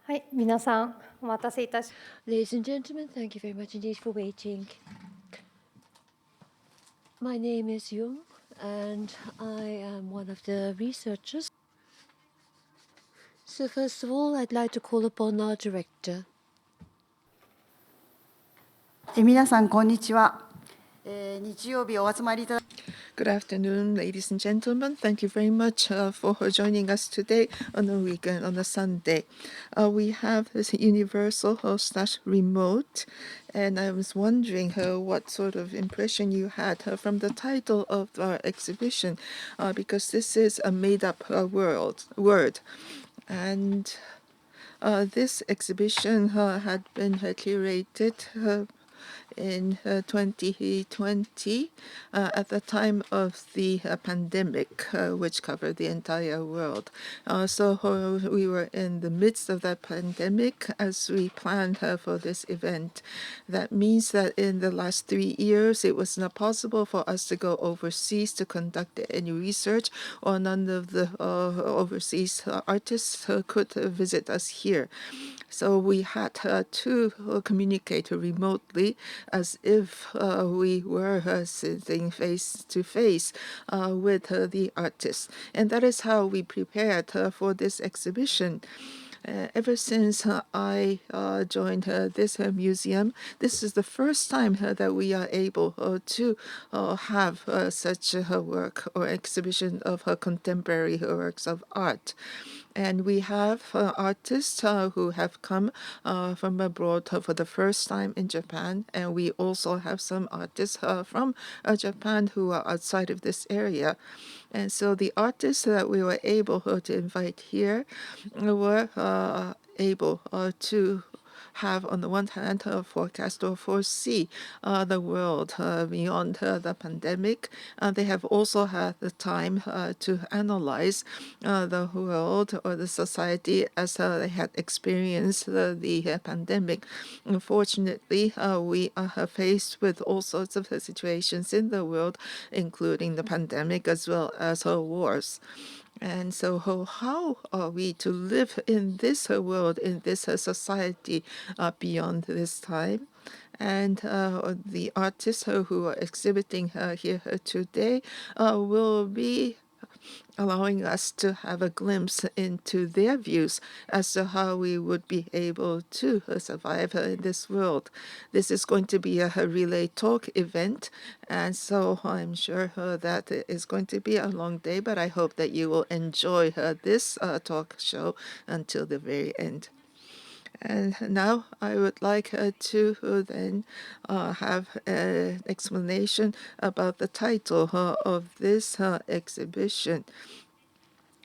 はい、皆さん、お待たせいたし Ladies and gentlemen, thank you very much indeed for waiting. My name is Jung, and I am one of the researchers. So first of all, I'd like to call upon our director. 皆さんこんにちは。日曜日お集まりいただ Good afternoon, ladies and gentlemen. Thank you very much for joining us today on a weekend, on a Sunday. We have this universal slash remote, and I was wondering what sort of impression you had from the title of our exhibition, because this is a made-up word, and this exhibition had been curated in 2020 at the time of the pandemic, which covered the entire world. So we were in the midst of that pandemic as we planned for this event. That means that in the last 3 years, it was not possible for us to go overseas to conduct any research, or none of the overseas artists could visit us here. So we had to communicate remotely as if we were sitting face to face with the artists. And that is how we prepared for this exhibition. Ever since I joined this museum, this is the first time that we are able to have such a work or exhibition of contemporary works of art. And we have artists who have come from abroad for the first time in Japan, and we also have some artists from Japan who are outside of this area. And so the artists that we were able to invite here were able to have, on the one hand, forecast or foresee the world beyond the pandemic. They have also had the time to analyze the world or the society as they had experienced the pandemic. Unfortunately, we are faced with all sorts of situations in the world, including the pandemic as well as wars. And so how are we to live in this world, in this society beyond this time? And the artists who are exhibiting here today will be allowing us to have a glimpse into their views as to how we would be able to survive in this world. This is going to be a relay talk event, and so I'm sure that it is going to be a long day, but I hope that you will enjoy this talk show until the very end. And now I would like to then have an explanation about the title of this exhibition.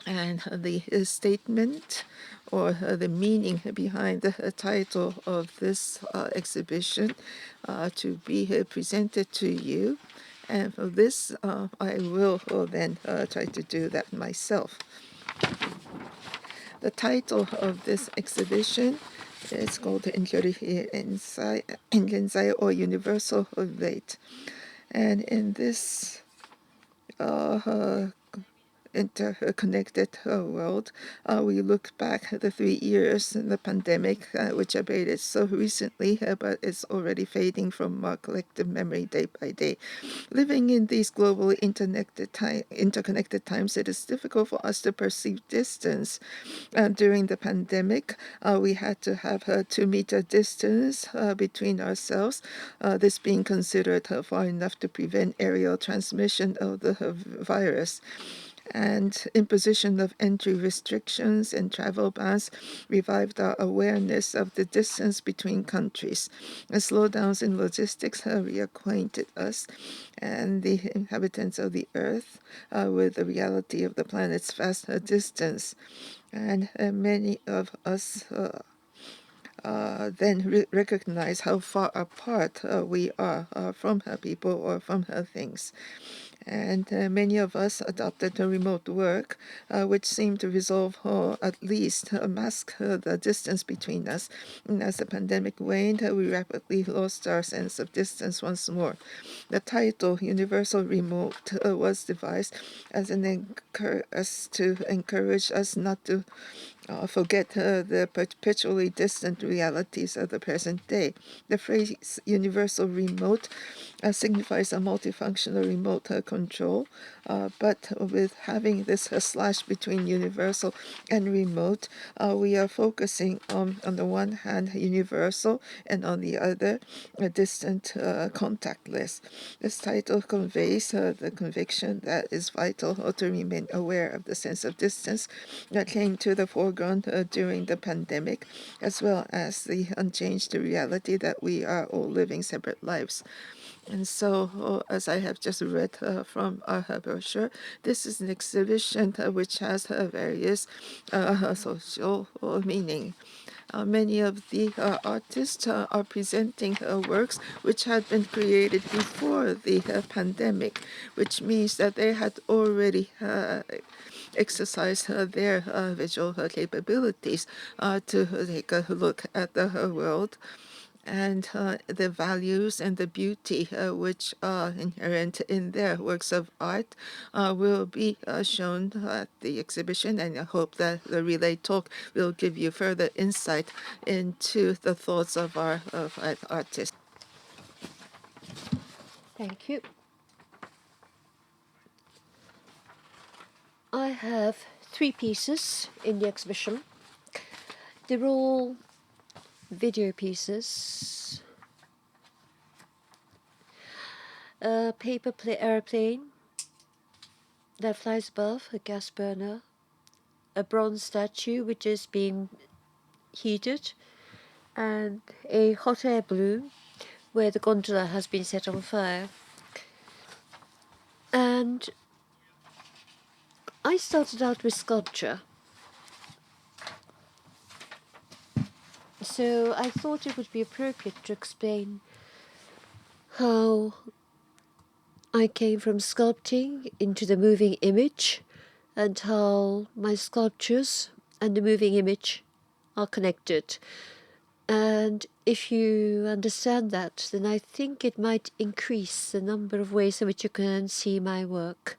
And the statement or the meaning behind the title of this exhibition to be presented to you. And for this, I will then try to do that myself. The title of this exhibition is called Engenzai or Universal Weight. And in this interconnected world, we look back at the 3 years in the pandemic, which abated so recently, but it's already fading from our collective memory day by day. Living in these globally interconnected times, it is difficult for us to perceive distance. During the pandemic, we had to have a 2-meter distance between ourselves, this being considered far enough to prevent aerial transmission of the virus. And imposition of entry restrictions and travel bans revived our awareness of the distance between countries. Slowdowns in logistics reacquainted us and the inhabitants of the Earth with the reality of the planet's vast distance. And many of us then recognize how far apart we are from people or from things. And many of us adopted remote work, which seemed to resolve or at least mask the distance between us. And as the pandemic waned, we rapidly lost our sense of distance once more. The title Universal Remote was devised as to encourage us not to forget the perpetually distant realities of the present day. The phrase universal remote signifies a multifunctional remote control, but with having this slash between universal and remote, we are focusing on the one hand, universal, and on the other, distant, contactless. This title conveys the conviction that it's vital to remain aware of the sense of distance that came to the foreground during the pandemic, as well as the unchanged reality that we are all living separate lives. And so, as I have just read from our brochure, this is an exhibition which has various social meaning. Many of the artists are presenting works which had been created before the pandemic, which means that they had already exercised their visual capabilities to take a look at the world and the values and the beauty which are inherent in their works of art will be shown at the exhibition, and I hope that the relay talk will give you further insight into the thoughts of our artists. Thank you. I have 3 pieces in the exhibition. They're all video pieces. A paper airplane that flies above a gas burner. A bronze statue which is being heated. And a hot air balloon where the gondola has been set on fire. And I started out with sculpture. So I thought it would be appropriate to explain how I came from sculpting into the moving image and how my sculptures and the moving image are connected. And if you understand that, then I think it might increase the number of ways in which you can see my work.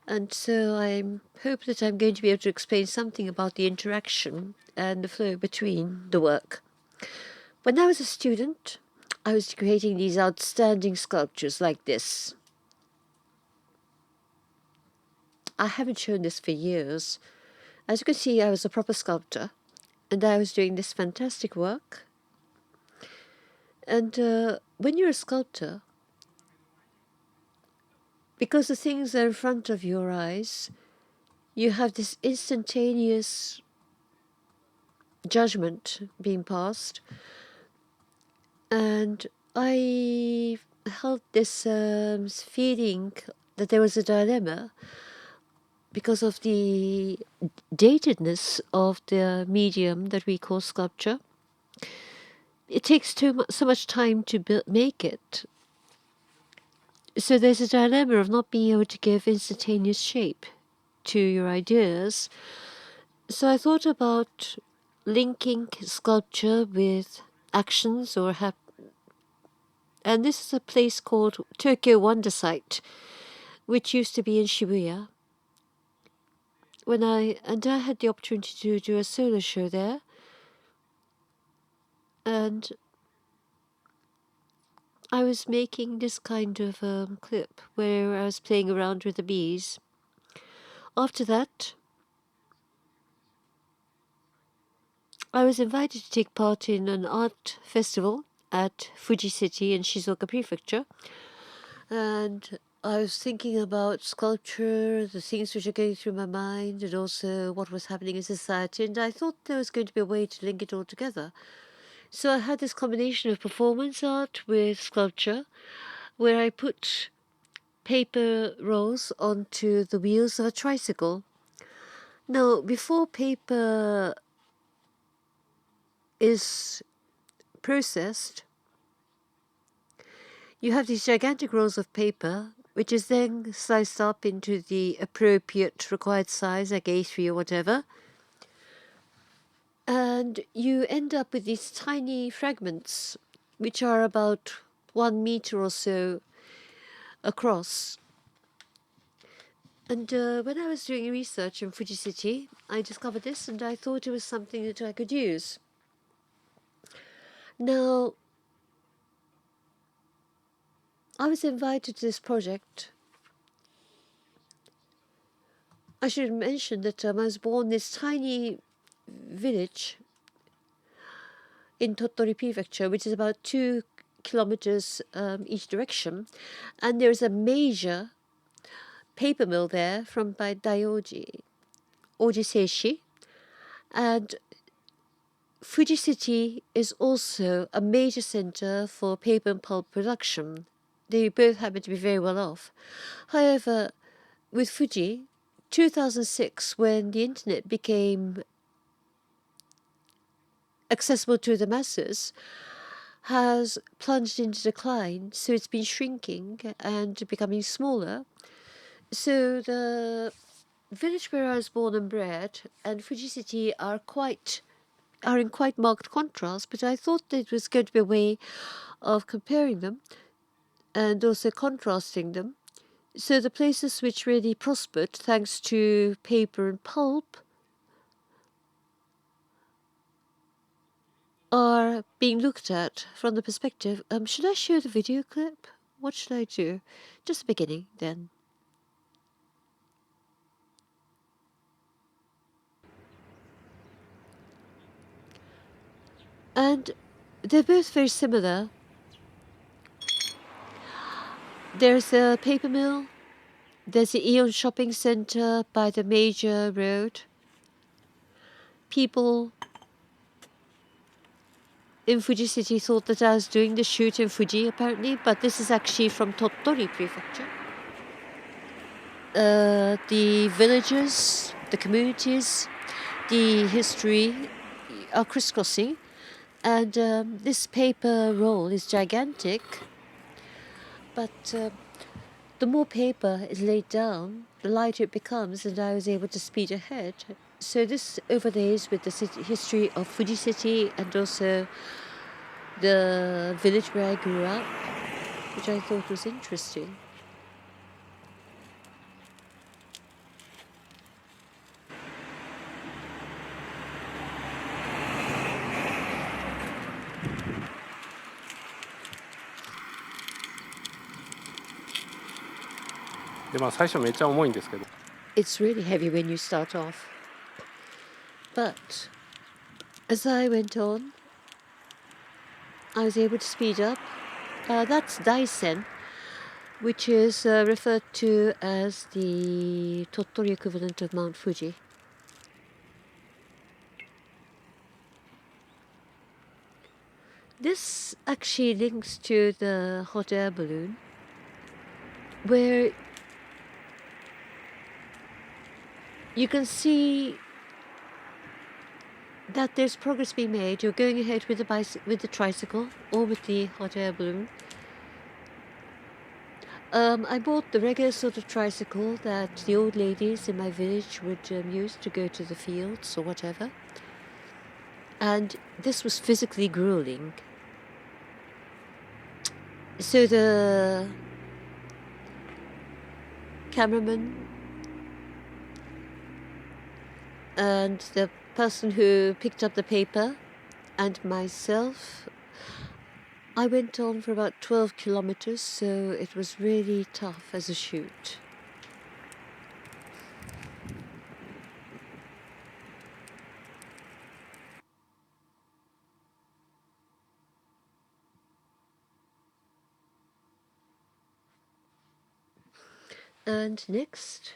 And so I hope that I'm going to be able to explain something about the interaction and the flow between the work. When I was a student, I was creating these outstanding sculptures like this. I haven't shown this for years. As you can see, I was a proper sculptor, and I was doing this fantastic work. And when you're a sculptor, because the things are in front of your eyes, you have this instantaneous judgment being passed. And I held this feeling that there was a dilemma because of the datedness of the medium that we call sculpture. It takes so much time to make it. So there's a dilemma of not being able to give instantaneous shape to your ideas. So I thought about linking sculpture with actions and this is a place called Tokyo Wonder Site, which used to be in Shibuya. I had the opportunity to do a solo show there, and I was making this kind of clip where I was playing around with the bees. After that, I was invited to take part in an art festival at Fuji City in Shizuoka Prefecture, and I was thinking about sculpture, the things which are going through my mind, and also what was happening in society, and I thought there was going to be a way to link it all together. So I had this combination of performance art with sculpture, where I put paper rolls onto the wheels of a tricycle. Now, before paper is processed, you have these gigantic rolls of paper which is then sliced up into the appropriate required size, like A3 or whatever. And you end up with these tiny fragments, which are about 1 meter or so across. And when I was doing research in Fuji City, I discovered this and I thought it was something that I could use. Now, I was invited to this project. I should mention that I was born in this tiny village in Tottori Prefecture, which is about 2 kilometers each direction. And there's a major paper mill there from by Daioji, Oji Seishi. And Fuji City is also a major center for paper and pulp production. They both happen to be very well off. However, with Fuji, 2006, when the internet became accessible to the masses, has plunged into decline, so it's been shrinking and becoming smaller. So the village where I was born and bred and Fuji City are in quite marked contrast, but I thought that it was going to be a way of comparing them and also contrasting them. So the places which really prospered thanks to paper and pulp are being looked at from the perspective. Should I show the video clip? What should I do? Just the beginning then. And they're both very similar. There's a paper mill. There's the Aeon shopping center by the major road. People in Fuji City thought that I was doing the shoot in Fuji apparently, but this is actually from Tottori Prefecture. The villages, the communities, the history are crisscrossing, and this paper roll is gigantic, but the more paper is laid down, the lighter it becomes, and I was able to speed ahead. So this overlays with the history of Fuji City and also the village where I grew up, which I thought was interesting. It's really heavy when you start off. But as I went on, I was able to speed up. That's Daisen, which is referred to as the Tottori equivalent of Mount Fuji. This actually links to the hot air balloon, where you can see that there's progress being made. You're going ahead with the tricycle or with the hot air balloon. I bought the regular sort of tricycle that the old ladies in my village would use to go to the fields or whatever. And this was physically grueling. So the cameraman and the person who picked up the paper and myself, I went on for about 12 kilometers, so it was really tough as a shoot. And next,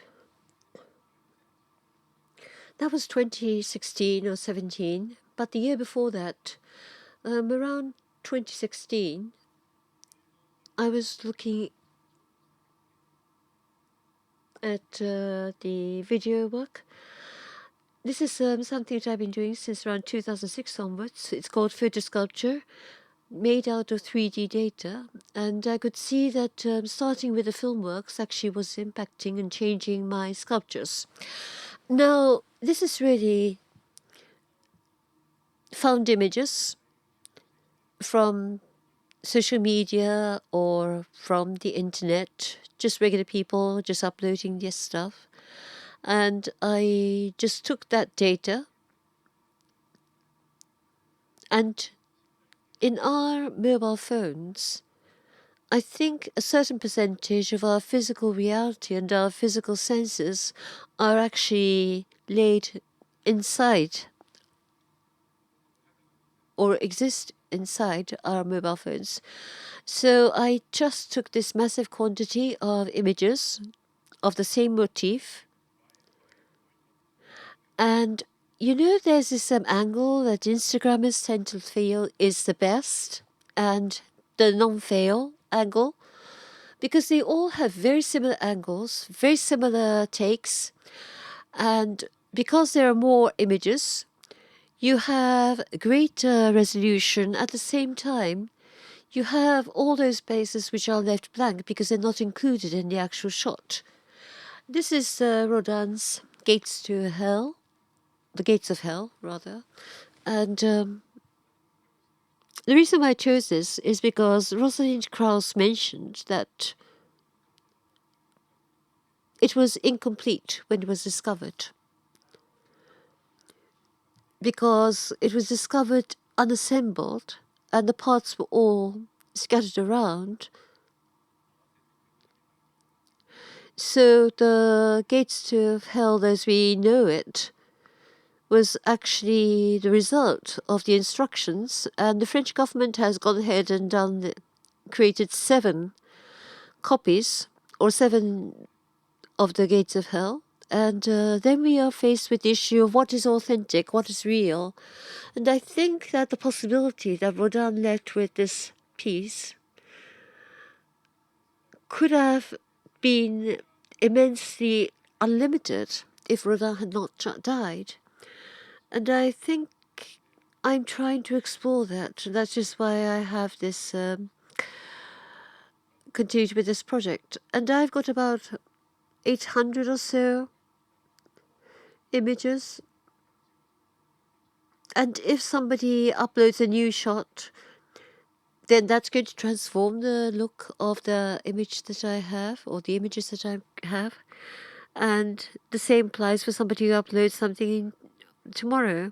that was 2016 or 17, but the year before that, around 2016, I was looking at the video work. This is something that I've been doing since around 2006 onwards. It's called photo sculpture. made out of 3D data, and I could see that starting with the film works actually was impacting and changing my sculptures. Now, this is really found images from social media or from the internet, just regular people just uploading their stuff. And I just took that data, and in our mobile phones, I think a certain percentage of our physical reality and our physical senses are actually laid inside or exist inside our mobile phones. So I just took this massive quantity of images of the same motif, and there's this angle that Instagrammers tend to feel is the best, and the non-fail angle, because they all have very similar angles, very similar takes, and because there are more images, you have greater resolution. At the same time, you have all those spaces which are left blank because they're not included in the actual shot. This is Rodin's Gates to Hell, the Gates of Hell, rather. And the reason why I chose this is because Rosalind Krauss mentioned that it was incomplete when it was discovered, because it was discovered unassembled and the parts were all scattered around. So the Gates to Hell as we know it was actually the result of the instructions, and the French government has gone ahead and created 7 copies or 7 of the Gates of Hell. And then we are faced with the issue of what is authentic, what is real. And I think that the possibility that Rodin left with this piece could have been immensely unlimited if Rodin had not died. And I think I'm trying to explore that. That's just why I have this, continued with this project. And I've got about 800 or so images. And if somebody uploads a new shot, then that's going to transform the look of the image that I have, or the images that I have. And the same applies for somebody who uploads something tomorrow.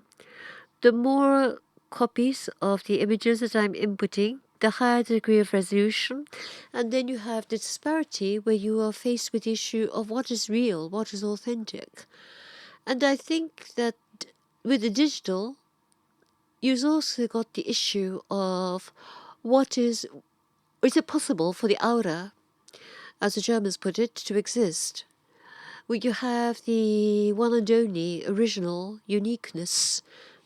The more copies of the images that I'm inputting, the higher the degree of resolution. And then you have the disparity where you are faced with the issue of what is real, what is authentic. And I think that with the digital, you've also got the issue of is it possible for the aura, as the Germans put it, to exist? Where you have the one and only original uniqueness,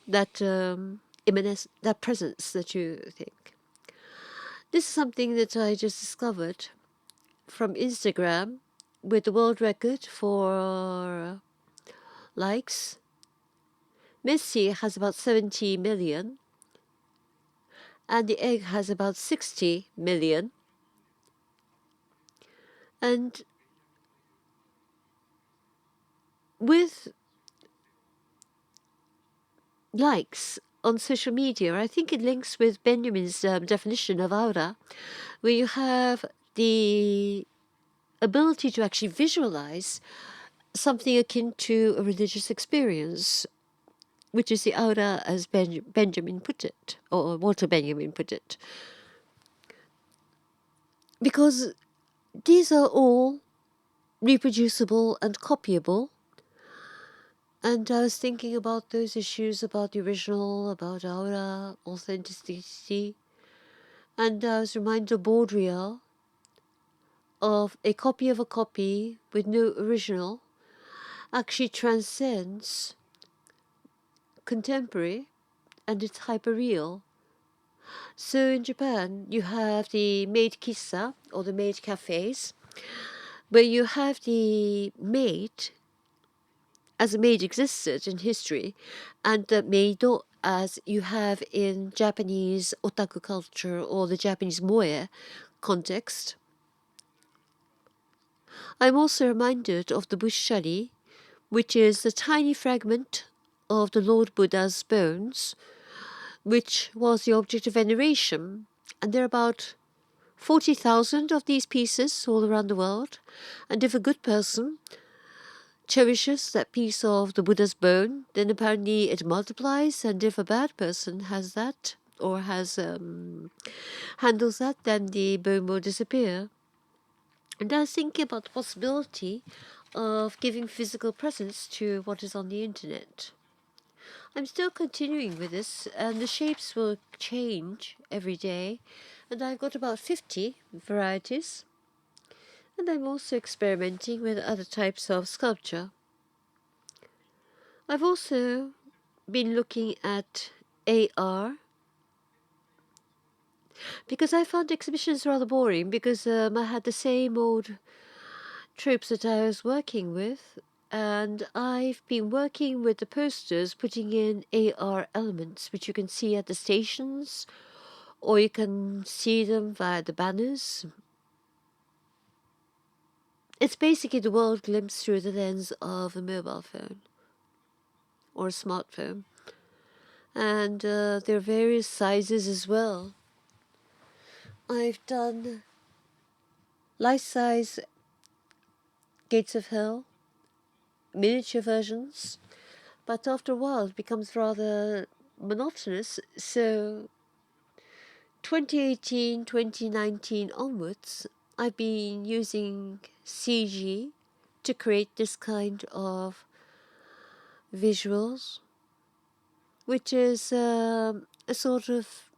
that that presence that you think. This is something that I just discovered from Instagram with the world record for likes. Messi has about 70 million, and the egg has about 60 million. And with likes on social media, I think it links with Benjamin's definition of aura, where you have the ability to actually visualize something akin to a religious experience, which is the aura as Benjamin put it, or Walter Benjamin put it. Because these are all reproducible and copyable. And I was thinking about those issues, about the original, about aura, authenticity. And I was reminded of Baudrillard, of a copy of a copy with no original, actually transcends contemporary and it's hyperreal. So in Japan, you have the maid kissa, or the maid cafes, where you have the maid, as a maid existed in history, and the as you have in Japanese otaku culture or the Japanese moe context. I'm also reminded of the Bushari, which is a tiny fragment of the Lord Buddha's bones, which was the object of veneration. And there are about 40,000 of these pieces all around the world. And if a good person cherishes that piece of the Buddha's bone, then apparently it multiplies. And if a bad person has that or handles that, then the bone will disappear. And I was thinking about the possibility of giving physical presence to what is on the internet. I'm still continuing with this, and the shapes will change every day, and I've got about 50 varieties. And I'm also experimenting with other types of sculpture. I've also been looking at AR, because I found exhibitions rather boring, because I had the same old tropes that I was working with, and I've been working with the posters, putting in AR elements, which you can see at the stations, or you can see them via the banners. It's basically the world glimpsed through the lens of a mobile phone or a smartphone. And there are various sizes as well. I've done life-size Gates of Hell, miniature versions, but after a while it becomes rather monotonous. So 2018, 2019 onwards, I've been using CG to create this kind of visuals, which is a sort of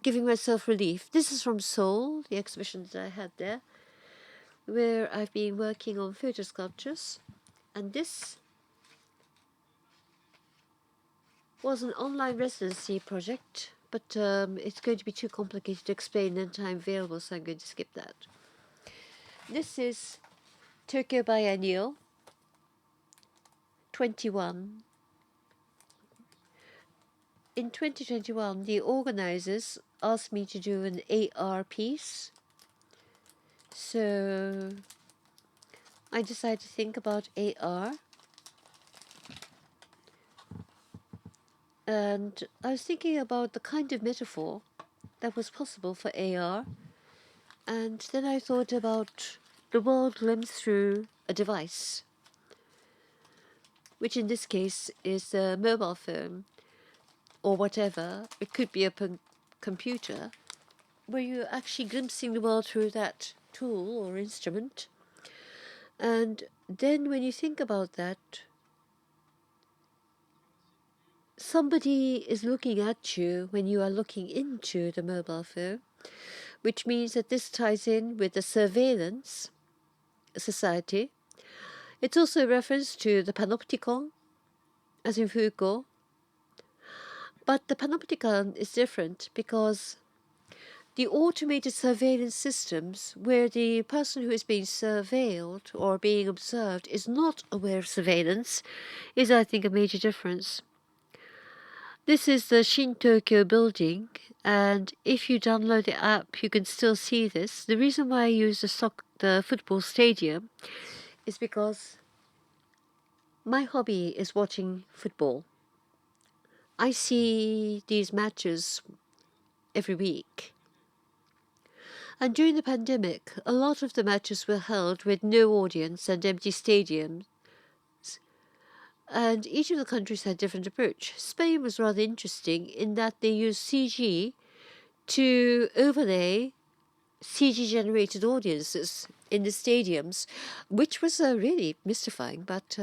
giving myself relief. This is from Seoul, the exhibition that I had there, where I've been working on photo sculptures, and this was an online residency project, but it's going to be too complicated to explain in time available, so I'm going to skip that. This is Tokyo Biennial 21. In 2021, the organizers asked me to do an AR piece, so I decided to think about AR. And I was thinking about the kind of metaphor that was possible for AR. And then I thought about the world glimpsed through a device, which in this case is a mobile phone or whatever. It could be a computer, where you're actually glimpsing the world through that tool or instrument. And then when you think about that, somebody is looking at you when you are looking into the mobile phone, which means that this ties in with the surveillance society. It's also a reference to the panopticon, as in Foucault. But the panopticon is different because the automated surveillance systems, where the person who is being surveilled or being observed is not aware of surveillance, is, I think, a major difference. This is the Shin Tokyo building, and if you download the app, you can still see this. The reason why I use the football stadium is because my hobby is watching football. I see these matches every week. And during the pandemic, a lot of the matches were held with no audience and empty stadiums. And each of the countries had a different approach. Spain was rather interesting in that they used CG to overlay CG-generated audiences in the stadiums, which was really mystifying. But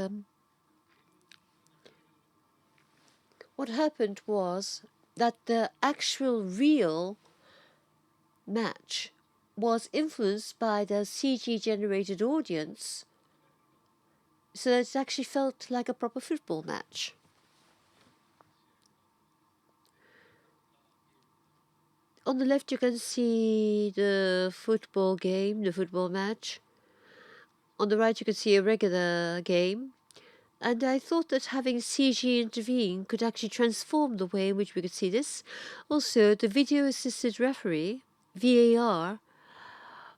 what happened was that the actual real match was influenced by the CG-generated audience, so that it actually felt like a proper football match. On the left, you can see the football game, the football match. On the right, you can see a regular game. And I thought that having CG intervene could actually transform the way in which we could see this. Also, the video assisted referee, VAR,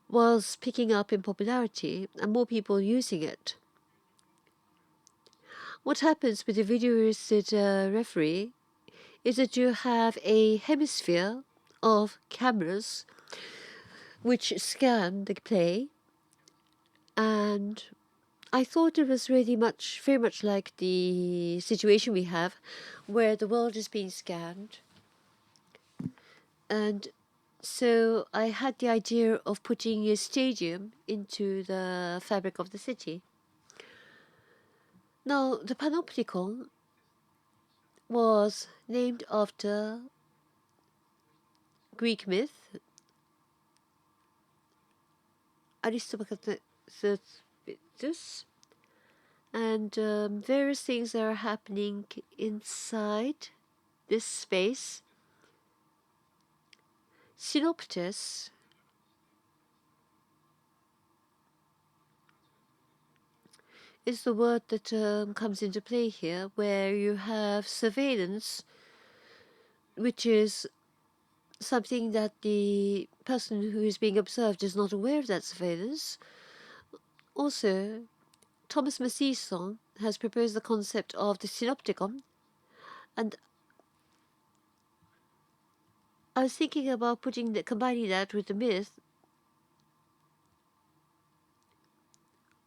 was picking up in popularity and more people using it. What happens with the video assisted referee is that you have a hemisphere of cameras which scan the play, and I thought it was really very much like the situation we have where the world is being scanned. And so I had the idea of putting a stadium into the fabric of the city. Now, the panopticon was named after Greek myth, Aristobulus, and various things that are happening inside this space. Synopsis is the word that comes into play here, where you have surveillance, which is something that the person who is being observed is not aware of that surveillance. Also, Thomas Massison has proposed the concept of the synopticon, and I was thinking about combining that with the myth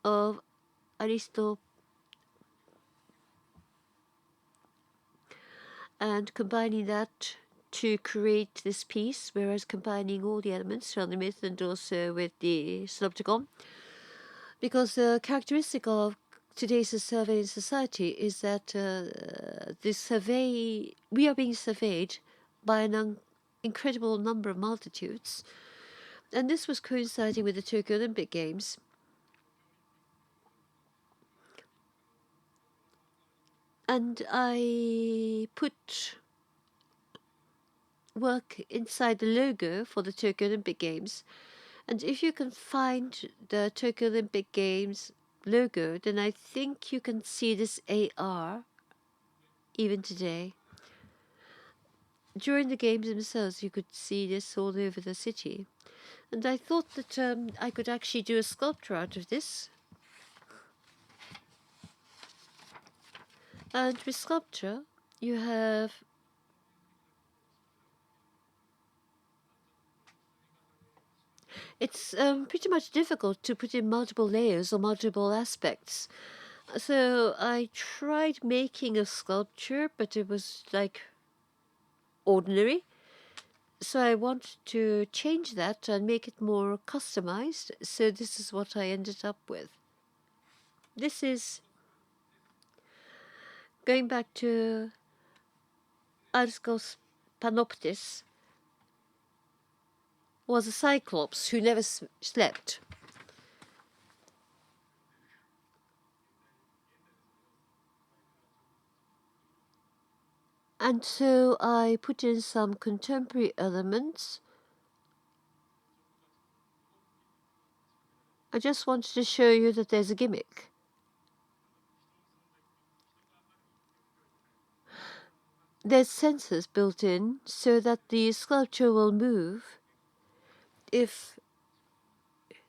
of Aristotle and combining that to create this piece, whereas combining all the elements from the myth and also with the synopticon. Because the characteristic of today's surveillance society is that we are being surveyed by an incredible number of multitudes. And this was coinciding with the Tokyo Olympic Games. And I put work inside the logo for the Tokyo Olympic Games. And if you can find the Tokyo Olympic Games logo, then I think you can see this AR even today. During the games themselves, you could see this all over the city. And I thought that I could actually do a sculpture out of this. And with sculpture, you have it's pretty much difficult to put in multiple layers or multiple aspects. So I tried making a sculpture, but it was like ordinary. So I wanted to change that and make it more customized. So this is what I ended up with. This is going back to Argos Panoptis, was a cyclops who never slept. And so I put in some contemporary elements. I just wanted to show you that there's a gimmick. There's sensors built in so that the sculpture will move if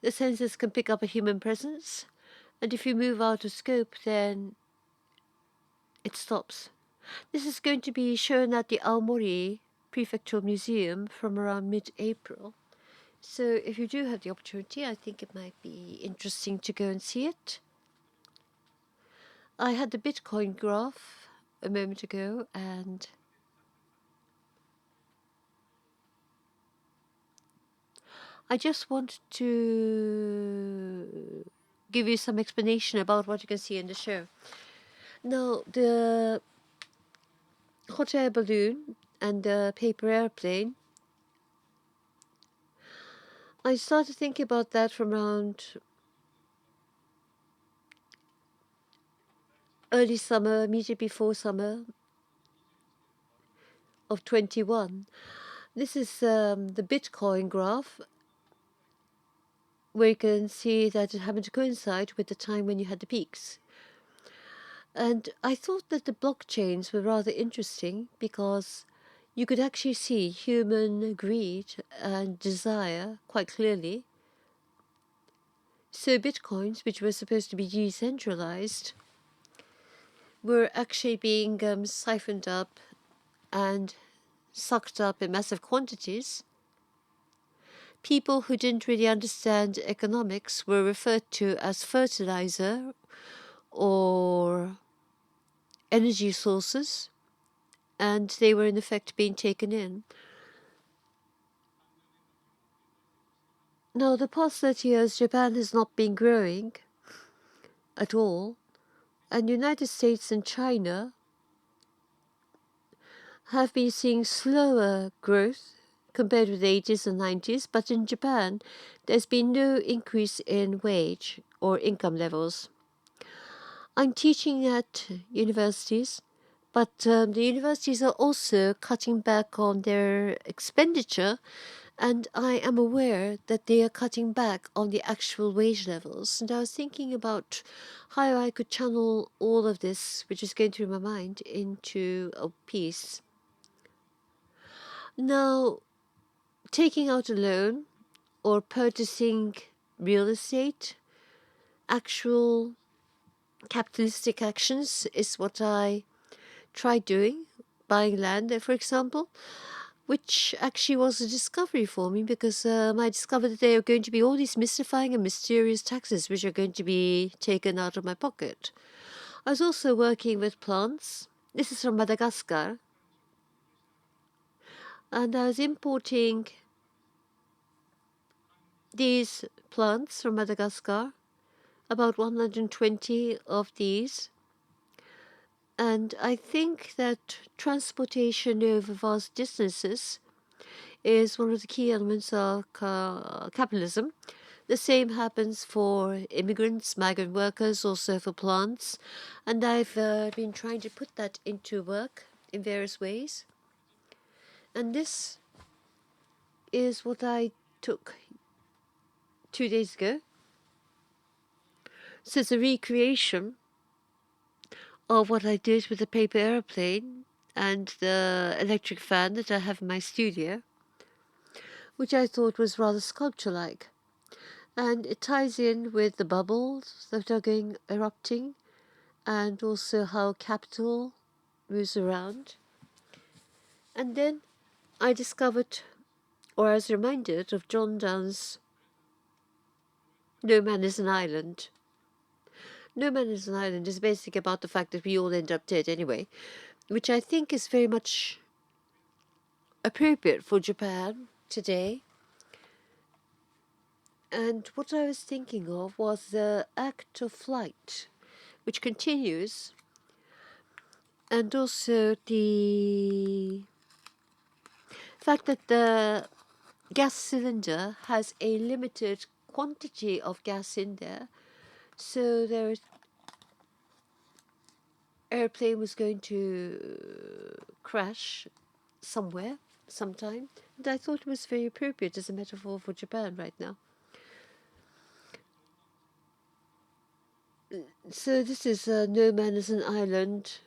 the sensors can pick up a human presence, and if you move out of scope, then it stops. This is going to be shown at the Aomori Prefectural Museum from around mid-April. So if you do have the opportunity, I think it might be interesting to go and see it. I had the Bitcoin graph a moment ago, and I just want to give you some explanation about what you can see in the show. Now, the hot air balloon and the paper airplane, I started thinking about that from around early summer, immediately before summer of 21. This is the Bitcoin graph, where you can see that it happened to coincide with the time when you had the peaks. And I thought that the blockchains were rather interesting because you could actually see human greed and desire quite clearly. So bitcoins, which were supposed to be decentralized, were actually being siphoned up and sucked up in massive quantities. People who didn't really understand economics were referred to as fertilizer or energy sources, and they were in effect being taken in. Now, the past 30 years, Japan has not been growing at all, and United States and China have been seeing slower growth compared with the 80s and 90s, but in Japan, there's been no increase in wage or income levels. I'm teaching at universities, but the universities are also cutting back on their expenditure, and I am aware that they are cutting back on the actual wage levels. And I was thinking about how I could channel all of this, which is going through my mind, into a piece. Now, taking out a loan or purchasing real estate, actual capitalistic actions is what I tried doing, buying land, for example, which actually was a discovery for me because I discovered that there are going to be all these mystifying and mysterious taxes which are going to be taken out of my pocket. I was also working with plants. This is from Madagascar. And I was importing these plants from Madagascar, about 120 of these. And I think that transportation over vast distances is one of the key elements of capitalism. The same happens for immigrants, migrant workers, also for plants. And I've been trying to put that into work in various ways. And this is what I took 2 days ago. So it's a recreation of what I did with the paper airplane and the electric fan that I have in my studio, which I thought was rather sculpture-like. And it ties in with the bubbles that are going erupting and also how capital moves around. And then I discovered, or I was reminded of John Donne's No Man is an Island. No Man is an Island is basically about the fact that we all end up dead anyway, which I think is very much appropriate for Japan today. And what I was thinking of was the act of flight, which continues, and also the fact that the gas cylinder has a limited quantity of gas in there, so their airplane was going to crash somewhere, sometime, and I thought it was very appropriate as a metaphor for Japan right now. So this is No Man is an Island.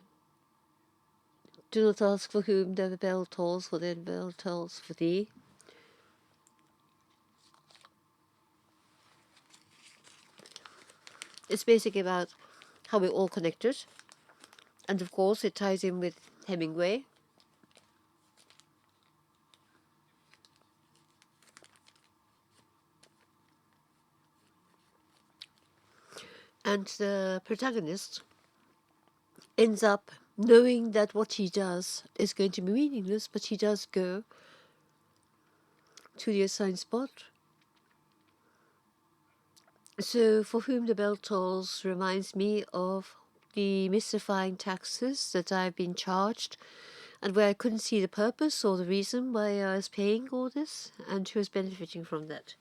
Do not ask for whom the bell tolls, for the bell tolls for thee. It's basically about how we're all connected. And of course, it ties in with Hemingway. And the protagonist ends up knowing that what he does is going to be meaningless, but he does go to the assigned spot. So, for whom the bell tolls reminds me of the mystifying taxes that I've been charged, and where I couldn't see the purpose or the reason why I was paying all this, and who is benefiting from that.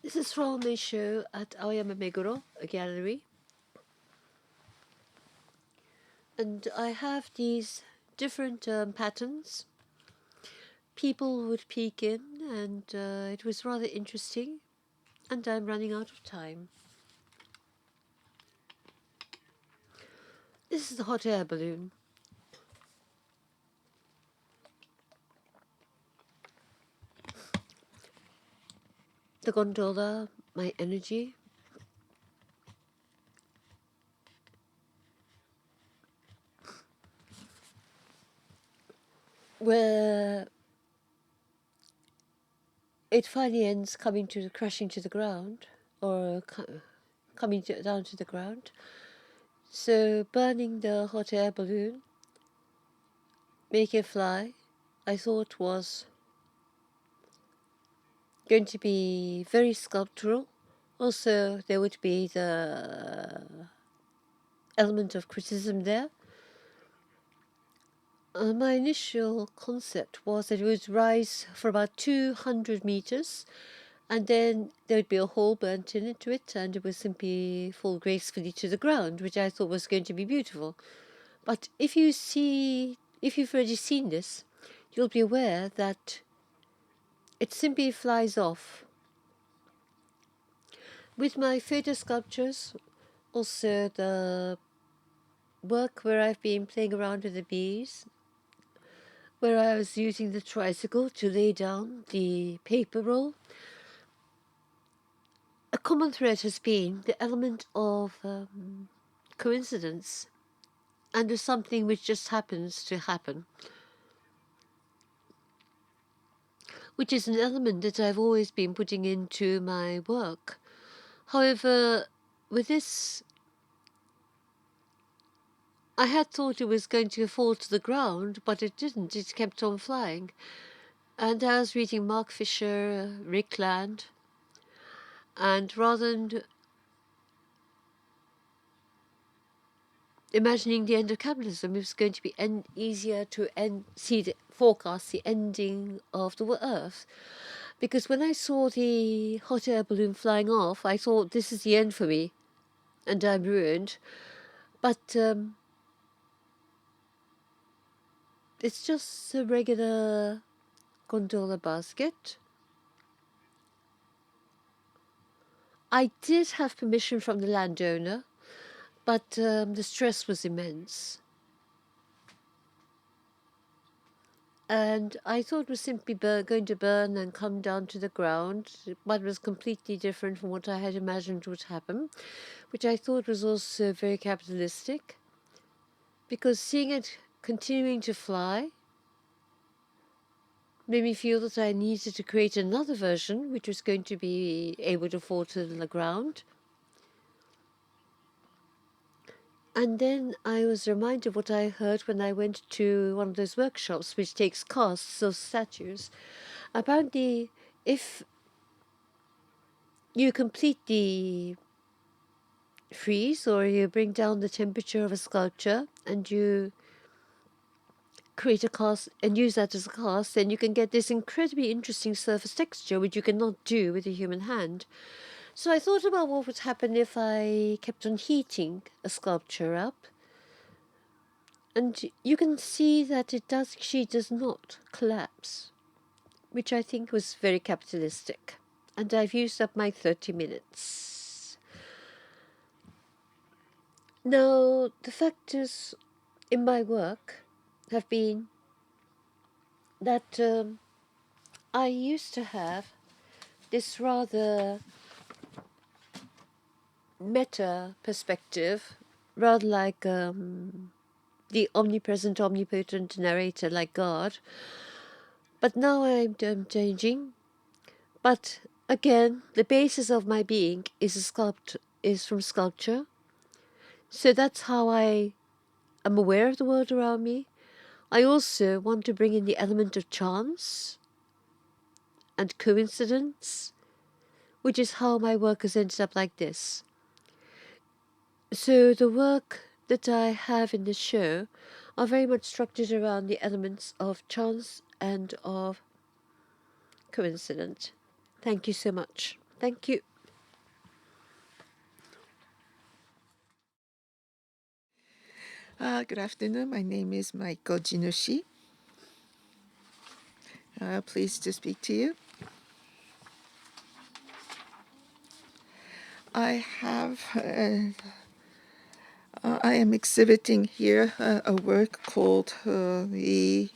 This is from a show at Aoyama Meguro, a gallery. And I have these different patterns. People would peek in, and it was rather interesting. And I'm running out of time. This is the hot air balloon. The gondola, my energy. Where it finally ends crashing to the ground, or down to the ground. So burning the hot air balloon, make it fly, I thought was going to be very sculptural. Also, there would be the element of criticism there. My initial concept was that it would rise for about 200 meters, and then there would be a hole burnt into it, and it would simply fall gracefully to the ground, which I thought was going to be beautiful. But if you've already seen this, you'll be aware that it simply flies off. With my photo sculptures, also the work where I've been playing around with the bees, where I was using the tricycle to lay down the paper roll, a common thread has been the element of coincidence and of something which just happens to happen, which is an element that I've always been putting into my work. However, with this, I had thought it was going to fall to the ground, but it didn't. It kept on flying. And I was reading Mark Fisher, Rick Land, and rather than imagining the end of capitalism, it was going to be easier to forecast the ending of the Earth. Because when I saw the hot air balloon flying off, I thought, this is the end for me, and I'm ruined. But it's just a regular gondola basket. I did have permission from the landowner, but the stress was immense. And I thought it was simply going to burn and come down to the ground, but was completely different from what I had imagined would happen, which I thought was also very capitalistic, because seeing it continuing to fly made me feel that I needed to create another version which was going to be able to fall to the ground. And then I was reminded of what I heard when I went to one of those workshops which takes casts of statues. Apparently, if you completely freeze or you bring down the temperature of a sculpture and you create a cast and use that as a cast, then you can get this incredibly interesting surface texture which you cannot do with a human hand. So I thought about what would happen if I kept on heating a sculpture up. And you can see that she does not collapse, which I think was very capitalistic. And I've used up my 30 minutes. Now, the factors in my work have been that I used to have this rather meta perspective, rather like the omnipresent, omnipotent narrator like God. But now I'm changing. But again, the basis of my being is from sculpture. So that's how I am aware of the world around me. I also want to bring in the element of chance and coincidence, which is how my work has ended up like this. So the work that I have in this show are very much structured around the elements of chance and of coincidence. Thank you so much. Thank you. Good afternoon. My name is Maiko Jinushi. Pleased to speak to you. I have I am exhibiting here a work called the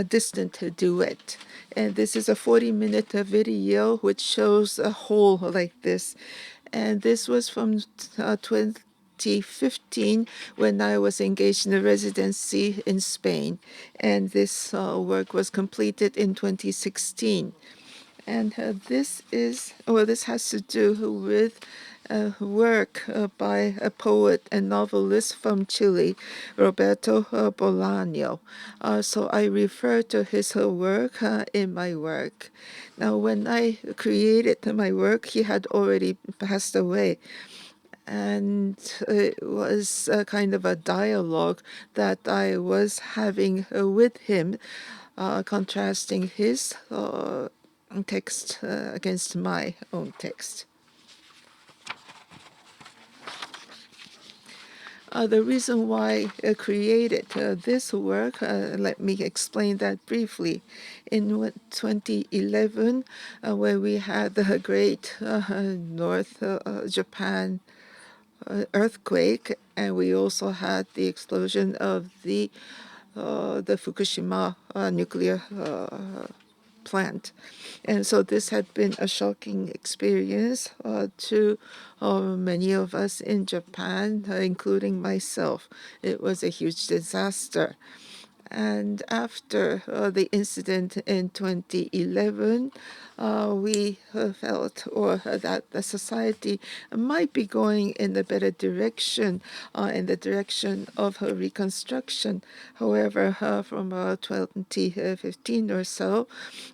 Distant Duet. And this is a 40-minute video which shows a whole like this. And this was from 2015 when I was engaged in a residency in Spain. And this work was completed in 2016. And this has to do with work by a poet and novelist from Chile, Roberto Bolaño. So I refer to his work in my work. Now, when I created my work, he had already passed away. And it was a kind of a dialogue that I was having with him, contrasting his text against my own text. The reason why I created this work, let me explain that briefly. In 2011, where we had the great North Japan earthquake, and we also had the explosion of the Fukushima nuclear plant. And so this had been a shocking experience to many of us in Japan, including myself. It was a huge disaster. And after the incident in 2011, we felt that the society might be going in a better direction, in the direction of reconstruction. However, from 2015 or so,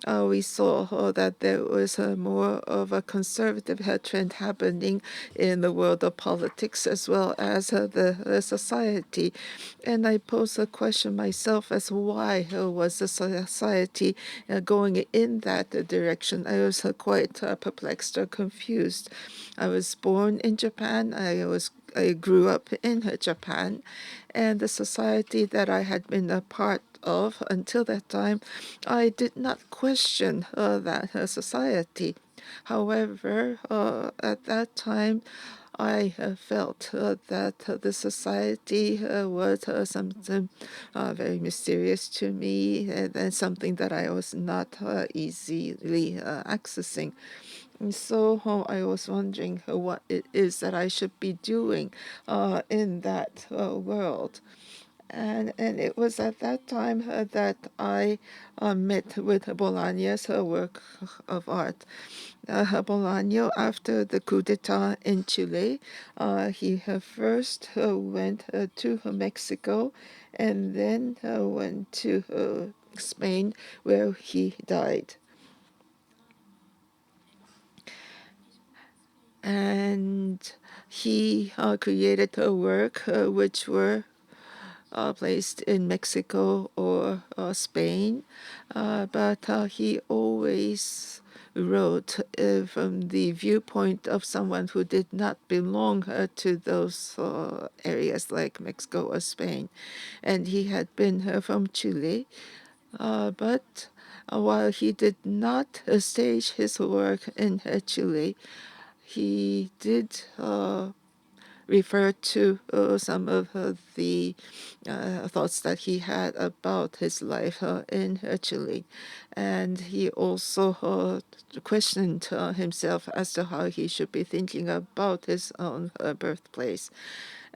we saw that there was more of a conservative trend happening in the world of politics as well as the society. And I pose a question myself as why was the society going in that direction? I was quite perplexed or confused. I was born in Japan. I grew up in Japan, and the society that I had been a part of until that time, I did not question that society. However, at that time, I felt that the society was something very mysterious to me, and something that I was not easily accessing. And so I was wondering what it is that I should be doing in that world. And it was at that time that I met with Bolaño's work of art. Bolaño, after the coup d'etat in Chile, he first went to Mexico and then went to Spain, where he died. And he created a work which were placed in Mexico or Spain, but he always wrote from the viewpoint of someone who did not belong to those areas like Mexico or Spain. And he had been from Chile, but while he did not stage his work in Chile, he did refer to some of the thoughts that he had about his life in Chile. And he also questioned himself as to how he should be thinking about his own birthplace.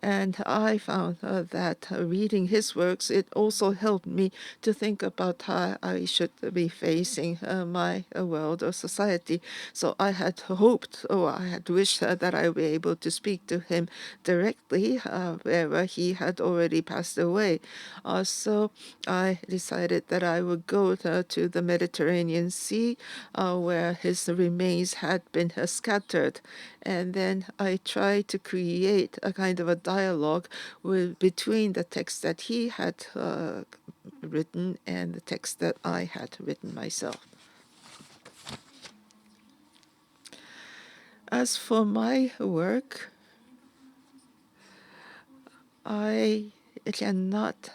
And I found that reading his works, it also helped me to think about how I should be facing my world or society. So I had hoped, or I had wished that I would be able to speak to him directly, where he had already passed away. So I decided that I would go to the Mediterranean Sea, where his remains had been scattered. And then I tried to create a kind of a dialogue between the text that he had written and the text that I had written myself. As for my work, I cannot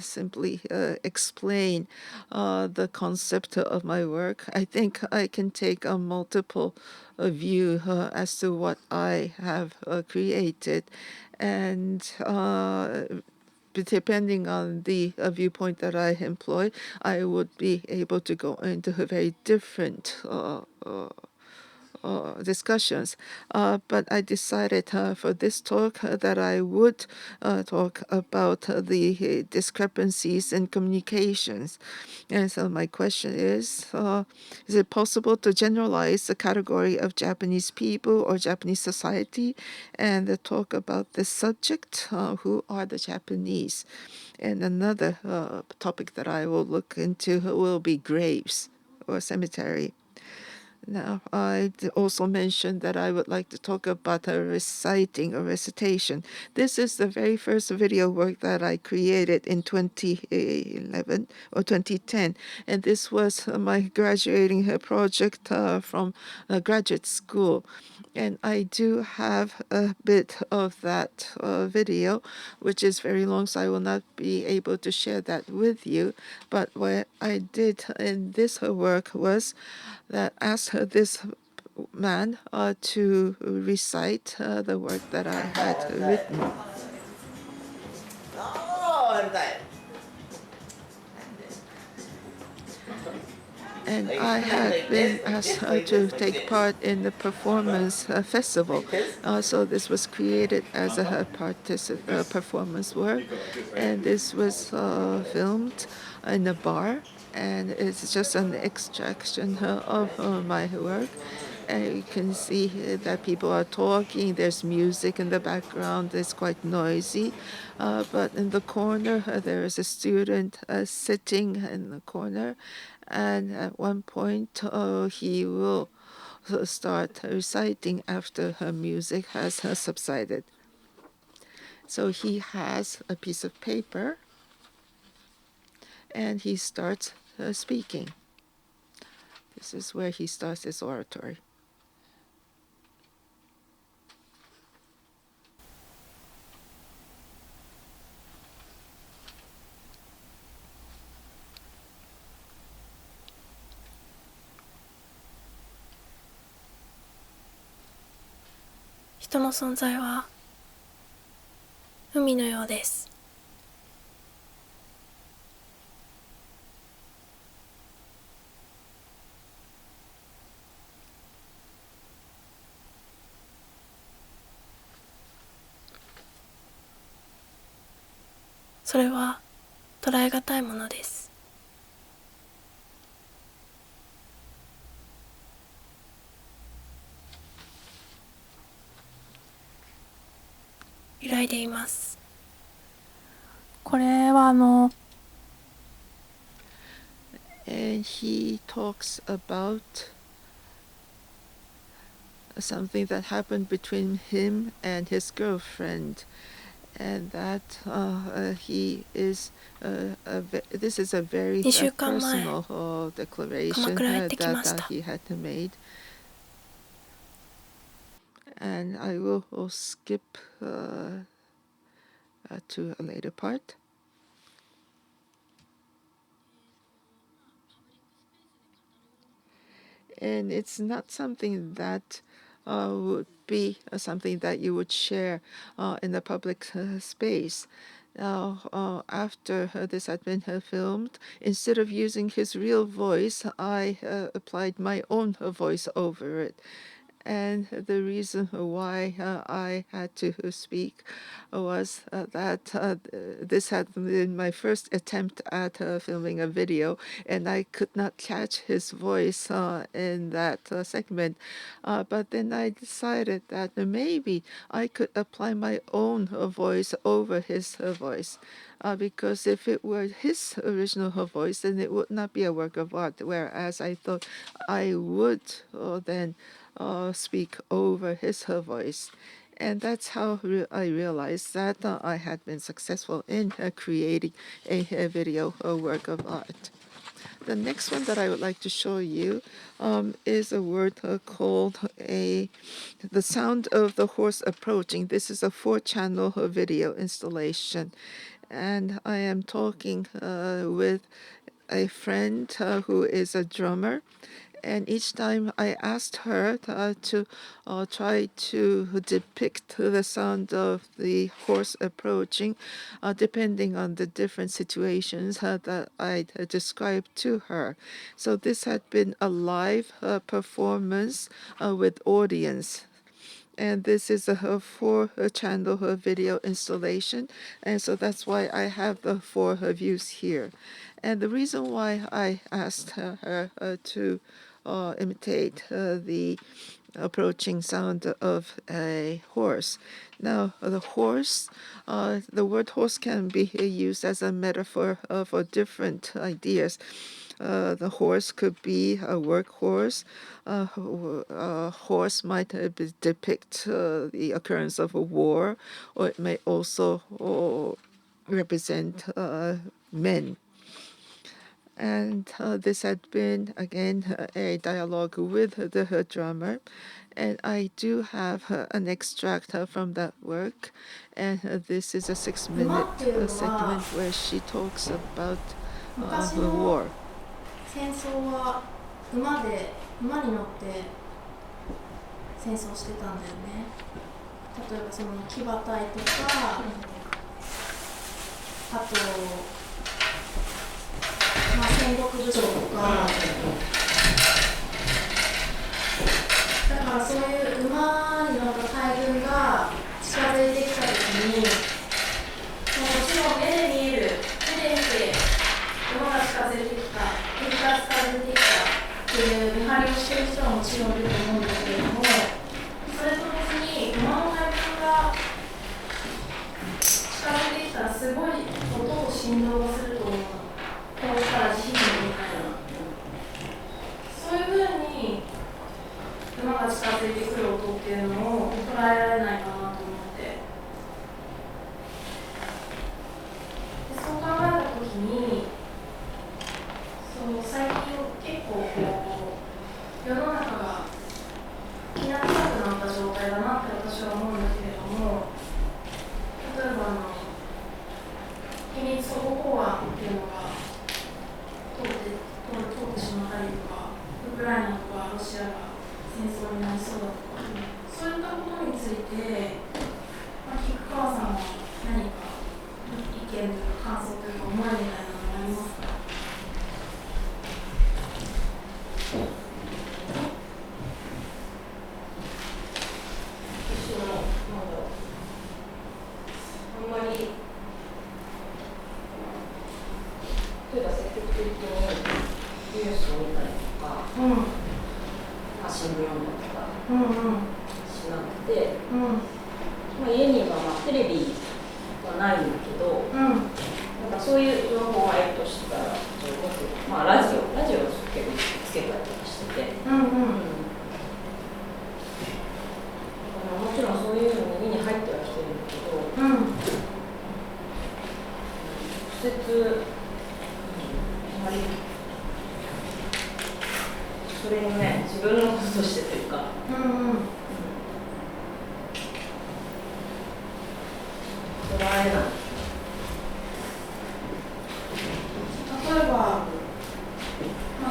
simply explain the concept of my work. I think I can take a multiple view as to what I have created, and depending on the viewpoint that I employ, I would be able to go into a very different discussions. But I decided for this talk that I would talk about the discrepancies in communications. And so my question is it possible to generalize the category of Japanese people or Japanese society and talk about this subject? Who are the Japanese? And another topic that I will look into will be graves or cemetery. Now, I also mentioned that I would like to talk about reciting or recitation. This is the very first video work that I created in 2011 or 2010, and this was my graduating project from graduate school. And I do have a bit of that video, which is very long, so I will not be able to share that with you. But what I did in this work was that asked this man to recite the work that I had written. And I had been asked to take part in the performance festival. So this was created as a performance work. And this was filmed in a bar. And it's just an extraction of my work. And you can see that people are talking. There's music in the background. It's quite noisy. But in the corner, there is a student sitting in the corner. And at one point, he will start reciting after her music has subsided. So he has a piece of paper, and he starts speaking. This is where he starts his oratory. "人の存在は海のようです。それは捉えがたいものです。揺らいでいます。これはAnd he talks about something that happened between him and his girlfriend, and that he is this is a very 2週間前、 personal declaration 鎌倉へ行ってきまし that た。 he had made. And I will skip to a later part. And it's not something that would be something that you would share in the public space. Now, after this had been filmed, instead of using his real voice, I applied my own voice over it. And the reason why I had to speak was that this had been my first attempt at filming a video, and I could not catch his voice in that segment. But then I decided that maybe I could apply my own voice over his voice. Because if it were his original voice, then it would not be a work of art. Whereas I thought I would then speak over her voice. And that's how I realized that I had been successful in creating a video work of art. The next one that I would like to show you is a word called the sound of the horse approaching. This is a 4-channel video installation, and I am talking with a friend who is a drummer. And each time I asked her to try to depict the sound of the horse approaching, depending on the different situations that I described to her. So this had been a live performance with audience. And this is a 4-channel video installation, and so that's why I have the 4 views here. And the reason why I asked her to imitate the approaching sound of a horse. Now, the word horse can be used as a metaphor for different ideas. The horse could be a workhorse. A horse might depict the occurrence of a war, or it may also represent men. And this had been, again, a dialogue with the drummer. And I do have an extract from that work. And this is a 6-minute segment where she talks about the war. 戦争は馬に乗って戦争してたんだよね。例えばその騎馬隊とか、あと、戦国武将とか、だからそういう馬に乗った大軍が近づいてきたときに、もちろん目で見える、目で見て馬が近づいてきた、敵が近づいてきたっていう見張りをしている人はもちろんいると思うんですけれども、それと別に馬の大群が近づいてきたらすごい音と振動がすると思うの。こうしたら地震みたいな。そういうふうに馬が近づいてくる音っていうのを捉えられないかなと思って。でそう考えたときに、最近結構世の中がきな臭くなった状態だなって私は思うんだけれども、例えば秘密保護法案っていうのが通ってしまったりとか、ウクライナとかロシアが戦争になりそうだとか、そういったことについて、菊川さんは何か意見というか感想というか思いみたいなのがありますか？あんまり例えば積極的にニュースを見たりとか、新聞読んだりとかしなくて、家にはテレビはないんだけど、なんかそういう情報が得るとしたら、ラジオを結構つけたりとかしてて、もちろんそういうの耳に入ってはきてるんだけど、直接あまりそれをね、自分のこととしてというか、捉えない。例えば、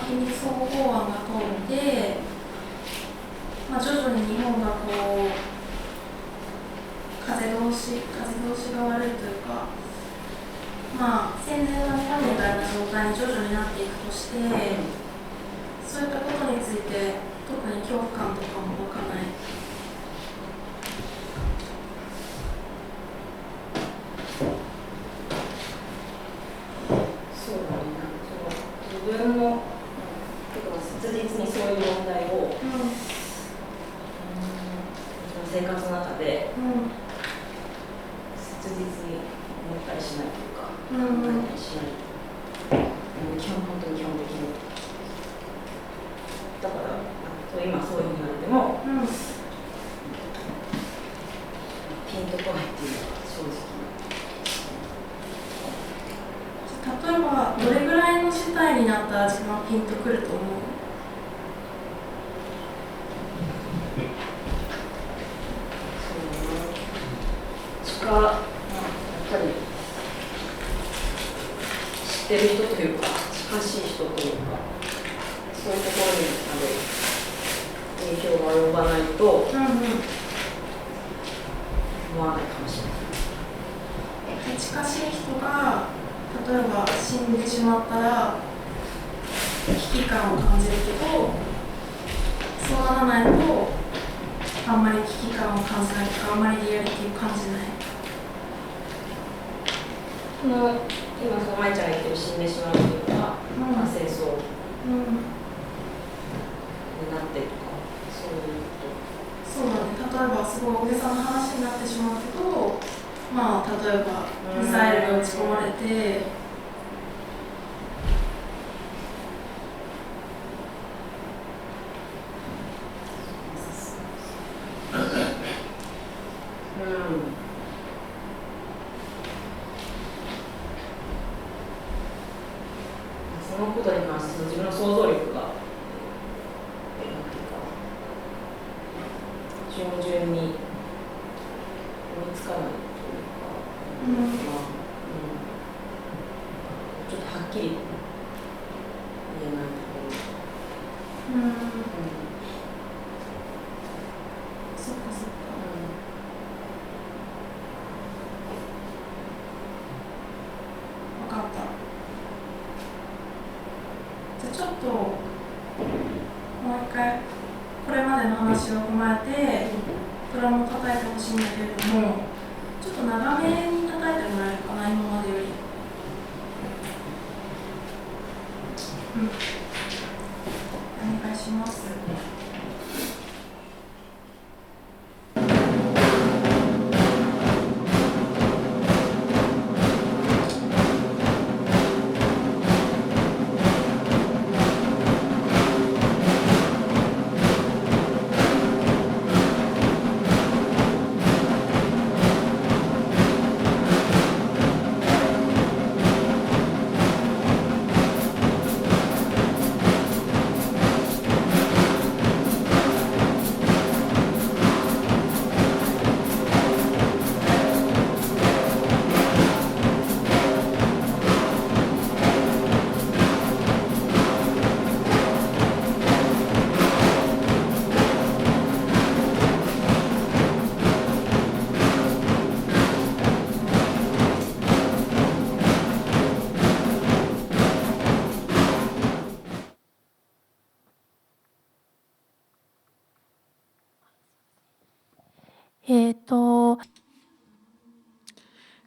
秘密保護法案が通って、徐々に日本が風通しが悪いというか、戦前の日本みたいな状態に徐々になっていくとして、そういったことについて特に恐怖感とかも湧かない。そうだね。自分の切実にそういう問題を、生活の中で、切実に思ったりしないというか、考えたりしない。本当に基本的に。だから、今そういうふうに言われても、ピンとこないっていうのは正直。例えばどれぐらいのン主体になった味がピンとくると思う。やっぱり知ってる人というか近しい人というかそういうところに影響が及ばないと思わないかもしれない。近しい人が例えば死んでしまったら危機感を感じるけど、そうならないとあんまり危機感を感じないとか、あんまりリアリティを感じない。今その舞ちゃんが言ってる死んでしまうというのは、戦争になってるとか、そういうこと。そうだね。例えばすごい大げさな話になってしまうけど、まあ例えばミサイルが撃ち込まれて。そのことに関して自分の想像力が順々に追いつかないというか、ちょっとはっきり言えないところ。そっかそっか。分かった。じゃあちょっともう一回これまでの話を踏まえてドラムを叩いてほしいんだけれども、ちょっと長めに叩いてもらえるかな、今までより。お願いします。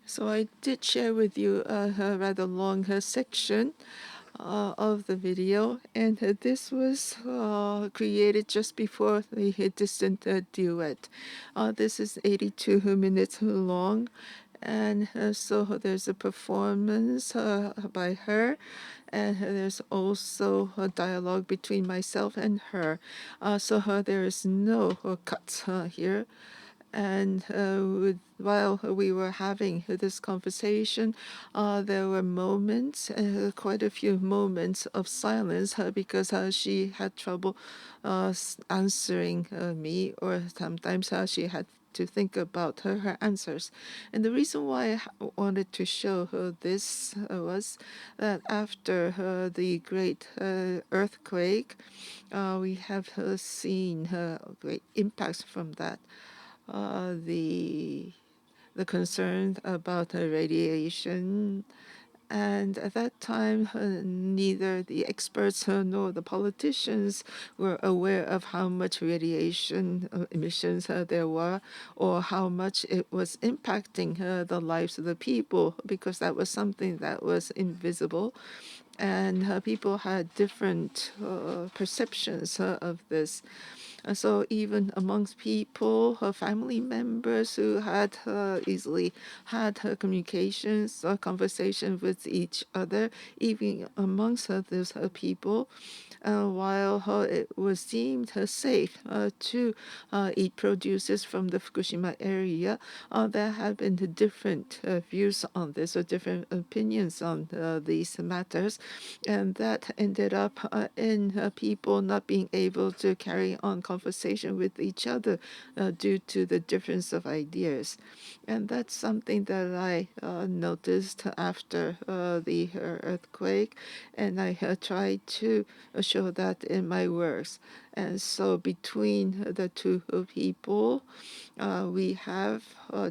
So I did share with you a rather long section of the video, and this was created just before the distant duet. This is 82 minutes long, and so there's a performance by her, and there's also a dialogue between myself and her. So there is no cuts here. And while we were having this conversation, there were moments, quite a few moments of silence because she had trouble answering me, or sometimes she had to think about her answers. And the reason why I wanted to show her this was that after the great earthquake, we have seen great impacts from that. The concern about radiation, and at that time neither the experts nor the politicians were aware of how much radiation emissions there were, or how much it was impacting the lives of the people, because that was something that was invisible, and people had different perceptions of this. So even amongst people, family members who had easily had communications or conversation with each other, even amongst those people, while it was deemed safe to eat produces from the Fukushima area, there have been different views on this or different opinions on these matters, and that ended up in people not being able to carry on conversation with each other due to the difference of ideas. And that's something that I noticed after the earthquake, and I tried to show that in my works. And so between the two people, we have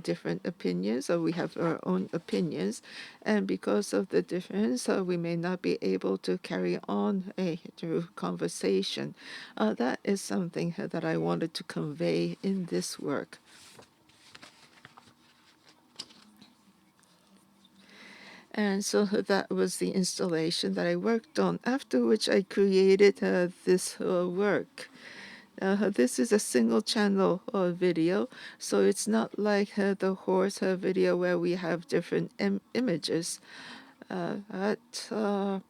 different opinions, or we have our own opinions, and because of the difference, we may not be able to carry on a true conversation. That is something that I wanted to convey in this work. And so that was the installation that I worked on, after which I created this work. This is a single channel video, so it's not like the horse video where we have different images. But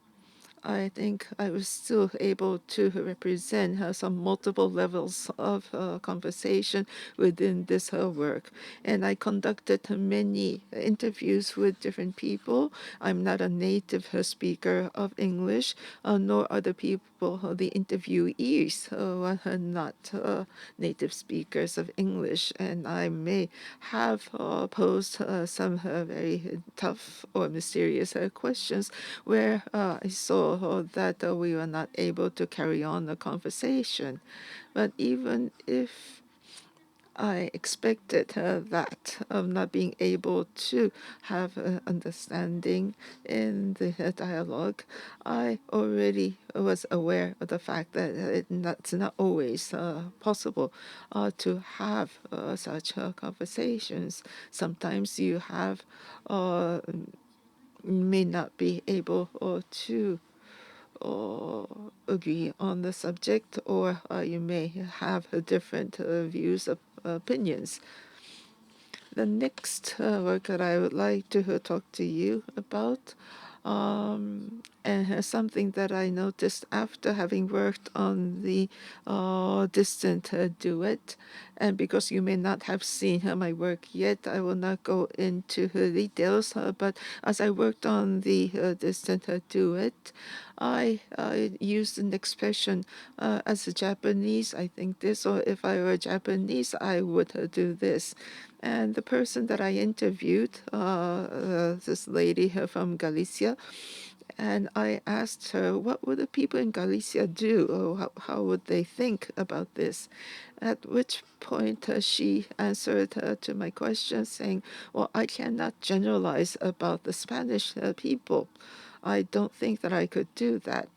I think I was still able to represent some multiple levels of conversation within this work. And I conducted many interviews with different people. I'm not a native speaker of English, nor are the people, the interviewees, who are not native speakers of English. And I may have posed some very tough or mysterious questions where I saw that we were not able to carry on the conversation. But even if I expected that of not being able to have understanding in the dialogue, I already was aware of the fact that it's not always possible to have such conversations. Sometimes you have may not be able to agree on the subject, or you may have different views of opinions. The next work that I would like to talk to you about, and something that I noticed after having worked on the distant duet, and because you may not have seen my work yet, I will not go into details, but as I worked on the distant duet, I used an expression as a Japanese, I think this, or if I were Japanese, I would do this. And the person that I interviewed, this lady from Galicia, and I asked her, what would the people in Galicia do, or how would they think about this? At which point she answered to my question saying, well, I cannot generalize about the Spanish people. I don't think that I could do that.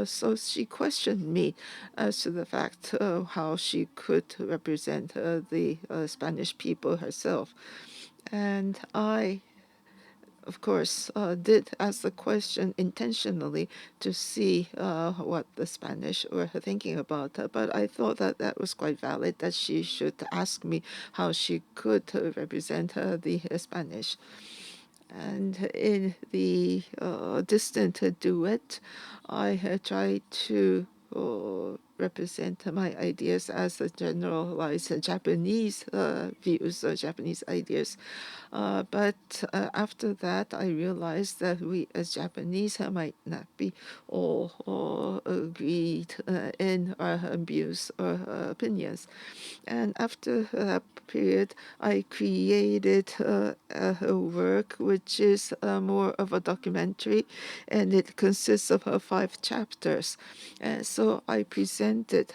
So she questioned me as to the fact how she could represent the Spanish people herself. And I, of course, did ask the question intentionally to see what the Spanish were thinking about. But I thought that that was quite valid, that she should ask me how she could represent the Spanish. And in the distant duet, I tried to represent my ideas as a generalized Japanese views or Japanese ideas. But after that, I realized that we as Japanese might not be all agreed in our views or opinions. And after that period, I created a work which is more of a documentary, and it consists of 5 chapters. And so I presented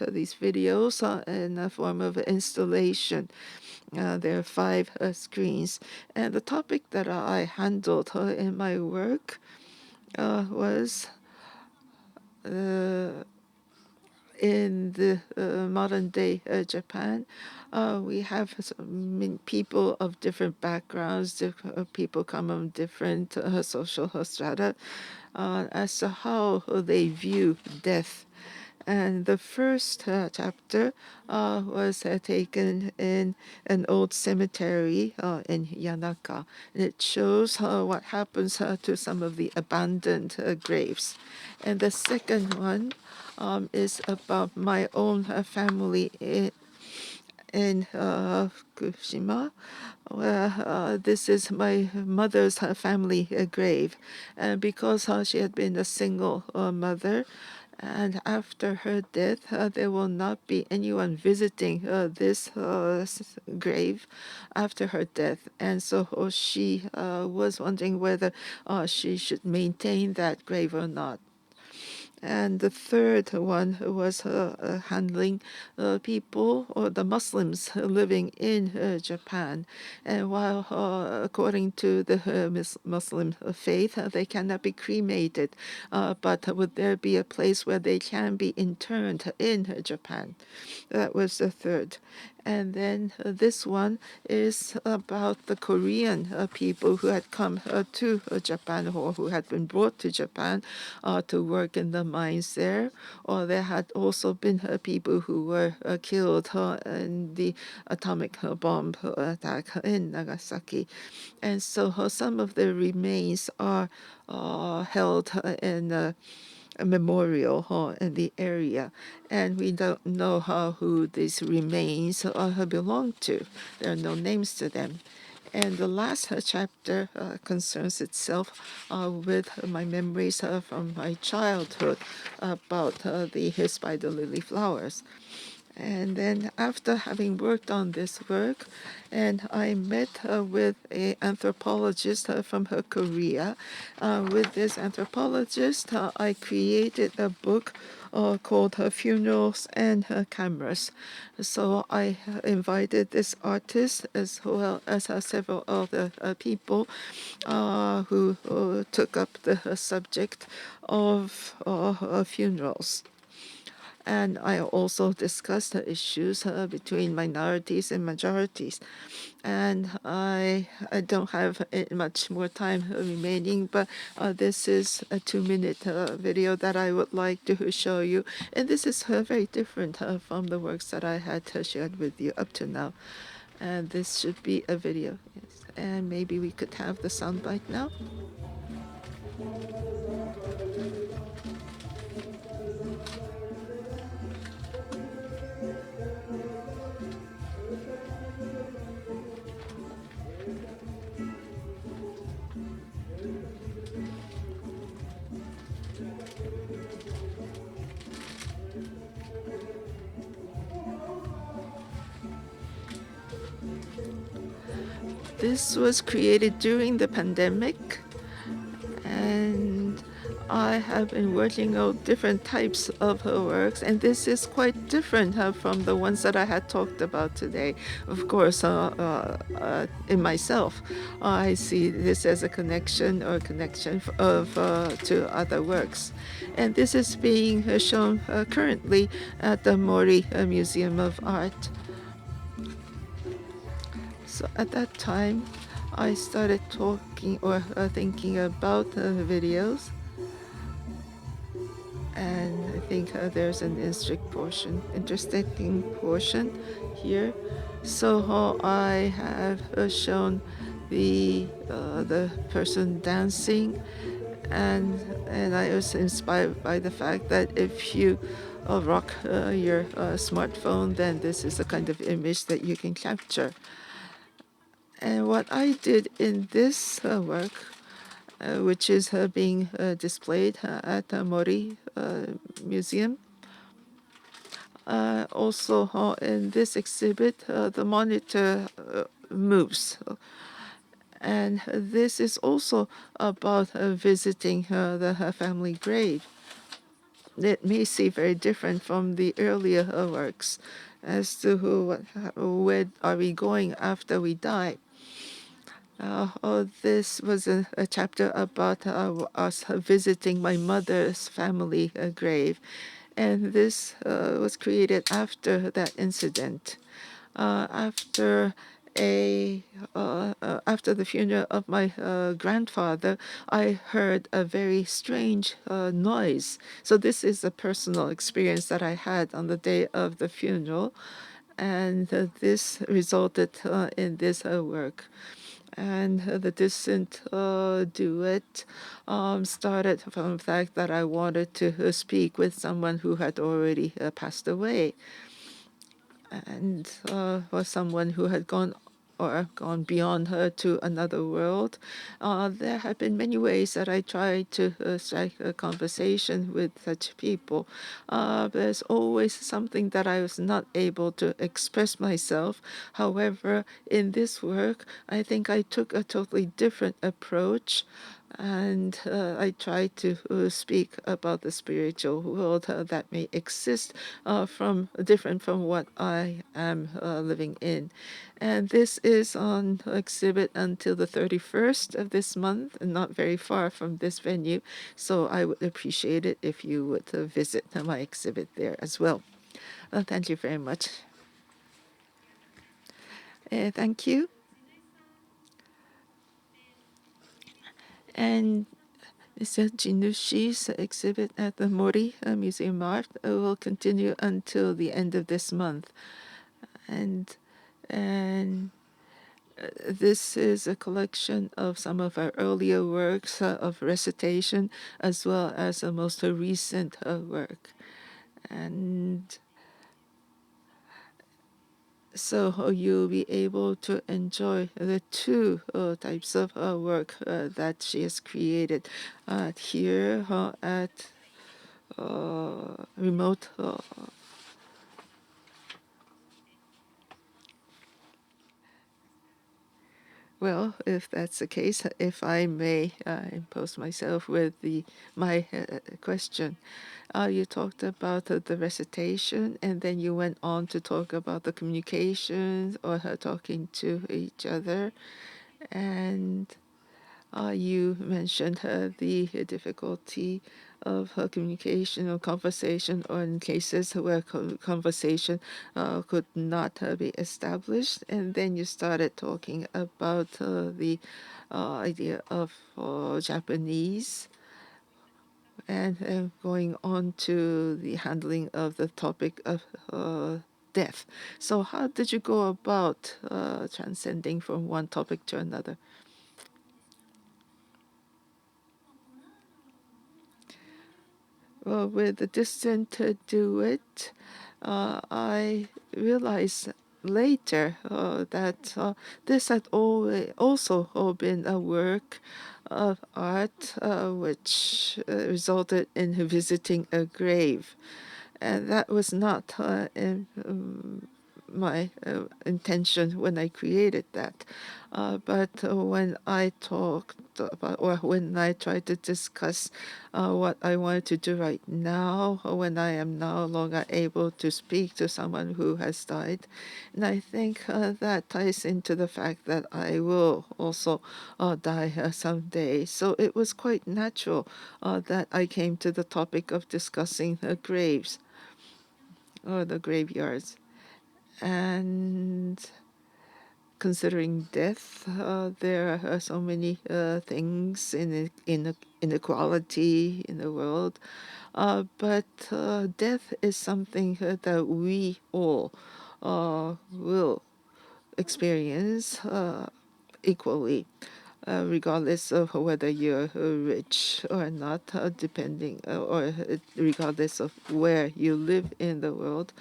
these videos in a form of installation. There are 5 screens. And the topic that I handled in my work was in the modern day Japan, we have people of different backgrounds, people come from different social strata, as to how they view death. And the first chapter was taken in an old cemetery in Yanaka. And it shows what happens to some of the abandoned graves. And the second one is about my own family in Fukushima, where this is my mother's family grave. And because she had been a single mother, and after her death, there will not be anyone visiting this grave after her death. And so she was wondering whether she should maintain that grave or not. And the third one was handling people or the Muslims living in Japan. And while according to the Muslim faith, they cannot be cremated, but would there be a place where they can be interned in Japan? That was the third. And then this one is about the Korean people who had come to Japan, or who had been brought to Japan to work in the mines there. Or there had also been people who were killed in the atomic bomb attack in Nagasaki. And so some of the remains are held in a memorial in the area, and we don't know who these remains belong to. There are no names to them. And the last chapter concerns itself with my memories from my childhood about the spider lily flowers. And then after having worked on this work, and I met with an anthropologist from Korea. With this anthropologist, I created a book called Funerals and Cameras. So I invited this artist as well as several other people who took up the subject of funerals. And I also discussed the issues between minorities and majorities. And I don't have much more time remaining, but this is a 2-minute video that I would like to show you. And this is very different from the works that I had shared with you up to now. And this should be a video. Yes. And maybe we could have the soundbite now. This was created during the pandemic, and I have been working on different types of works, and this is quite different from the ones that I had talked about today. Of course, in myself, I see this as a connection to other works. And this is being shown currently at the Mori Museum of Art. So at that time, I started talking or thinking about videos. And I think there's an interesting portion here. So I have shown the person dancing, and I was inspired by the fact that if you rock your smartphone, then this is the kind of image that you can capture. And what I did in this work, which is being displayed at the Mori Museum. Also, in this exhibit, the monitor moves. And this is also about visiting the family grave. It may seem very different from the earlier works as to where are we going after we die. This was a chapter about us visiting my mother's family grave, and this was created after that incident. After after the funeral of my grandfather, I heard a very strange noise. So this is a personal experience that I had on the day of the funeral, and this resulted in this work. And the distant duet started from the fact that I wanted to speak with someone who had already passed away, and was someone who had gone beyond her to another world. There have been many ways that I tried to strike a conversation with such people. There's always something that I was not able to express myself. However, in this work, I think I took a totally different approach. And I try to speak about the spiritual world that may exist from different from what I am living in. And this is on exhibit until the 31st of this month, and not very far from this venue. So I would appreciate it if you would visit my exhibit there as well. Thank you very much. Thank you. And Mr. Jinushi's exhibit at the Mori Museum of Art will continue until the end of this month. And this is a collection of some of our earlier works of recitation, as well as the most recent work. And so you'll be able to enjoy the two types of work that she has created here at remote. Well, if that's the case, if I may impose myself with my question. You talked about the recitation, and then you went on to talk about the communications or her talking to each other. And you mentioned the difficulty of communication or conversation, or in cases where conversation could not be established. And then you started talking about the idea of Japanese, and going on to the handling of the topic of death. So how did you go about transcending from one topic to another? Well, with the distant duet, I realized later that this had also been a work of art which resulted in visiting a grave. And that was not in my intention when I created that. But when I talked about, or when I tried to discuss what I wanted to do right now, or when I am no longer able to speak to someone who has died, and I think that ties into the fact that I will also die someday. So it was quite natural that I came to the topic of discussing graves, or the graveyards. And considering death, there are so many things in inequality in the world. But death is something that we all will experience equally. Regardless of whether you're rich or not, depending, or regardless of where you live in the world,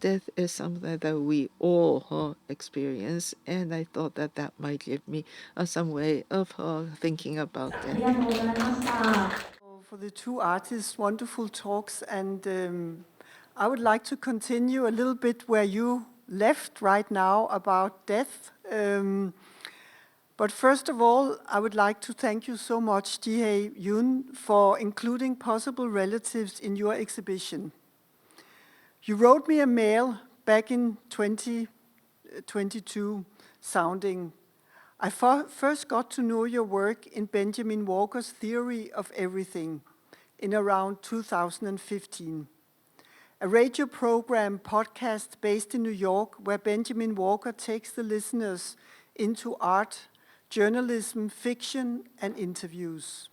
death is something that we all experience, and I thought that that might give me some way of thinking about death. For the two artists, wonderful talks, and I would like to continue a little bit where you left right now about death. But first of all, I would like to thank you so much, Jihye Yun, for including possible relatives in your exhibition. You wrote me a mail back in 2022 sounding, I first got to know your work in Benjamin Walker's Theory of Everything in around 2015. a radio program podcast based in New York where Benjamin Walker takes the listeners into art, journalism, fiction, and interviews.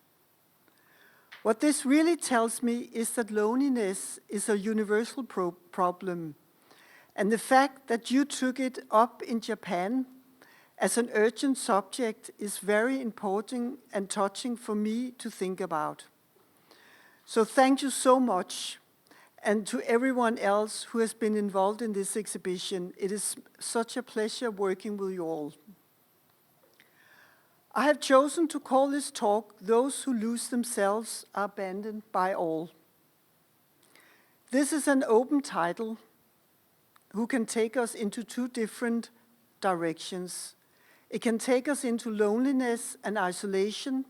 What this really tells me is that loneliness is a universal problem, and the fact that you took it up in Japan as an urgent subject is very important and touching for me to think about. So thank you so much, and to everyone else who has been involved in this exhibition. It is such a pleasure working with you all. I have chosen to call this talk, Those Who Lose Themselves Are Abandoned by All. This is an open title who can take us into two different directions. It can take us into loneliness and isolation,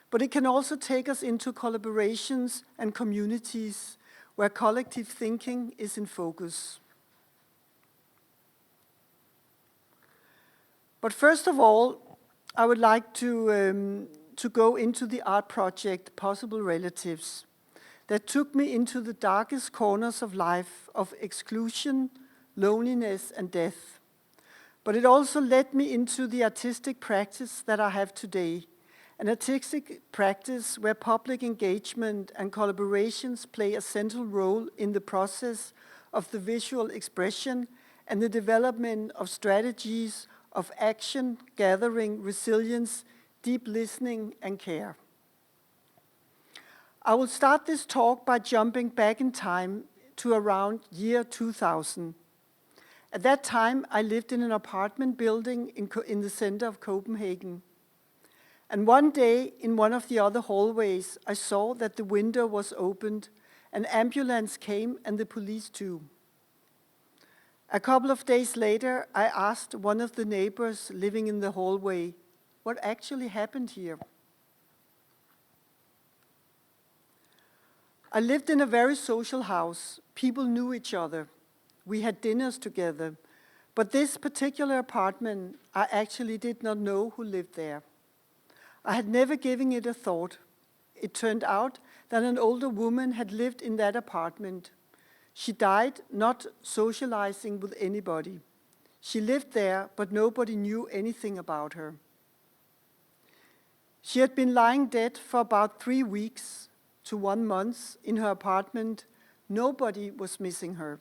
but it can also take us into collaborations and communities where collective thinking is in focus. But first of all, I would like to go into the art project, Possible Relatives, that took me into the darkest corners of life, of exclusion, loneliness, and death. But it also led me into the artistic practice that I have today, an artistic practice where public engagement and collaborations play a central role in the process of the visual expression and the development of strategies of action, gathering, resilience, deep listening, and care. I will start this talk by jumping back in time to around year 2000. At that time, I lived in an apartment building in the center of Copenhagen. And one day, in one of the other hallways, I saw that the window was opened, an ambulance came, and the police too. A couple of days later, I asked one of the neighbors living in the hallway, what actually happened here? I lived in a very social house. People knew each other. We had dinners together. But this particular apartment, I actually did not know who lived there. I had never given it a thought. It turned out that an older woman had lived in that apartment. She died not socializing with anybody. She lived there, but nobody knew anything about her. She had been lying dead for about 3 weeks to 1 month in her apartment. Nobody was missing her.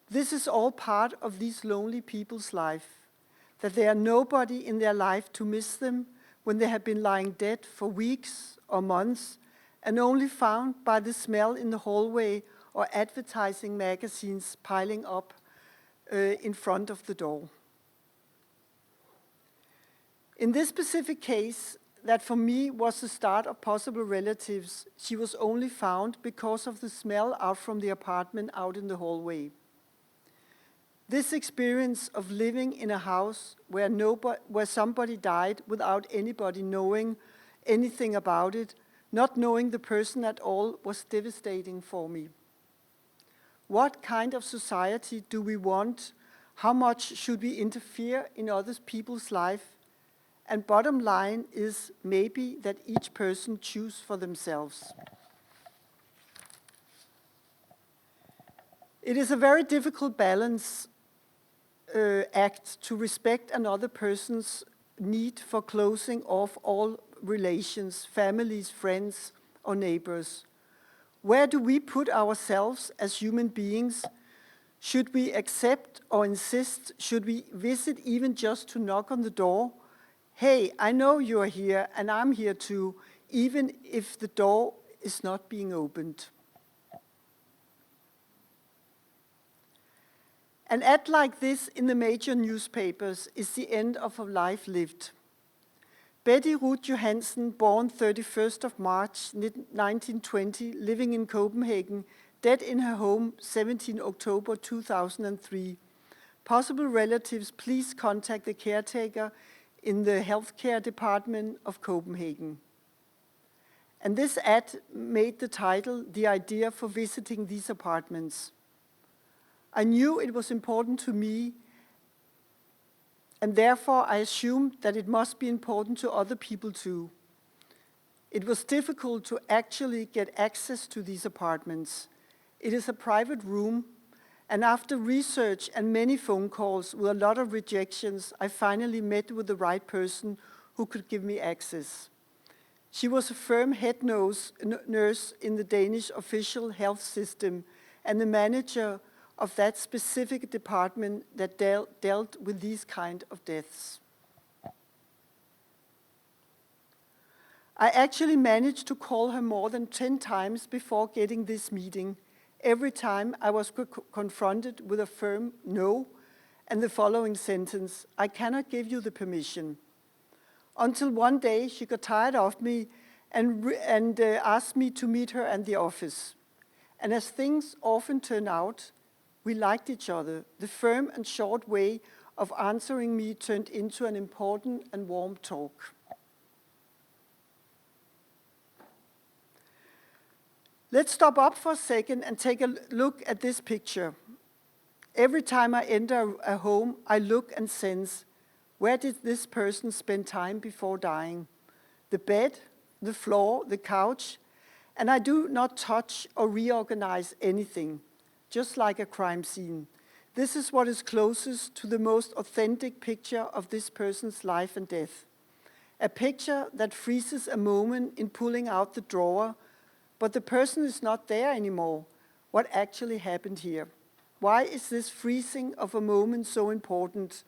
This is all part of these lonely people's life, that there are nobody in their life to miss them when they have been lying dead for weeks or months and only found by the smell in the hallway or advertising magazines piling up in front of the door. In this specific case, that for me was the start of Possible Relatives, she was only found because of the smell out from the apartment out in the hallway. This experience of living in a house where somebody died without anybody knowing anything about it, not knowing the person at all, was devastating for me. What kind of society do we want? How much should we interfere in other people's life? And bottom line is maybe that each person choose for themselves. It is a very difficult balance act to respect another person's need for closing off all relations, families, friends, or neighbors. Where do we put ourselves as human beings? Should we accept or insist? Should we visit even just to knock on the door? Hey, I know you are here and I'm here too, even if the door is not being opened. An ad like this in the major newspapers is the end of a life lived. Betty Ruth Johansen, born 31st of March 1920, living in Copenhagen, dead in her home 17 October 2003. Possible relatives, please contact the caretaker in the healthcare department of Copenhagen. And this ad made the title the idea for visiting these apartments. I knew it was important to me, and therefore I assumed that it must be important to other people too. It was difficult to actually get access to these apartments. It is a private room, and after research and many phone calls with a lot of rejections, I finally met with the right person who could give me access. She was a firm head nurse in the Danish official health system and the manager of that specific department that dealt with these kind of deaths. I actually managed to call her more than 10 times before getting this meeting. Every time I was confronted with a firm no and the following sentence, "I cannot give you the permission." Until one day she got tired of me and asked me to meet her at the office. And as things often turn out, we liked each other. The firm and short way of answering me turned into an important and warm talk. Let's stop up for a second and take a look at this picture. Every time I enter a home, I look and sense, where did this person spend time before dying? The bed, the floor, the couch, and I do not touch or reorganize anything, just like a crime scene. This is what is closest to the most authentic picture of this person's life and death. A picture that freezes a moment in pulling out the drawer, but the person is not there anymore. What actually happened here? Why is this freezing of a moment so important?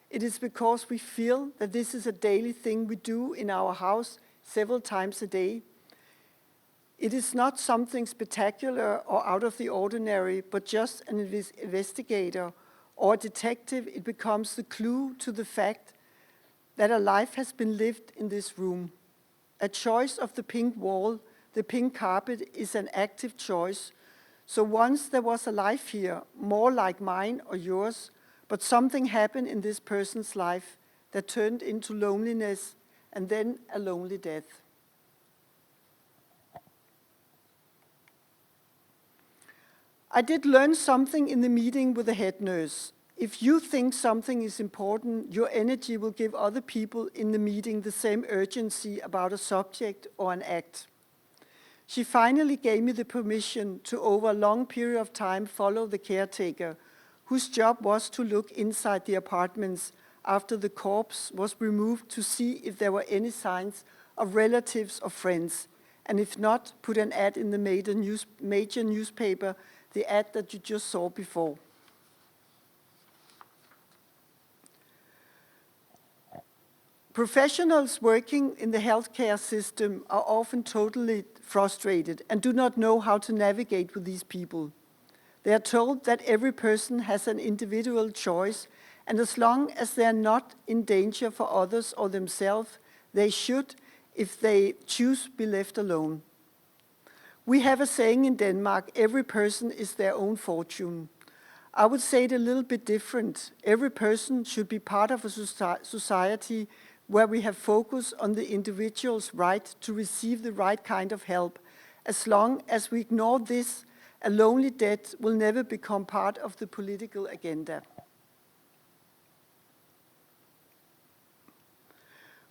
It is because we feel that this is a daily thing we do in our house several times a day. It is not something spectacular or out of the ordinary, but just an investigator or a detective. It becomes the clue to the fact that a life has been lived in this room. A choice of the pink wall, the pink carpet is an active choice. So once there was a life here, more like mine or yours, but something happened in this person's life that turned into loneliness and then a lonely death. I did learn something in the meeting with the head nurse. If you think something is important, your energy will give other people in the meeting the same urgency about a subject or an act. She finally gave me the permission to, over a long period of time, follow the caretaker, whose job was to look inside the apartments after the corpse was removed to see if there were any signs of relatives or friends, and if not, put an ad in the major newspaper, the ad that you just saw before. Professionals working in the healthcare system are often totally frustrated and do not know how to navigate with these people. They are told that every person has an individual choice, and as long as they are not in danger for others or themselves, they should, if they choose, be left alone. We have a saying in Denmark, every person is their own fortune. I would say it a little bit different. Every person should be part of a society where we have focus on the individual's right to receive the right kind of help. As long as we ignore this, a lonely death will never become part of the political agenda.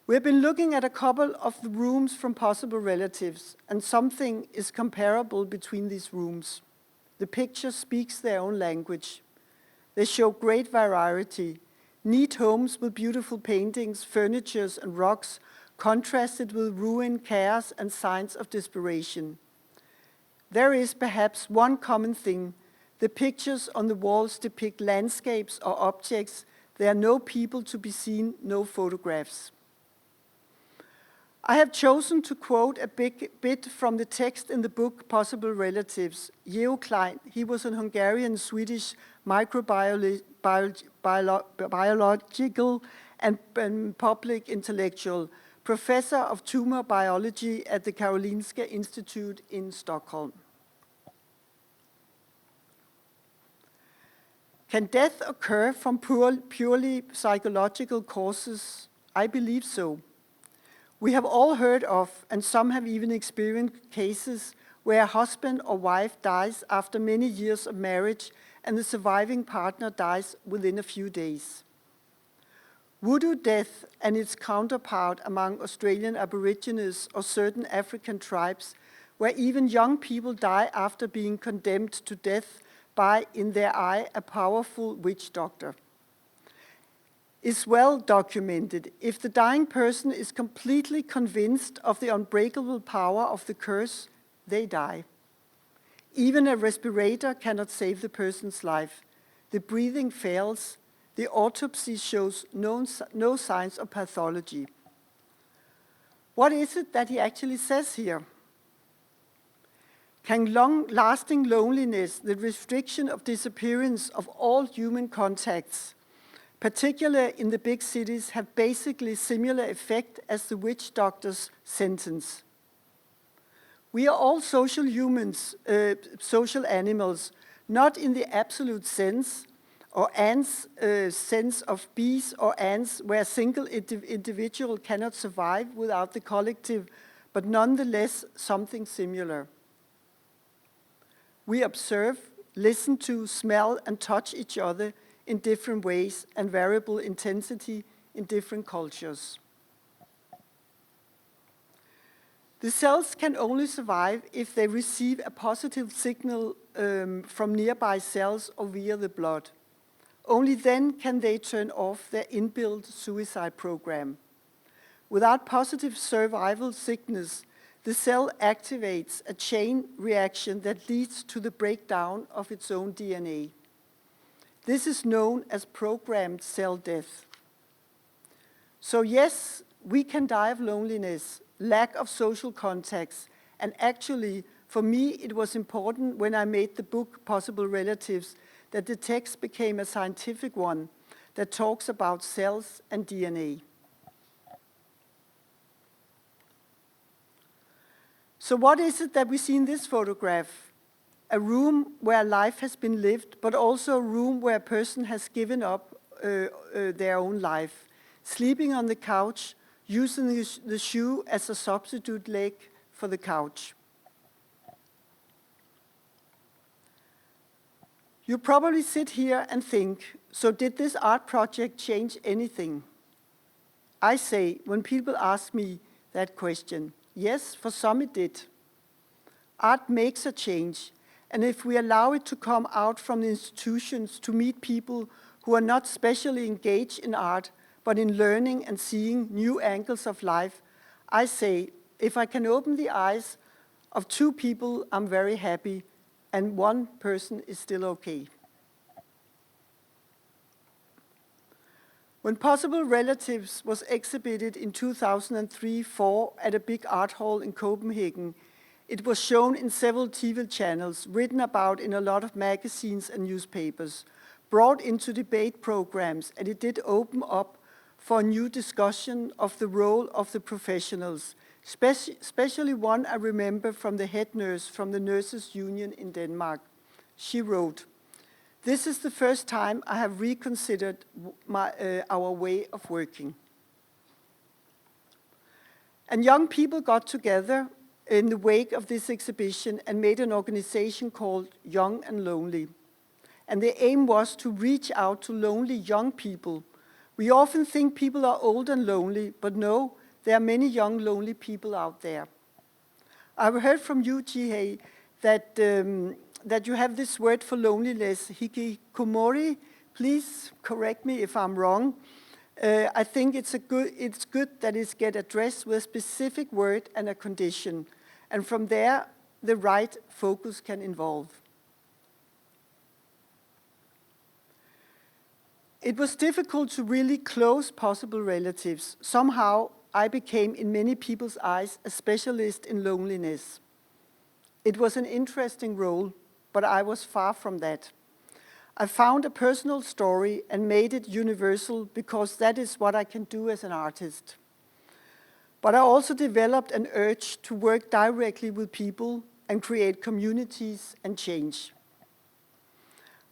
We have been looking at a couple of the rooms from possible relatives, and something is comparable between these rooms. The picture speaks their own language. They show great variety. Neat homes with beautiful paintings, furniture, and rugs, contrasted with ruin, chaos, and signs of desperation. There is perhaps one common thing. The pictures on the walls depict landscapes or objects. There are no people to be seen, no photographs. I have chosen to quote a bit from the text in the book Possible Relatives. Jihye Klein, he was an Hungarian-Swedish microbiological and public intellectual, professor of tumor biology at the Karolinska Institute in Stockholm. Can death occur from purely psychological causes? I believe so. We have all heard of, and some have even experienced, cases where a husband or wife dies after many years of marriage and the surviving partner dies within a few days. Voodoo death and its counterpart among Australian Aborigines or certain African tribes where even young people die after being condemned to death by, in their eye, a powerful witch doctor, is well documented. If the dying person is completely convinced of the unbreakable power of the curse, they die. Even a respirator cannot save the person's life. The breathing fails. The autopsy shows no signs of pathology. What is it that he actually says here? Can long-lasting loneliness, the restriction of disappearance of all human contacts, particularly in the big cities, have basically similar effect as the witch doctor's sentence? We are all social humans, social animals, not in the absolute sense, or ants' sense of bees or ants, where a single individual cannot survive without the collective, but nonetheless something similar. We observe, listen to, smell, and touch each other in different ways and variable intensity in different cultures. The cells can only survive if they receive a positive signal from nearby cells or via the blood. Only then can they turn off their inbuilt suicide program. Without positive survival signals, the cell activates a chain reaction that leads to the breakdown of its own DNA. This is known as programmed cell death. So yes, we can die of loneliness, lack of social contacts, and actually, for me, it was important when I made the book Possible Relatives that the text became a scientific one that talks about cells and DNA. So what is it that we see in this photograph? A room where life has been lived, but also a room where a person has given up their own life, sleeping on the couch, using the shoe as a substitute leg for the couch. You probably sit here and think, so did this art project change anything? I say, when people ask me that question, yes, for some it did. Art makes a change, and if we allow it to come out from the institutions to meet people who are not specially engaged in art, but in learning and seeing new angles of life, I say, if I can open the eyes of 2 people, I'm very happy, and 1 person is still okay. When Possible Relatives was exhibited in 2003-04 at a big art hall in Copenhagen, it was shown in several TV channels, written about in a lot of magazines and newspapers, brought into debate programs, and it did open up for a new discussion of the role of the professionals, especially one I remember from the head nurse from the Nurses Union in Denmark. She wrote, "This is the first time I have reconsidered our way of working." And young people got together in the wake of this exhibition and made an organization called Young and Lonely. And the aim was to reach out to lonely young people. We often think people are old and lonely, but no, there are many young, lonely people out there. I've heard from you, Jihye, that you have this word for loneliness, hikikomori. Please correct me if I'm wrong. I think it's good that it gets addressed with a specific word and a condition. And from there, the right focus can evolve. It was difficult to really close Possible Relatives. Somehow, I became, in many people's eyes, a specialist in loneliness. It was an interesting role, but I was far from that. I found a personal story and made it universal because that is what I can do as an artist. But I also developed an urge to work directly with people and create communities and change.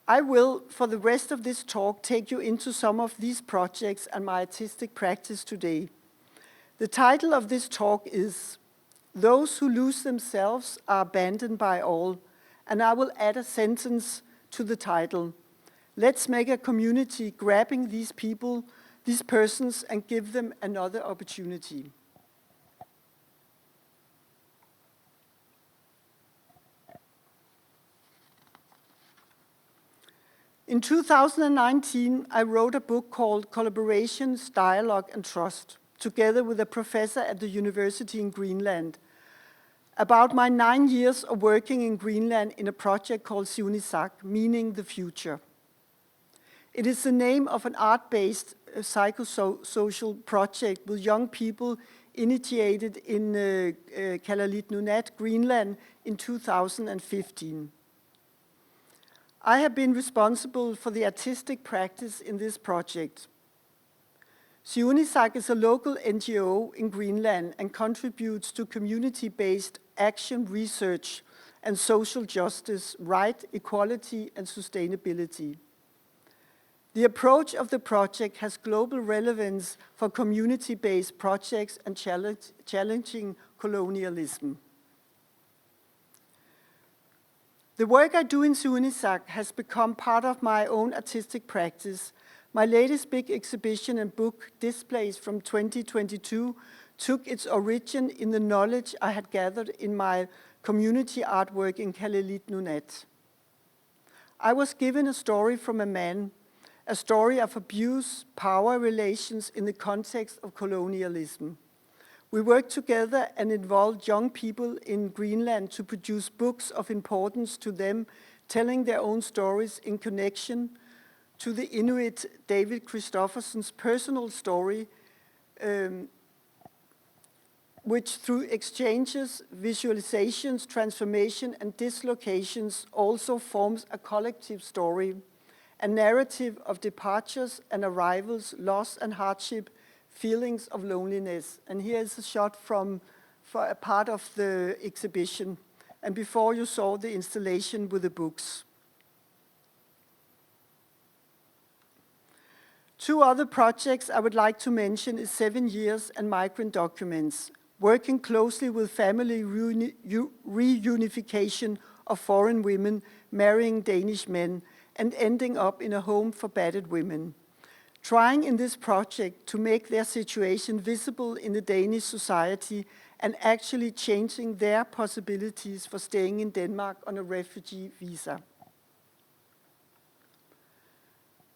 I will, for the rest of this talk, take you into some of these projects and my artistic practice today. The title of this talk is "Those Who Lose Themselves Are Abandoned by All," and I will add a sentence to the title. Let's make a community grabbing these people, these persons, and give them another opportunity. In 2019, I wrote a book called Collaborations, Dialogue and Trust, together with a professor at the university in Greenland, about my 9 years of working in Greenland in a project called Siunisak, meaning the future. It is the name of an art-based psychosocial project with young people initiated in Kalaallit Greenland in 2015. I have been responsible for the artistic practice in this project. Siunisak is a local NGO in Greenland and contributes to community-based action research and social justice, right, equality, and sustainability. The approach of the project has global relevance for community-based projects and challenging colonialism. The work I do in Siunisak has become part of my own artistic practice. My latest big exhibition and book, Displays from 2022, took its origin in the knowledge I had gathered in my community artwork in Kalaallit. I was given a story from a man, a story of abuse, power relations in the context of colonialism. We worked together and involved young people in Greenland to produce books of importance to them, telling their own stories in connection to the Inuit David Christofferson's personal story, which through exchanges, visualizations, transformation, and dislocations also forms a collective story, a narrative of departures and arrivals, loss and hardship, feelings of loneliness. And here is a shot for a part of the exhibition, and before you saw the installation with the books. Two other projects I would like to mention is 7 Years and Migrant Documents, working closely with family reunification of foreign women marrying Danish men and ending up in a home for battered women. Trying in this project to make their situation visible in the Danish society and actually changing their possibilities for staying in Denmark on a refugee visa.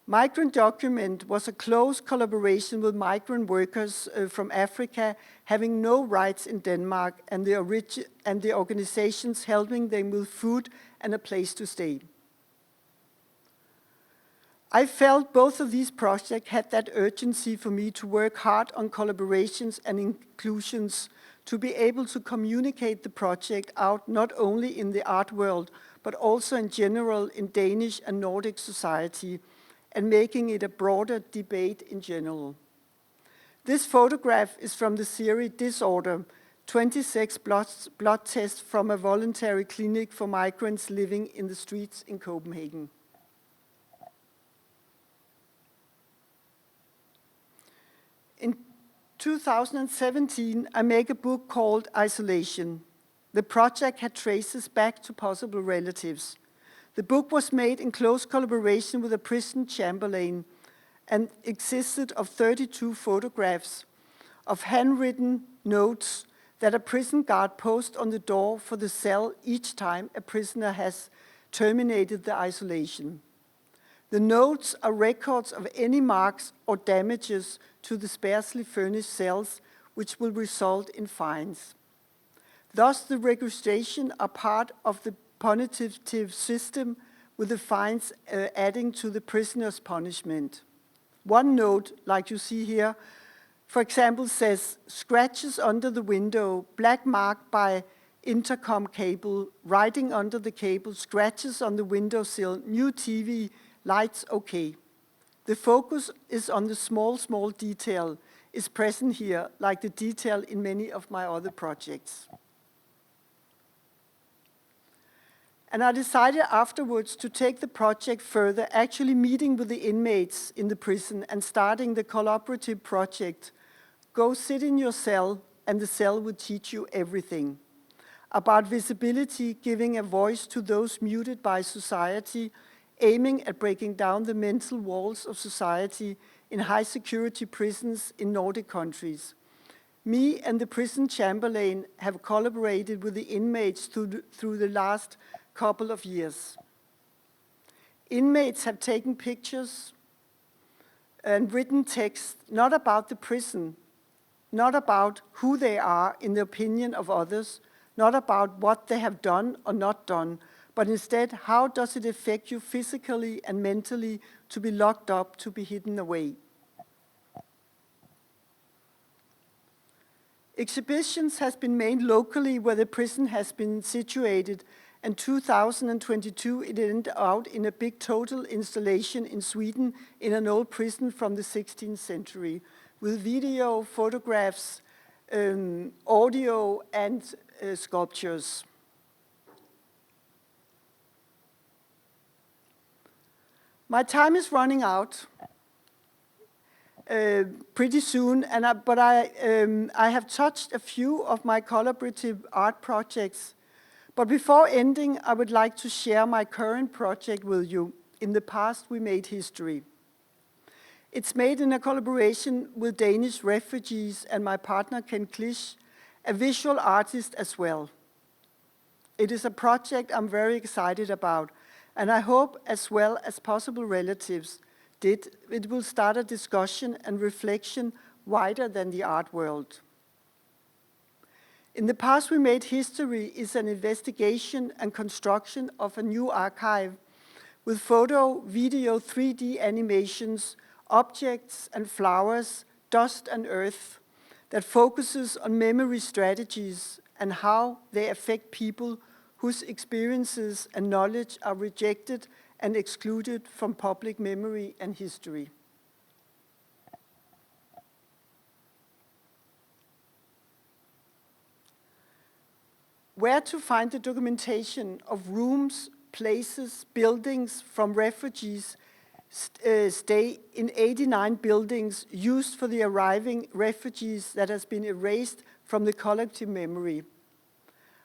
Migrant Document was a close collaboration with migrant workers from Africa having no rights in Denmark and the organizations helping them with food and a place to stay. I felt both of these projects had that urgency for me to work hard on collaborations and inclusions, to be able to communicate the project out not only in the art world, but also in general in Danish and Nordic society, and making it a broader debate in general. This photograph is from the series Disorder, 26 blood tests from a voluntary clinic for migrants living in the streets in Copenhagen. In 2017, I made a book called Isolation. The project had traces back to possible relatives. The book was made in close collaboration with a prison chamberlain and existed of 32 photographs of handwritten notes that a prison guard posts on the door for the cell each time a prisoner has terminated the isolation. The notes are records of any marks or damages to the sparsely furnished cells, which will result in fines. Thus, the registration are part of the punitive system, with the fines adding to the prisoner's punishment. One note, like you see here, for example, says, scratches under the window, black mark by intercom cable, writing under the cable, scratches on the windowsill, new TV, lights okay. The focus is on the small detail, is present here, like the detail in many of my other projects. And I decided afterwards to take the project further, actually meeting with the inmates in the prison and starting the collaborative project. Go sit in your cell, and the cell will teach you everything. About visibility, giving a voice to those muted by society, aiming at breaking down the mental walls of society in high security prisons in Nordic countries. Me and the prison chamberlain have collaborated with the inmates through the last couple of years. Inmates have taken pictures and written text, not about the prison, not about who they are in the opinion of others, not about what they have done or not done, but instead, how does it affect you physically and mentally to be locked up, to be hidden away? Exhibitions has been made locally where the prison has been situated, and 2022 it ended out in a big total installation in Sweden in an old prison from the 16th century, with video, photographs, audio, and sculptures. My time is running out pretty soon, but I have touched a few of my collaborative art projects. But before ending, I would like to share my current project with you. In the past, we made history. It's made in a collaboration with Danish refugees and my partner Ken Klisch, a visual artist as well. It is a project I'm very excited about, and I hope, as well as possible relatives, it will start a discussion and reflection wider than the art world. In the past, we made history is an investigation and construction of a new archive with photo, video, 3D animations, objects and flowers, dust and earth that focuses on memory strategies and how they affect people whose experiences and knowledge are rejected and excluded from public memory and history. Where to find the documentation of rooms, places, buildings from refugees stay in 89 buildings used for the arriving refugees that has been erased from the collective memory.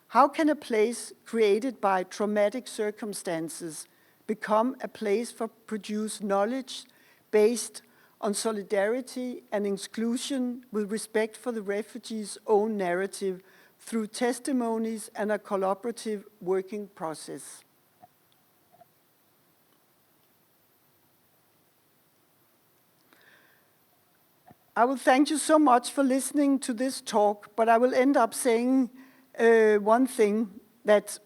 How can a place created by traumatic circumstances become a place for produce knowledge based on solidarity and inclusion with respect for the refugees' own narrative through testimonies and a collaborative working process? I will thank you so much for listening to this talk, but I will end up saying one thing, that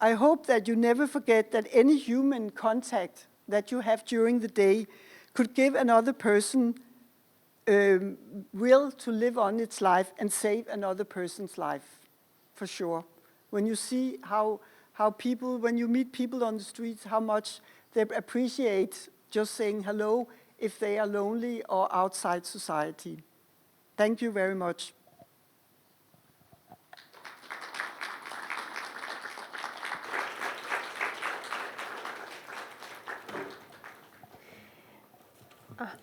I hope that you never forget that any human contact that you have during the day could give another person will to live on its life and save another person's life, for sure. When you see how people, when you meet people on the streets, how much they appreciate just saying hello if they are lonely or outside society. Thank you very much.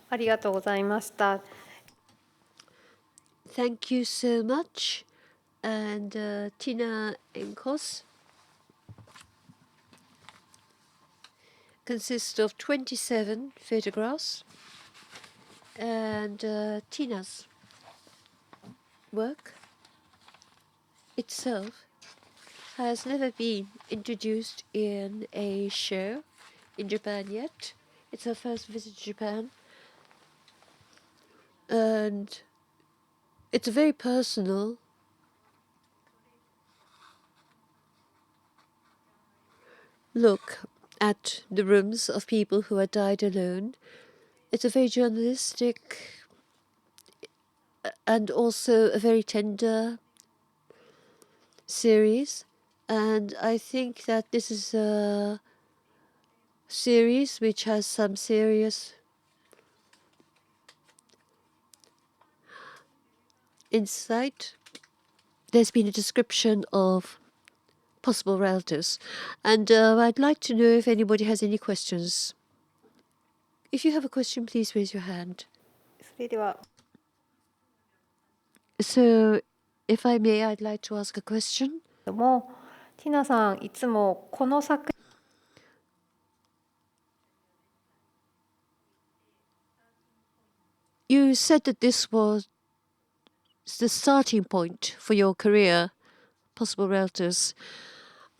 ありがとうございました。Thank you so much. And Tina Enghoff consists of 27 photographs, and Tina's work itself has never been introduced in a show in Japan yet. It's her first visit to Japan, and it's a very personal look at the rooms of people who had died alone. It's a very journalistic and also a very tender series, and I think that this is a series which has some serious insight. There's been a description of possible relatives, and I'd like to know if anybody has any questions. If you have a question, please raise your hand. それでは So, if I may, I'd like to ask a question. ティナさんいつもこの作 You said that this was the starting point for your career, possible relatives,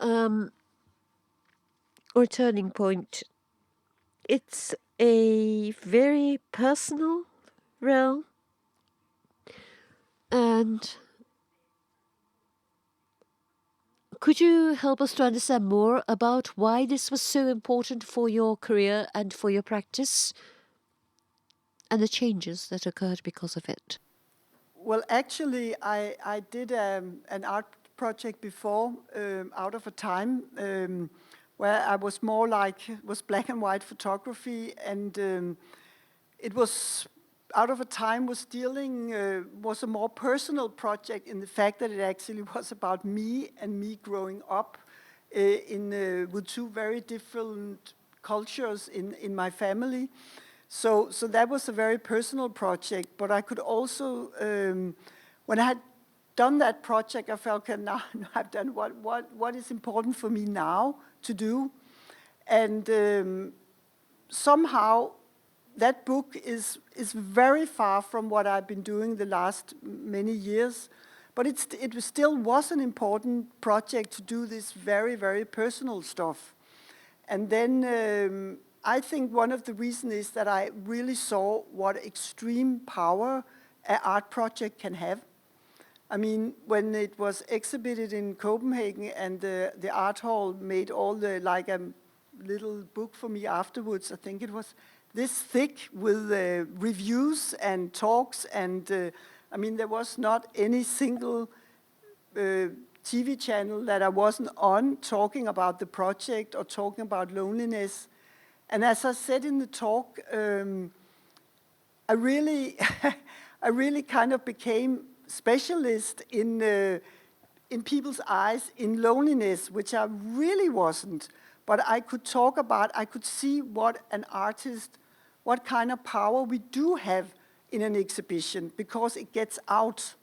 or a turning point. it's a very personal realm, and could you help us to understand more about why this was so important for your career and for your practice, and the changes that occurred because of it? Well, actually, I did an art project before, out of a time, where I was more like, was black and white photography, and it was out of a time was dealing, was a more personal project in the fact that it actually was about me and me growing up with two very different cultures in my family. So that was a very personal project, but I could also, when I had done that project, I felt, okay, now I've done what is important for me now to do. And somehow that book is very far from what I've been doing the last many years, but it still was an important project to do this very, very personal stuff. And then I think one of the reasons is that I really saw what extreme power an art project can have. I mean, when it was exhibited in Copenhagen and the art hall made all the, like a little book for me afterwards, I think it was this thick with reviews and talks, and I mean, there was not any single TV channel that I wasn't on talking about the project or talking about loneliness. And as I said in the talk, I really, I really kind of became specialist in people's eyes in loneliness, which I really wasn't. But I could talk about, I could see what an artist, what kind of power we do have in an exhibition, because it gets out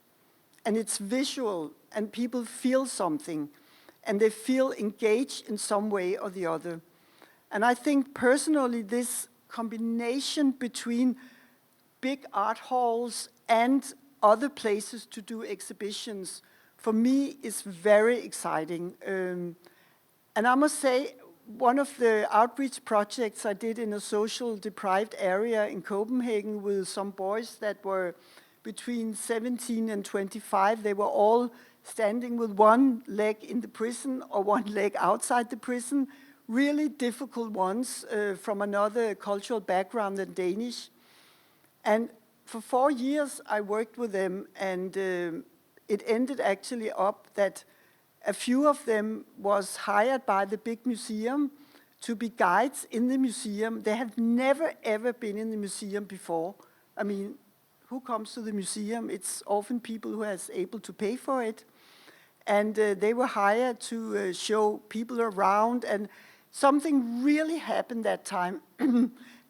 and it's visual and people feel something and they feel engaged in some way or the other. And I think personally this combination between big art halls and other places to do exhibitions, for me, is very exciting. And I must say, one of the outreach projects I did in a social deprived area in Copenhagen with some boys that were between 17 and 25, they were all standing with one leg in the prison or one leg outside the prison, really difficult ones from another cultural background than Danish. And for 4 years I worked with them, and it ended actually up that a few of them was hired by the big museum to be guides in the museum. They had never ever been in the museum before. I mean, who comes to the museum? It's often people who are able to pay for it. And they were hired to show people around, and something really happened that time.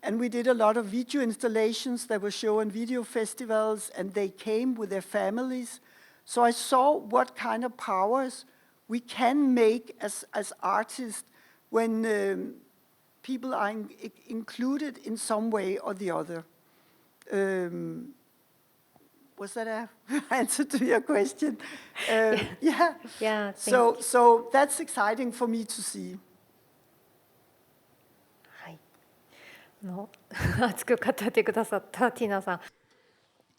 And we did a lot of video installations that were shown video festivals, and they came with their families. So I saw what kind of powers we can make as artists when people are included in some way or the other. Was that an answer to your question? Yeah. Yeah, So that's exciting for me to see. はい。熱く語ってくださったティナさん。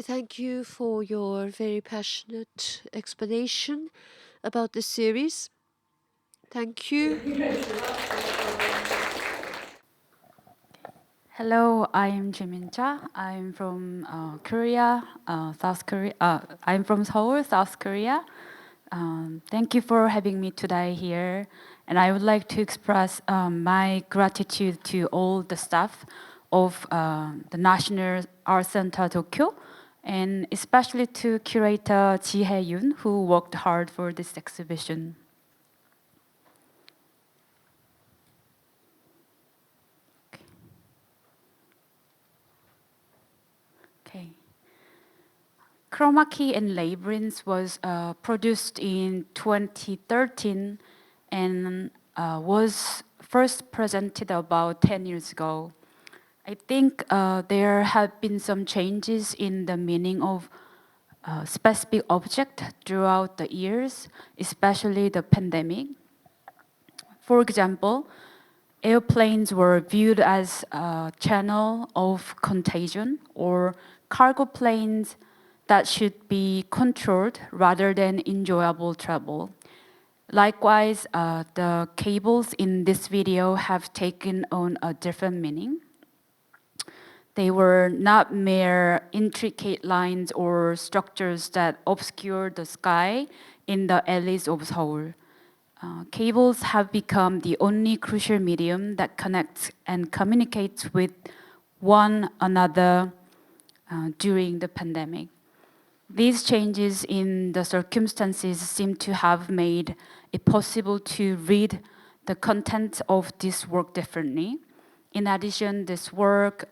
Thank you for your very passionate explanation about the series. Thank you. Hello, I'm Jeamin Cha. I'm from Korea, South Korea. I'm from Seoul, South Korea. Thank you for having me today here. And I would like to express my gratitude to all the staff of the National Art Center Tokyo, and especially to curator Jihye, who worked hard for this exhibition. Okay. Chroma Key and Labyrinth was produced in 2013 and was first presented about 10 years ago. I think there have been some changes in the meaning of specific object throughout the years, especially the pandemic. For example, airplanes were viewed as a channel of contagion, or cargo planes that should be controlled rather than enjoyable travel. Likewise, the cables in this video have taken on a different meaning. They were not mere intricate lines or structures that obscure the sky in the alleys of Seoul. Cables have become the only crucial medium that connects and communicates with one another during the pandemic. These changes in the circumstances seem to have made it possible to read the content of this work differently. In addition, this work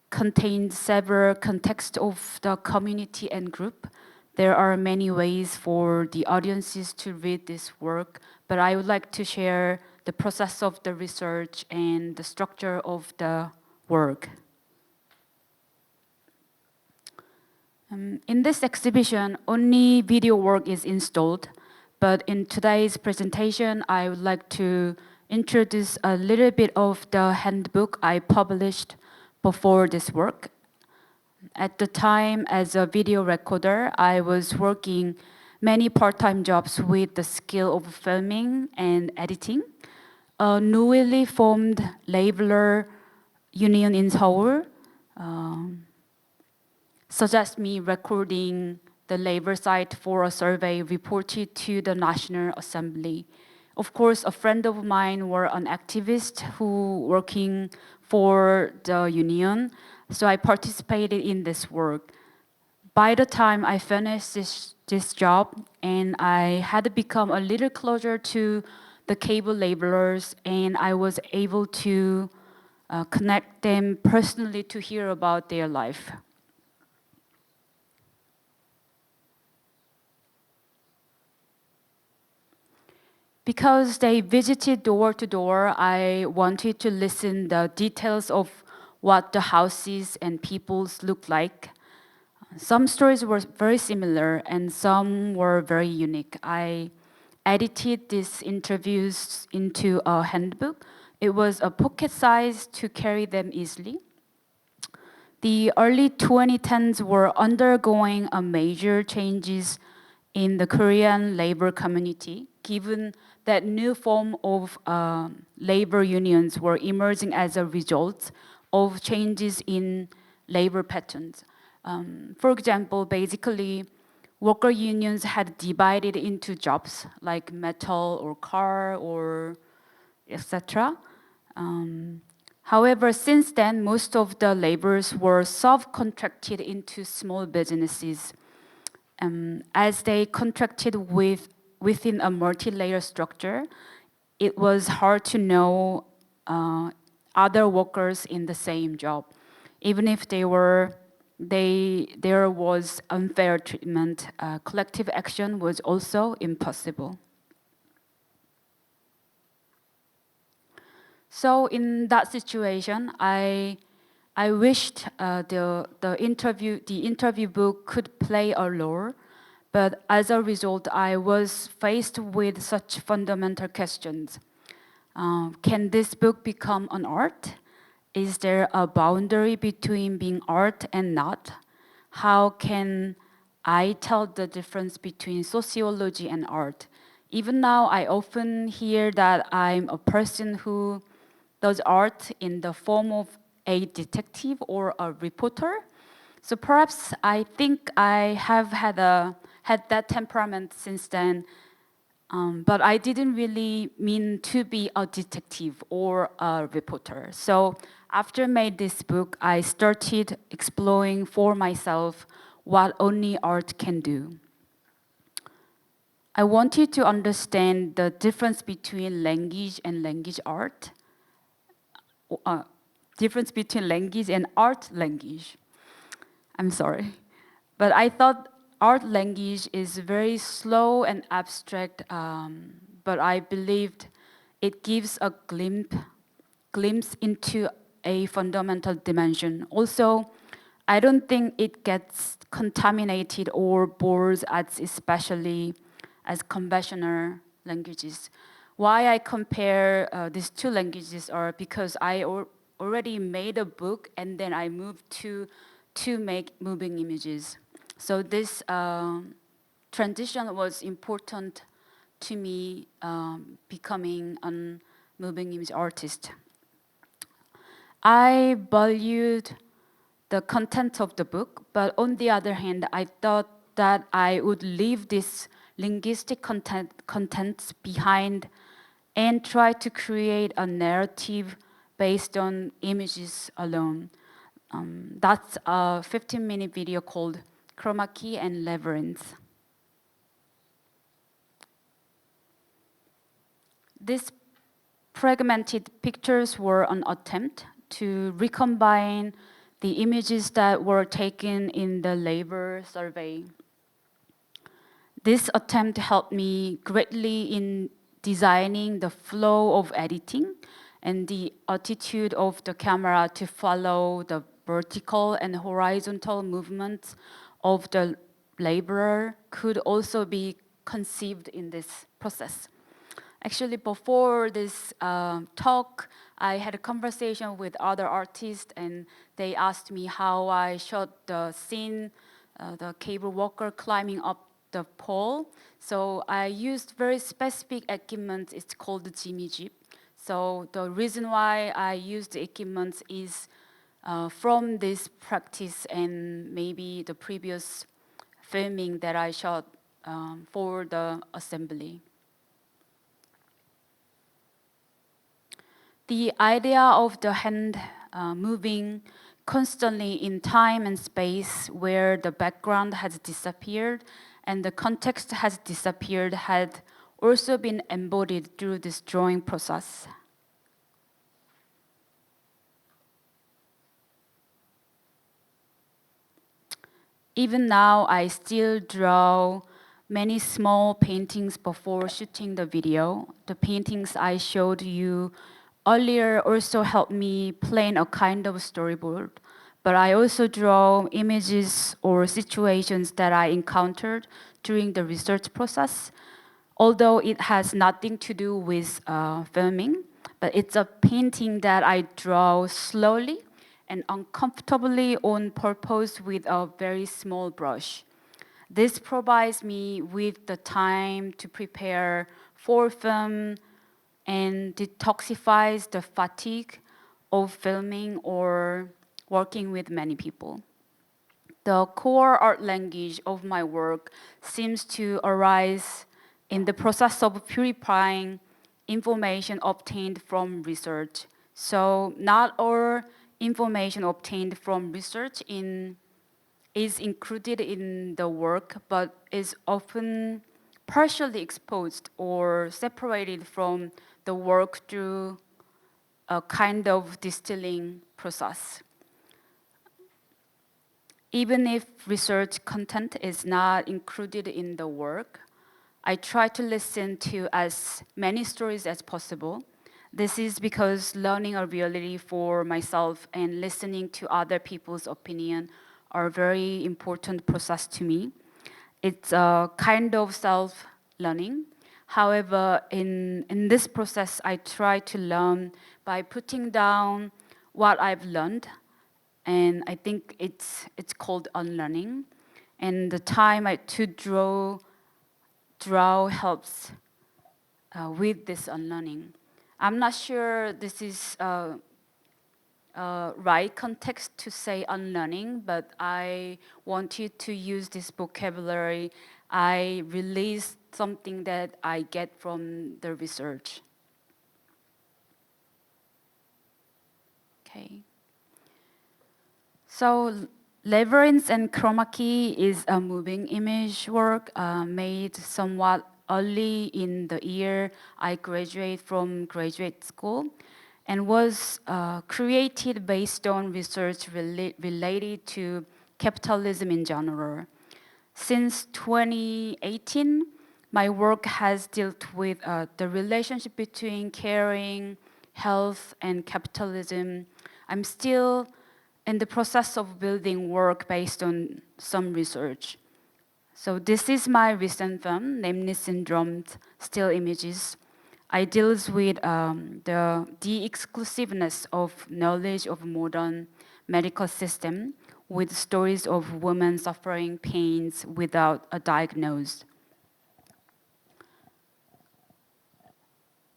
contains several contexts of the community and group. There are many ways for the audiences to read this work, but I would like to share the process of the research and the structure of the work. In this exhibition, only video work is installed, but in today's presentation, I would like to introduce a little bit of the handbook I published before this work. At the time, as a video recorder, I was working many part-time jobs with the skill of filming and editing. A newly formed labeler union in Seoul suggests me recording the labor site for a survey reported to the National Assembly. Of course, a friend of mine were an activist who working for the union, so I participated in this work. By the time I finished this job, and I had become a little closer to the cable labelers, and I was able to connect them personally to hear about their life. Because they visited door to door, I wanted to listen the details of what the houses and peoples looked like. Some stories were very similar and some were very unique. I edited these interviews into a handbook. It was a pocket size to carry them easily. The early 2010s were undergoing a major changes in the Korean labor community, given that new form of labor unions were emerging as a result of changes in labor patterns. For example, basically, worker unions had divided into jobs like metal or car or etc. However, since then, most of the laborers were subcontracted into small businesses. As they contracted within a multi-layer structure, it was hard to know other workers in the same job. Even if there was unfair treatment, collective action was also impossible. So in that situation, I wished the interview book could play a role, but as a result, I was faced with such fundamental questions. Can this book become an art? Is there a boundary between being art and not? How can I tell the difference between sociology and art? Even now, I often hear that I'm a person who does art in the form of a detective or a reporter. So perhaps I think I have had that temperament since then, but I didn't really mean to be a detective or a reporter. So after I made this book, I started exploring for myself what only art can do. I wanted to understand the difference between language and language art, difference between language and art language. I'm sorry. But I thought art language is very slow and abstract, but I believed it gives a glimpse into a fundamental dimension. Also, I don't think it gets contaminated or bores as especially as conventional languages. why I compare these two languages are because I already made a book and then I moved to make moving images. So this transition was important to me becoming a moving image artist. I valued the content of the book, but on the other hand, I thought that I would leave this linguistic content behind and try to create a narrative based on images alone. That's a 15-minute video called Chroma Key and Labyrinth. These fragmented pictures were an attempt to recombine the images that were taken in the labor survey. This attempt helped me greatly in designing the flow of editing and the attitude of the camera to follow the vertical and horizontal movements of the laborer could also be conceived in this process. Actually, before this talk, I had a conversation with other artists, and they asked me how I shot the scene, the cable worker climbing up the pole. So I used very specific equipment. It's called the Jimmy Jeep. So the reason why I used the equipment is from this practice and maybe the previous filming that I shot for the assembly. The idea of the hand moving constantly in time and space where the background has disappeared and the context has disappeared had also been embodied through this drawing process. Even now, I still draw many small paintings before shooting the video. The paintings I showed you earlier also helped me plan a kind of storyboard, but I also draw images or situations that I encountered during the research process, although it has nothing to do with filming, but it's a painting that I draw slowly and uncomfortably on purpose with a very small brush. This provides me with the time to prepare for film and detoxifies the fatigue of filming or working with many people. The core art language of my work seems to arise in the process of purifying information obtained from research. So not all information obtained from research is included in the work, but is often partially exposed or separated from the work through a kind of distilling process. Even if research content is not included in the work, I try to listen to as many stories as possible. This is because learning a reality for myself and listening to other people's opinion are a very important process to me. It's a kind of self-learning. However, in this process, I try to learn by putting down what I've learned, and I think it's called unlearning. And the time to draw helps with this unlearning. I'm not sure this is right context to say unlearning, but I wanted to use this vocabulary. I released something that I get from the research. Okay. So Labyrinth and Chroma Key is a moving image work made somewhat early in the year I graduated from graduate school, and was created based on research related to capitalism in general. Since 2018, my work has dealt with the relationship between caring, health, and capitalism. I'm still in the process of building work based on some research. So this is my recent film, namely Syndromed Still Images. I deals with the exclusiveness of knowledge of modern medical system with stories of women suffering pains without a diagnosis.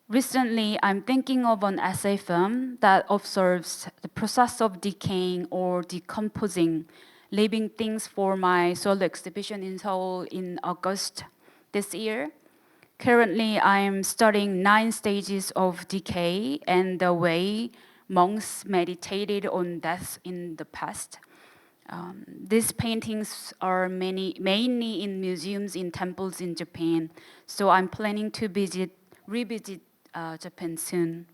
Recently, I'm thinking of an essay film that observes the process of decaying or decomposing living things for my solo exhibition in Seoul in August this year. Currently, I'm studying 9 stages of decay and the way monks meditated on death in the past. These paintings are mainly in museums in temples in Japan, so I'm planning to revisit Japan soon.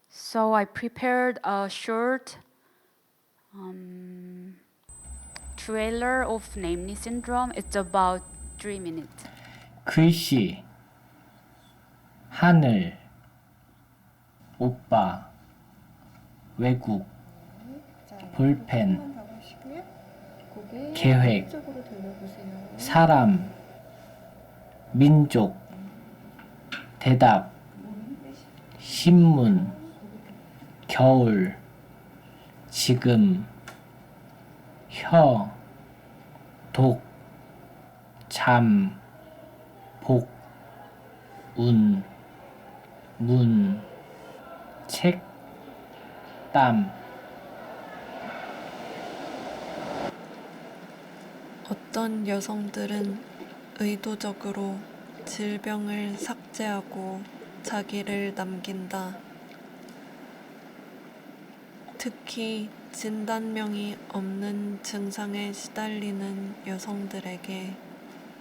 So I prepared a short trailer of namely syndrome. It's about 3 minutes. 글씨, 하늘, 오빠, 외국, 볼펜, 계획, 사람, 민족, 대답, 신문, 겨울, 지금, 혀, 독, 잠, 복, 운, 문, 책, 땀. 어떤 여성들은 의도적으로 질병을 삭제하고 자기를 남긴다. 특히 진단명이 없는 증상에 시달리는 여성들에게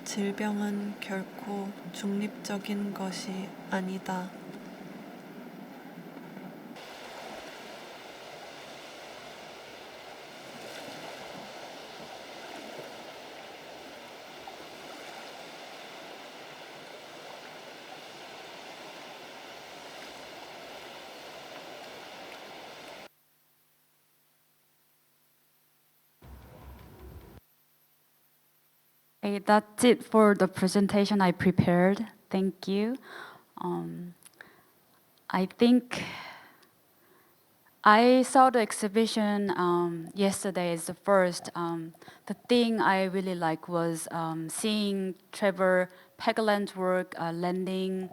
질병은 결코 중립적인 것이 아니다. Okay, that's it for the presentation I prepared. Thank you. I think I saw the exhibition yesterday is the first. The thing I really like was seeing Trevor Pegland's work, Landing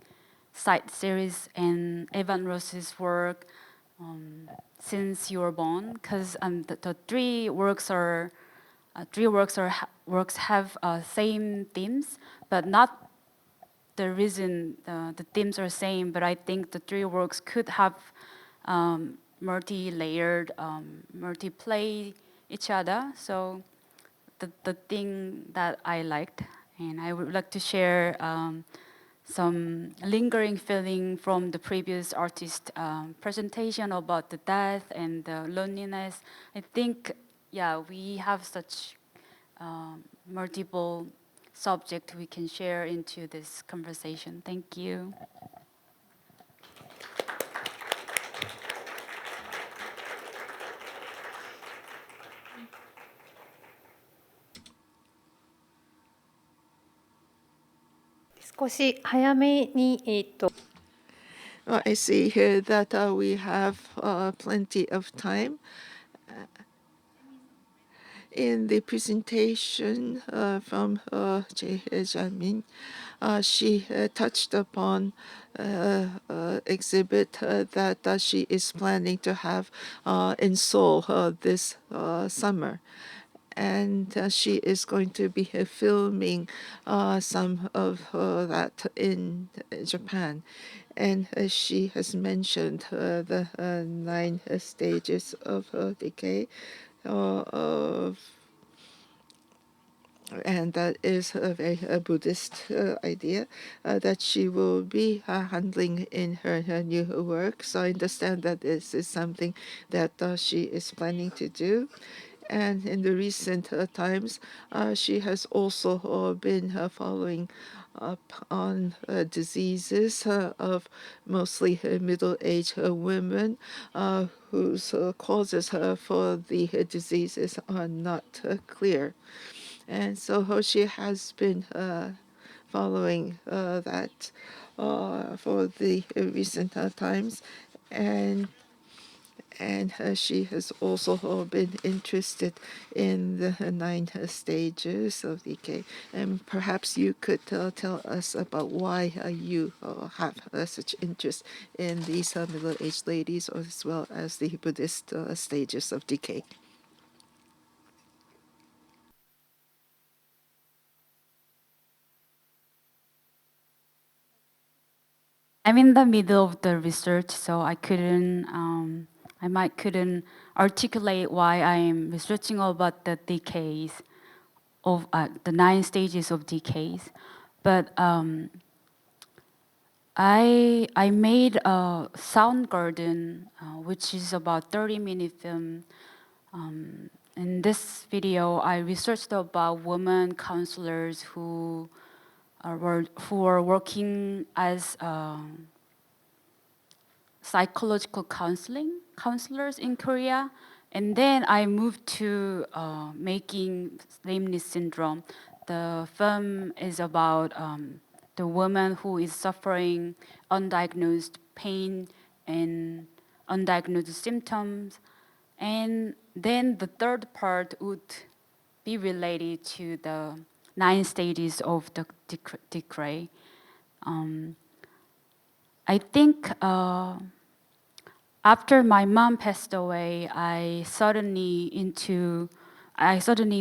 Site series, and Evan Roth's work, Since You Were Born, because the three works have same themes, but not the reason the themes are same. But I think the three works could have multi-layered, multi-play each other. So the thing that I liked, and I would like to share some lingering feeling from the previous artist presentation about the death and the loneliness. I think, yeah, we have such multiple subject we can share into this conversation. Thank you. Well, I see here that we have plenty of time. In the presentation from Jeamin, she touched upon exhibit that she is planning to have in Seoul this summer. And she is going to be filming some of that in Japan. And she has mentioned the 9 stages of decay. And that is a very Buddhist idea that she will be handling in her new work. So I understand that this is something that she is planning to do. And in the recent times, she has also been following up on diseases of mostly middle-aged women whose causes for the diseases are not clear. And so she has been following that for the recent times, and she has also been interested in the 9 stages of decay. And perhaps you could tell us about why you have such interest in these middle-aged ladies, as well as the Buddhist stages of decay. I'm in the middle of the research, so I couldn't articulate why I'm researching about the decays of the 9 stages of decays. But I made a sound garden, which is about 30-minute film. In this video, I researched about women counselors who are working as psychological counselors in Korea. And then I moved to making lameness syndrome. The film is about the woman who is suffering undiagnosed pain and undiagnosed symptoms. And then the third part would be related to the 9 stages of the decay. I think after my mom passed away, I suddenly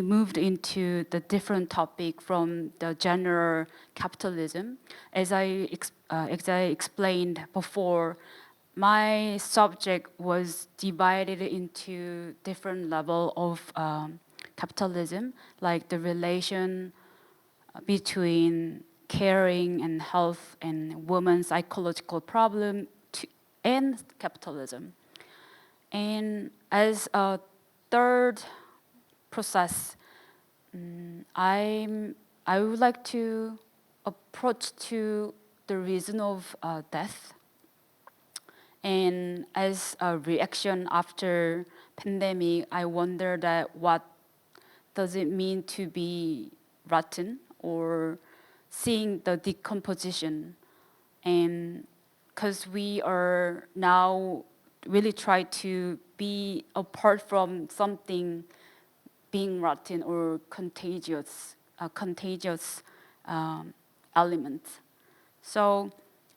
moved into the different topic from the general capitalism. As I explained before, my subject was divided into different level of capitalism, like the relation between caring and health and women's psychological problem and capitalism. And as a third process, I would like to approach to the reason of death. And as a reaction after pandemic, I wonder that what does it mean to be rotten, or seeing the decomposition. And because we are now really try to be apart from something being rotten or contagious element. So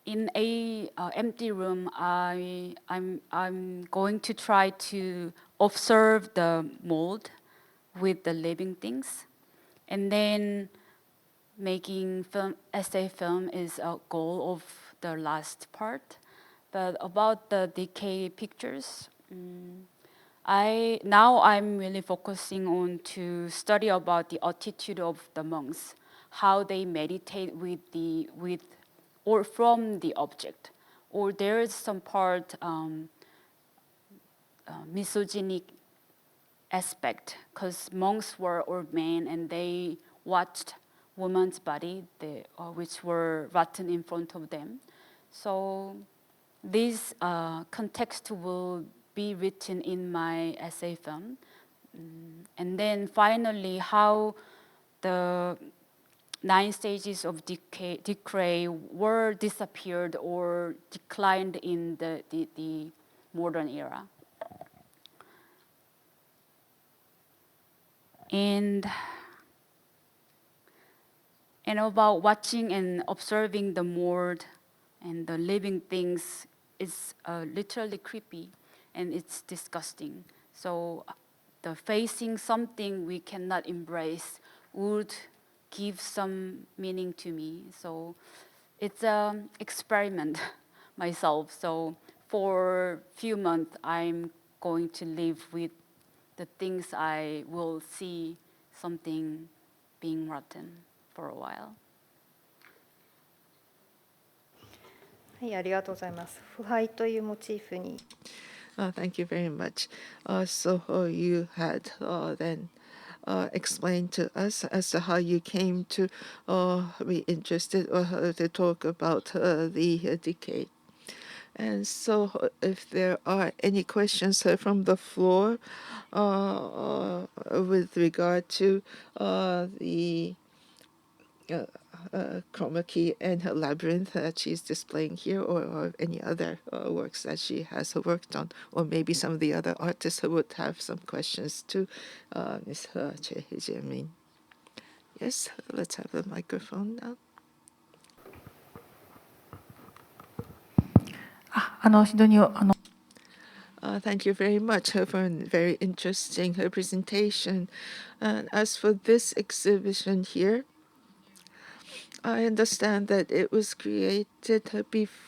in a empty room, I'm going to try to observe the mold with the living things, and then making essay film is a goal of the last part. But about the decay pictures, I'm really focusing on to study about the attitude of the monks, how they meditate or from the object, or there is some part misogynic aspect, because monks were old men and they watched woman's body, which were rotten in front of them. So this context will be written in my essay film. And then finally, how the 9 stages of decay were disappeared or declined in the modern era. And about watching and observing the mold and the living things is literally creepy, and it's disgusting. So the facing something we cannot embrace would give some meaning to me. So it's an experiment myself. So for a few months, I'm going to live with the things I will see something being rotten for a while. はい、ありがとうございます。腐敗というモチーフに Thank you very much. So you had then explained to us as to how you came to be interested to talk about the decay. And so if there are any questions from the floor with regard to the chroma key and her labyrinth that she's displaying here, or any other works that she has worked on, or maybe some of the other artists who would have some questions to Ms. Jeamin. Yes, let's have the microphone now. 非常に Thank you very much for a very interesting presentation. And as for this exhibition here, I understand that it was created before,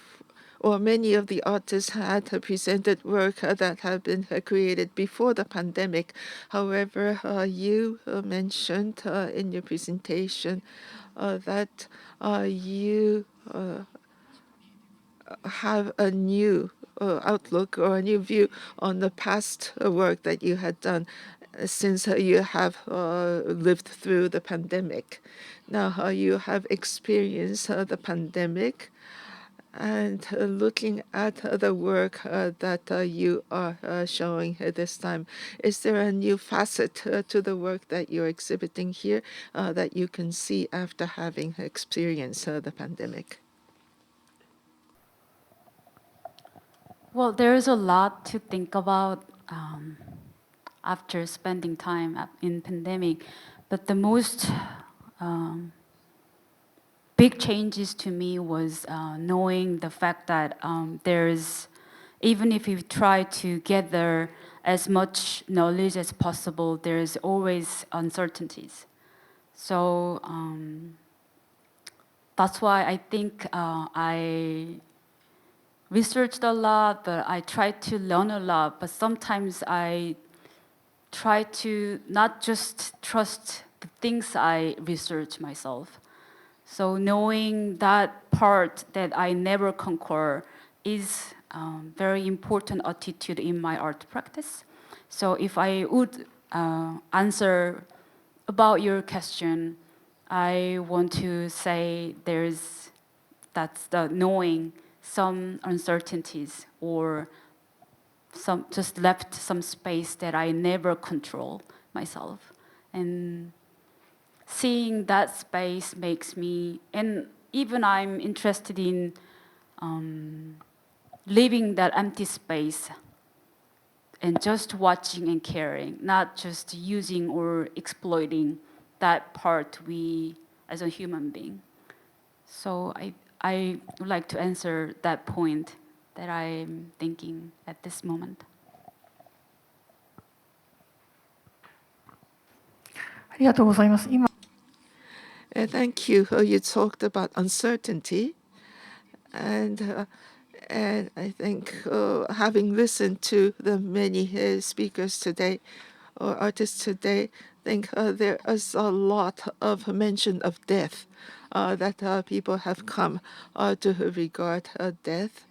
or many of the artists had presented work that had been created before the pandemic. However, you mentioned in your presentation that you have a new outlook or a new view on the past work that you had done since you have lived through the pandemic. Now you have experienced the pandemic, and looking at the work that you are showing this time, is there a new facet to the work that you're exhibiting here that you can see after having experienced the pandemic? Well, there's a lot to think about after spending time in pandemic, but the most big changes to me was knowing the fact that there's, even if you try to gather as much knowledge as possible, there's always uncertainties. So that's why I think I researched a lot, but I tried to learn a lot, but sometimes I try to not just trust the things I research myself. So knowing that part that I never conquer is very important attitude in my art practice. So if I would answer about your question, I want to say that's the knowing some uncertainties or some just left some space that I never control myself. And seeing that space makes me, and even I'm interested in leaving that empty space and just watching and caring, not just using or exploiting that part we as a human being. So I would like to answer that point that I'm thinking at this moment. ありがとうございます。今 Thank you. You talked about uncertainty, and I think having listened to the many speakers today or artists today, I think there is a lot of mention of death that people have come to regard death.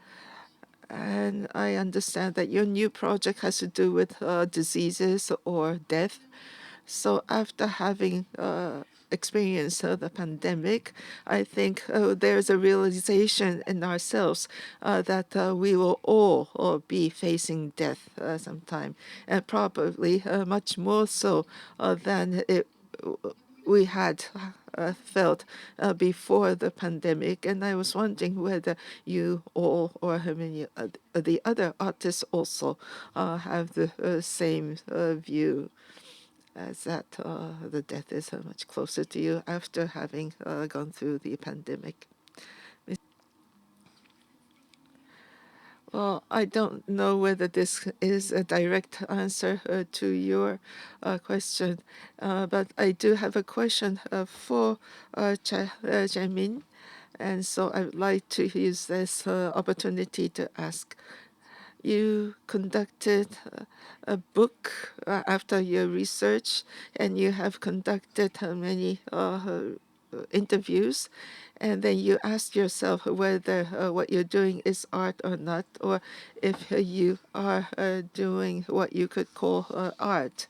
And I understand that your new project has to do with diseases or death. So after having experienced the pandemic, I think there's a realization in ourselves that we will all be facing death sometime, and probably much more so than we had felt before the pandemic. And I was wondering whether you all or how many the other artists also have the same view, as that the death is much closer to you after having gone through the pandemic. Well, I don't know whether this is a direct answer to your question, but I do have a question for Jamin, and so I would like to use this opportunity to ask. You conducted a book after your research, and you have conducted many interviews, and then you ask yourself whether what you're doing is art or not, or if you are doing what you could call art.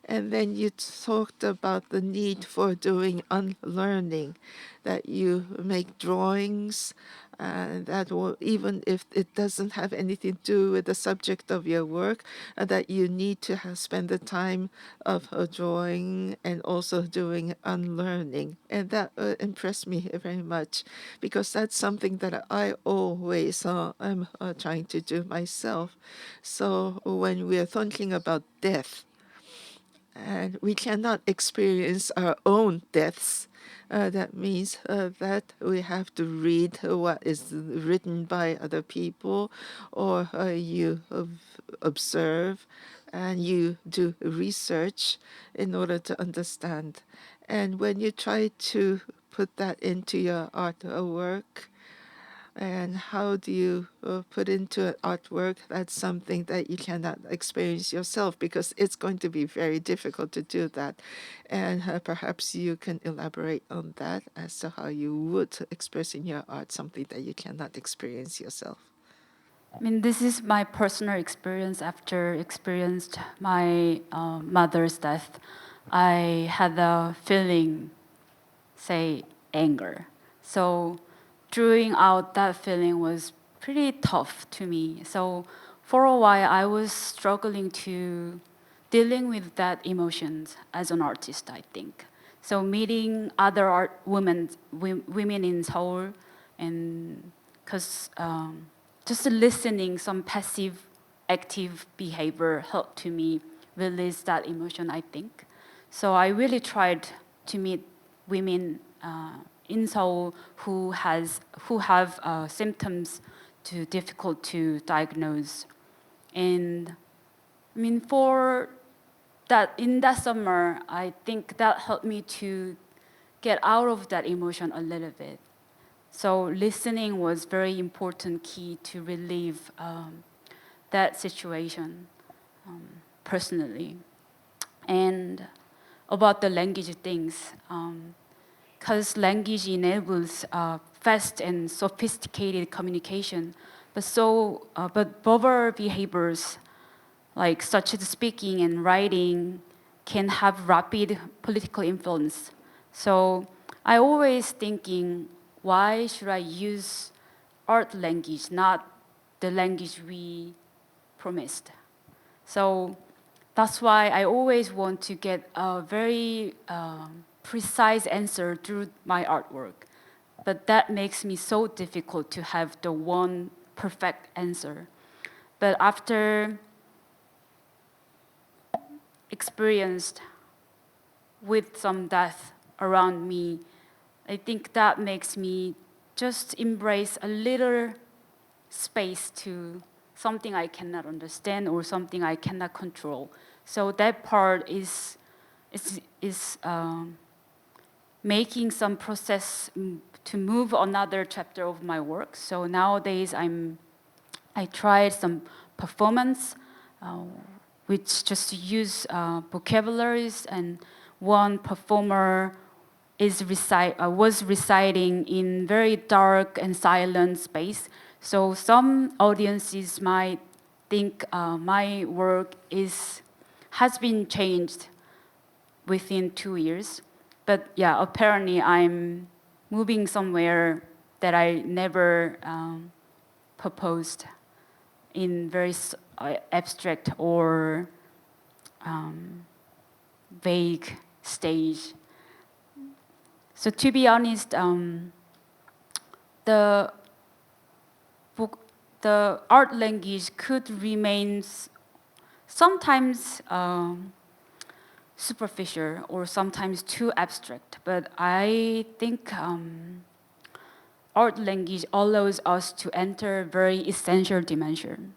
And then you talked about the need for doing unlearning, that you make drawings, and that will, even if it doesn't have anything to do with the subject of your work, that you need to spend the time of drawing and also doing unlearning. And that impressed me very much, because that's something that I always am trying to do myself. So when we are thinking about death, and we cannot experience our own deaths, that means that we have to read what is written by other people, or you observe and you do research in order to understand. And when you try to put that into your artwork, and how do you put into an artwork, that's something that you cannot experience yourself, because it's going to be very difficult to do that. And perhaps you can elaborate on that as to how you would express in your art something that you cannot experience yourself. I mean, this is my personal experience after experienced my mother's death. I had a feeling, say, anger. So drawing out that feeling was pretty tough to me. So for a while, I was struggling to dealing with that emotions as an artist, I think. So meeting other women in Seoul, and because just listening some passive, active behavior helped to me release that emotion, I think. So I really tried to meet women in Seoul who have symptoms too difficult to diagnose. And I mean, for that, in that summer, I think that helped me to get out of that emotion a little bit. So listening was very important key to relieve that situation personally. And about the language things, because language enables fast and sophisticated communication, but verbal behaviors, like such as speaking and writing, can have rapid political influence. So I always thinking, why should I use art language, not the language we promised? So that's why I always want to get a very precise answer through my artwork. But that makes me so difficult to have the one perfect answer. But after experienced with some death around me, I think that makes me just embrace a little space to something I cannot understand or something I cannot control. So that part is making some process to move another chapter of my work. So nowadays I tried some performance, which just use vocabularies, and one performer was reciting in very dark and silent space. So some audiences might think my work has been changed within 2 years. But yeah, apparently I'm moving somewhere that I never proposed in very abstract or vague stage. So to be honest, the art language could remain sometimes superficial or sometimes too abstract, but I think art language allows us to enter very essential dimension.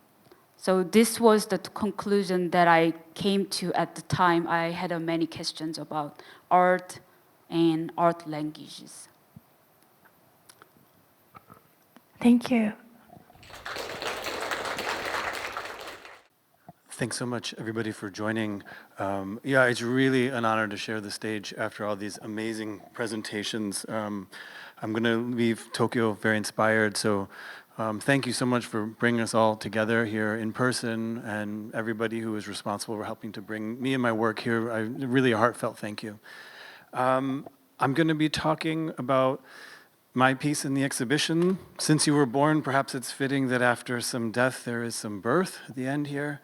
So this was the conclusion that I came to at the time. I had many questions about art and art languages. Thank you. Thanks so much, everybody, for joining. Yeah, it's really an honor to share the stage after all these amazing presentations. I'm going to leave Tokyo very inspired, so Thank you so much for bringing us all together here in person, and everybody who is responsible for helping to bring me and my work here. Really a heartfelt thank you. I'm going to be talking about my piece in the exhibition. Since you were born, perhaps it's fitting that after some death, there is some birth at the end here.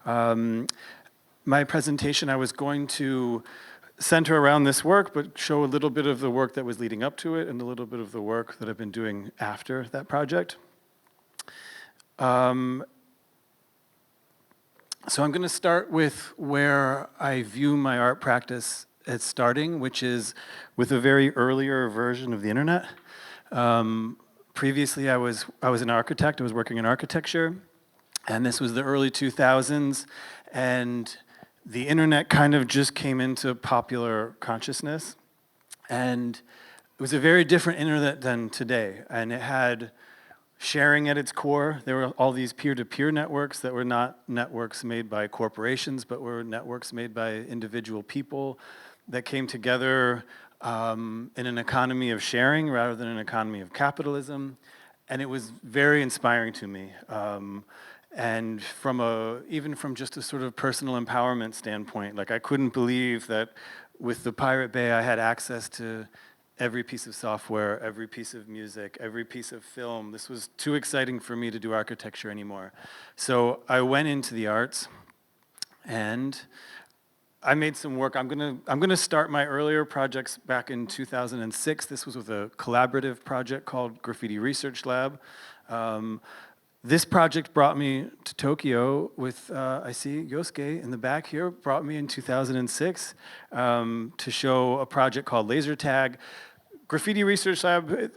My presentation, I was going to center around this work, but show a little bit of the work that was leading up to it and a little bit of the work that I've been doing after that project. So I'm going to start with where I view my art practice as starting, which is with a very earlier version of the internet. Previously, I was an architect. I was working in architecture, and this was the early 2000s, and the internet kind of just came into popular consciousness, and it was a very different internet than today, and it had sharing at its core. There were all these peer-to-peer networks that were not networks made by corporations, but were networks made by individual people that came together in an economy of sharing rather than an economy of capitalism. And it was very inspiring to me. And even from just a sort of personal empowerment standpoint, like I couldn't believe that with the Pirate Bay I had access to every piece of software, every piece of music, every piece of film. This was too exciting for me to do architecture anymore. So I went into the arts, and I made some work. I'm gonna start my earlier projects back in 2006. This was with a collaborative project called Graffiti Research Lab. This project brought me to Tokyo with, I see Yosuke in the back here, brought me in 2006 to show a project called Laser Tag. Graffiti Research Lab,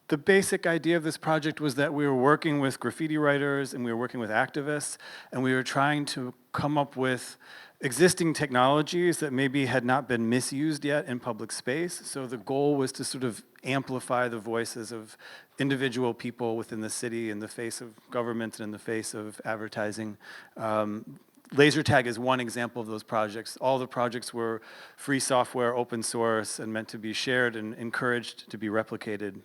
the basic idea of this project was that we were working with graffiti writers and we were working with activists, and we were trying to come up with existing technologies that maybe had not been misused yet in public space. So the goal was to sort of amplify the voices of individual people within the city in the face of government and in the face of advertising. Laser Tag is one example of those projects. All the projects were free software, open source, and meant to be shared and encouraged to be replicated.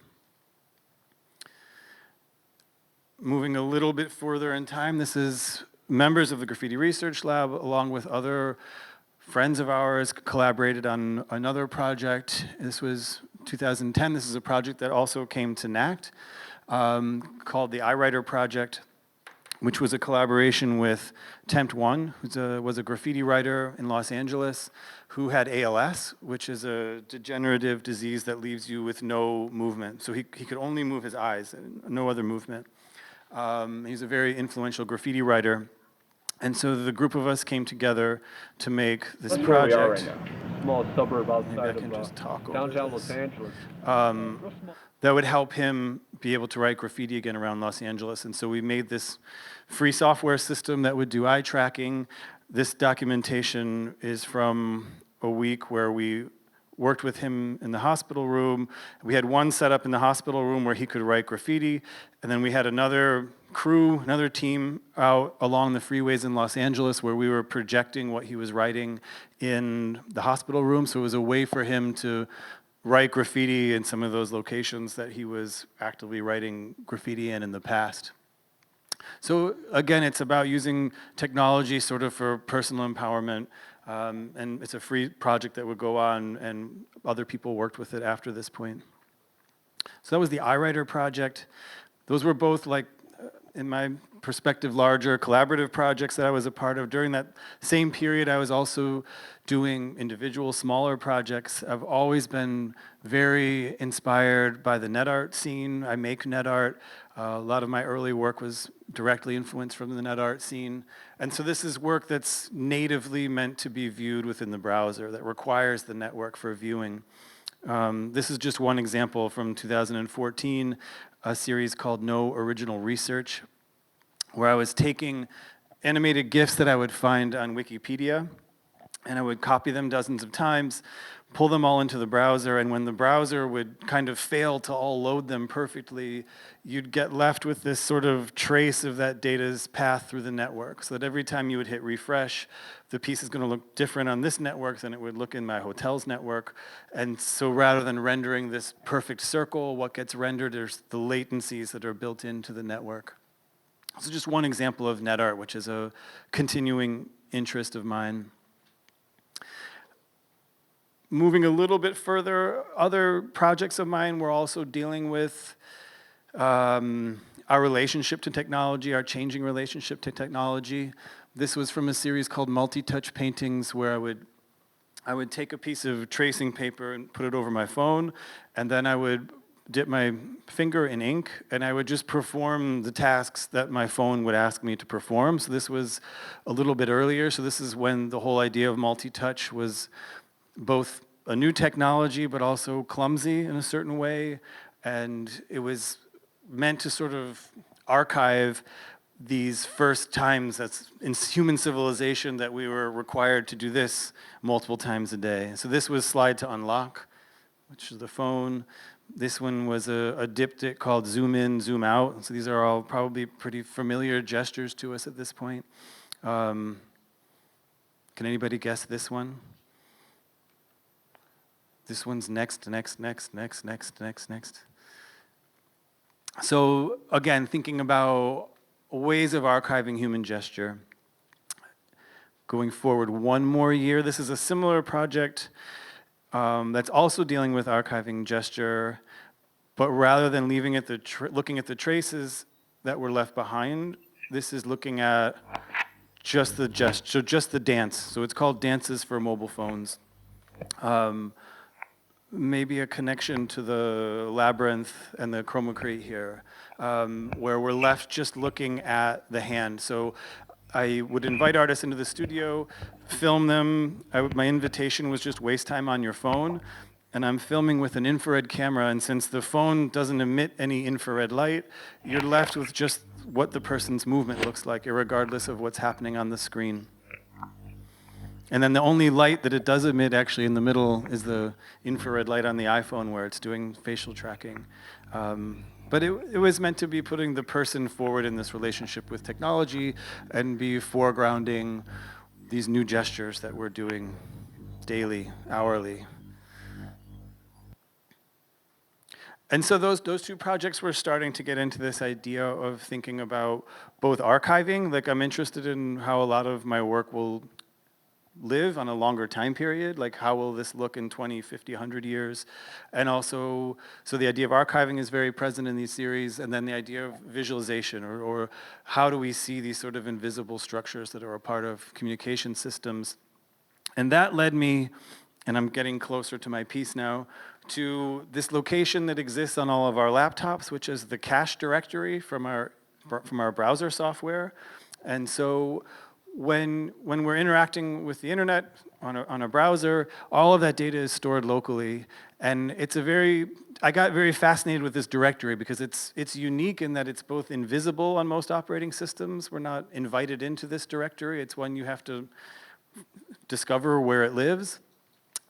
Moving a little bit further in time, this is members of the Graffiti Research Lab, along with other friends of ours, collaborated on another project. This was 2010. This is a project that also came to NACT, called the iWriter Project, which was a collaboration with Tempt One, who was a graffiti writer in Los Angeles who had ALS, which is a degenerative disease that leaves you with no movement. So he could only move his eyes, no other movement. He's a very influential graffiti writer. And so the group of us came together to make this project. Where we are right now. Small suburb outside of downtown Los Angeles. That would help him be able to write graffiti again around Los Angeles. And so we made this free software system that would do eye tracking. This documentation is from a week where we worked with him in the hospital room. We had one set up in the hospital room where he could write graffiti, and then we had another crew, another team out along the freeways in Los Angeles where we were projecting what he was writing in the hospital room. So it was a way for him to write graffiti in some of those locations that he was actively writing graffiti in the past. So again, it's about using technology sort of for personal empowerment, and it's a free project that would go on, and other people worked with it after this point. So that was the iWriter project. Those were both, like, in my perspective, larger collaborative projects that I was a part of. During that same period, I was also doing individual smaller projects. I've always been very inspired by the net art scene. I make net art. A lot of my early work was directly influenced from the net art scene. And so this is work that's natively meant to be viewed within the browser, that requires the network for viewing. This is just one example from 2014, a series called No Original Research, where I was taking animated GIFs that I would find on Wikipedia and I would copy them dozens of times, pull them all into the browser, and when the browser would kind of fail to all load them perfectly, you'd get left with this sort of trace of that data's path through the network, so that every time you would hit refresh, the piece is going to look different on this network than it would look in my hotel's network. And so rather than rendering this perfect circle, what gets rendered is the latencies that are built into the network. So just one example of net art, which is a continuing interest of mine. Moving a little bit further, other projects of mine were also dealing with our relationship to technology, our changing relationship to technology. This was from a series called Multi-Touch Paintings, where I would take a piece of tracing paper and put it over my phone, and then I would dip my finger in ink, and I would just perform the tasks that my phone would ask me to perform. So this was a little bit earlier. So this is when the whole idea of multi-touch was both a new technology, but also clumsy in a certain way. And it was meant to sort of archive these first times that's in human civilization that we were required to do this multiple times a day. So this was slide to unlock, which is the phone. This one was a diptych called zoom in, zoom out. So these are all probably pretty familiar gestures to us at this point. Can anybody guess this one? This one's next, next, next, next, next, next, next. So again, thinking about ways of archiving human gesture. Going forward one more year, this is a similar project that's also dealing with archiving gesture, but rather than leaving at looking at the traces that were left behind, this is looking at just the gesture, so just the dance. So it's called Dances for Mobile Phones. Maybe a connection to the labyrinth and the chromacrete here, where we're left just looking at the hand. So I would invite artists into the studio, film them. My invitation was just waste time on your phone. And I'm filming with an infrared camera, and since the phone doesn't emit any infrared light, you're left with just what the person's movement looks like, irregardless of what's happening on the screen. And then the only light that it does emit actually in the middle is the infrared light on the iPhone where it's doing facial tracking. But it was meant to be putting the person forward in this relationship with technology and be foregrounding these new gestures that we're doing daily, hourly. And so those two projects were starting to get into this idea of thinking about both archiving, like I'm interested in how a lot of my work will live on a longer time period, like how will this look in 20, 50, 100 years? And also, so the idea of archiving is very present in these series, and then the idea of visualization, or how do we see these sort of invisible structures that are a part of communication systems. And that led me, and I'm getting closer to my piece now, to this location that exists on all of our laptops, which is the cache directory from our browser software. And so when we're interacting with the internet on a browser, all of that data is stored locally. And I got very fascinated with this directory because it's unique in that it's both invisible on most operating systems. We're not invited into this directory. It's one you have to discover where it lives.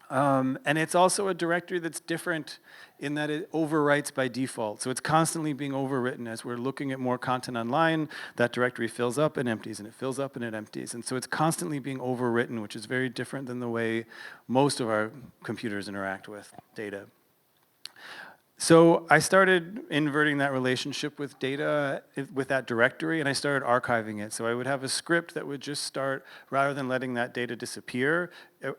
And it's also a directory that's different in that it overwrites by default. So it's constantly being overwritten. As we're looking at more content online, that directory fills up and empties, and it fills up and it empties. And so it's constantly being overwritten, which is very different than the way most of our computers interact with data. So I started inverting that relationship with data, with that directory, and I started archiving it. So I would have a script that would just start, rather than letting that data disappear,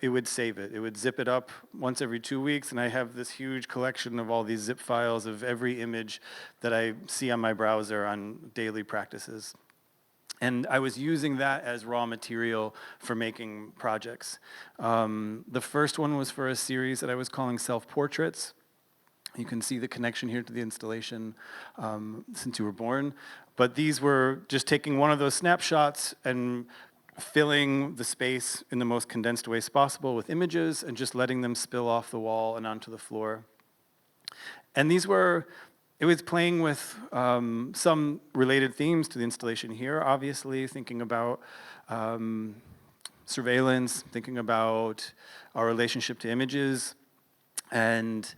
it would save it. It would zip it up once every 2 weeks, and I have this huge collection of all these zip files of every image that I see on my browser on daily practices. And I was using that as raw material for making projects. The first one was for a series that I was calling Self-Portraits. You can see the connection here to the installation since you were born. But these were just taking one of those snapshots and filling the space in the most condensed ways possible with images and just letting them spill off the wall and onto the floor. And it was playing with some related themes to the installation here, obviously, thinking about surveillance, thinking about our relationship to images, and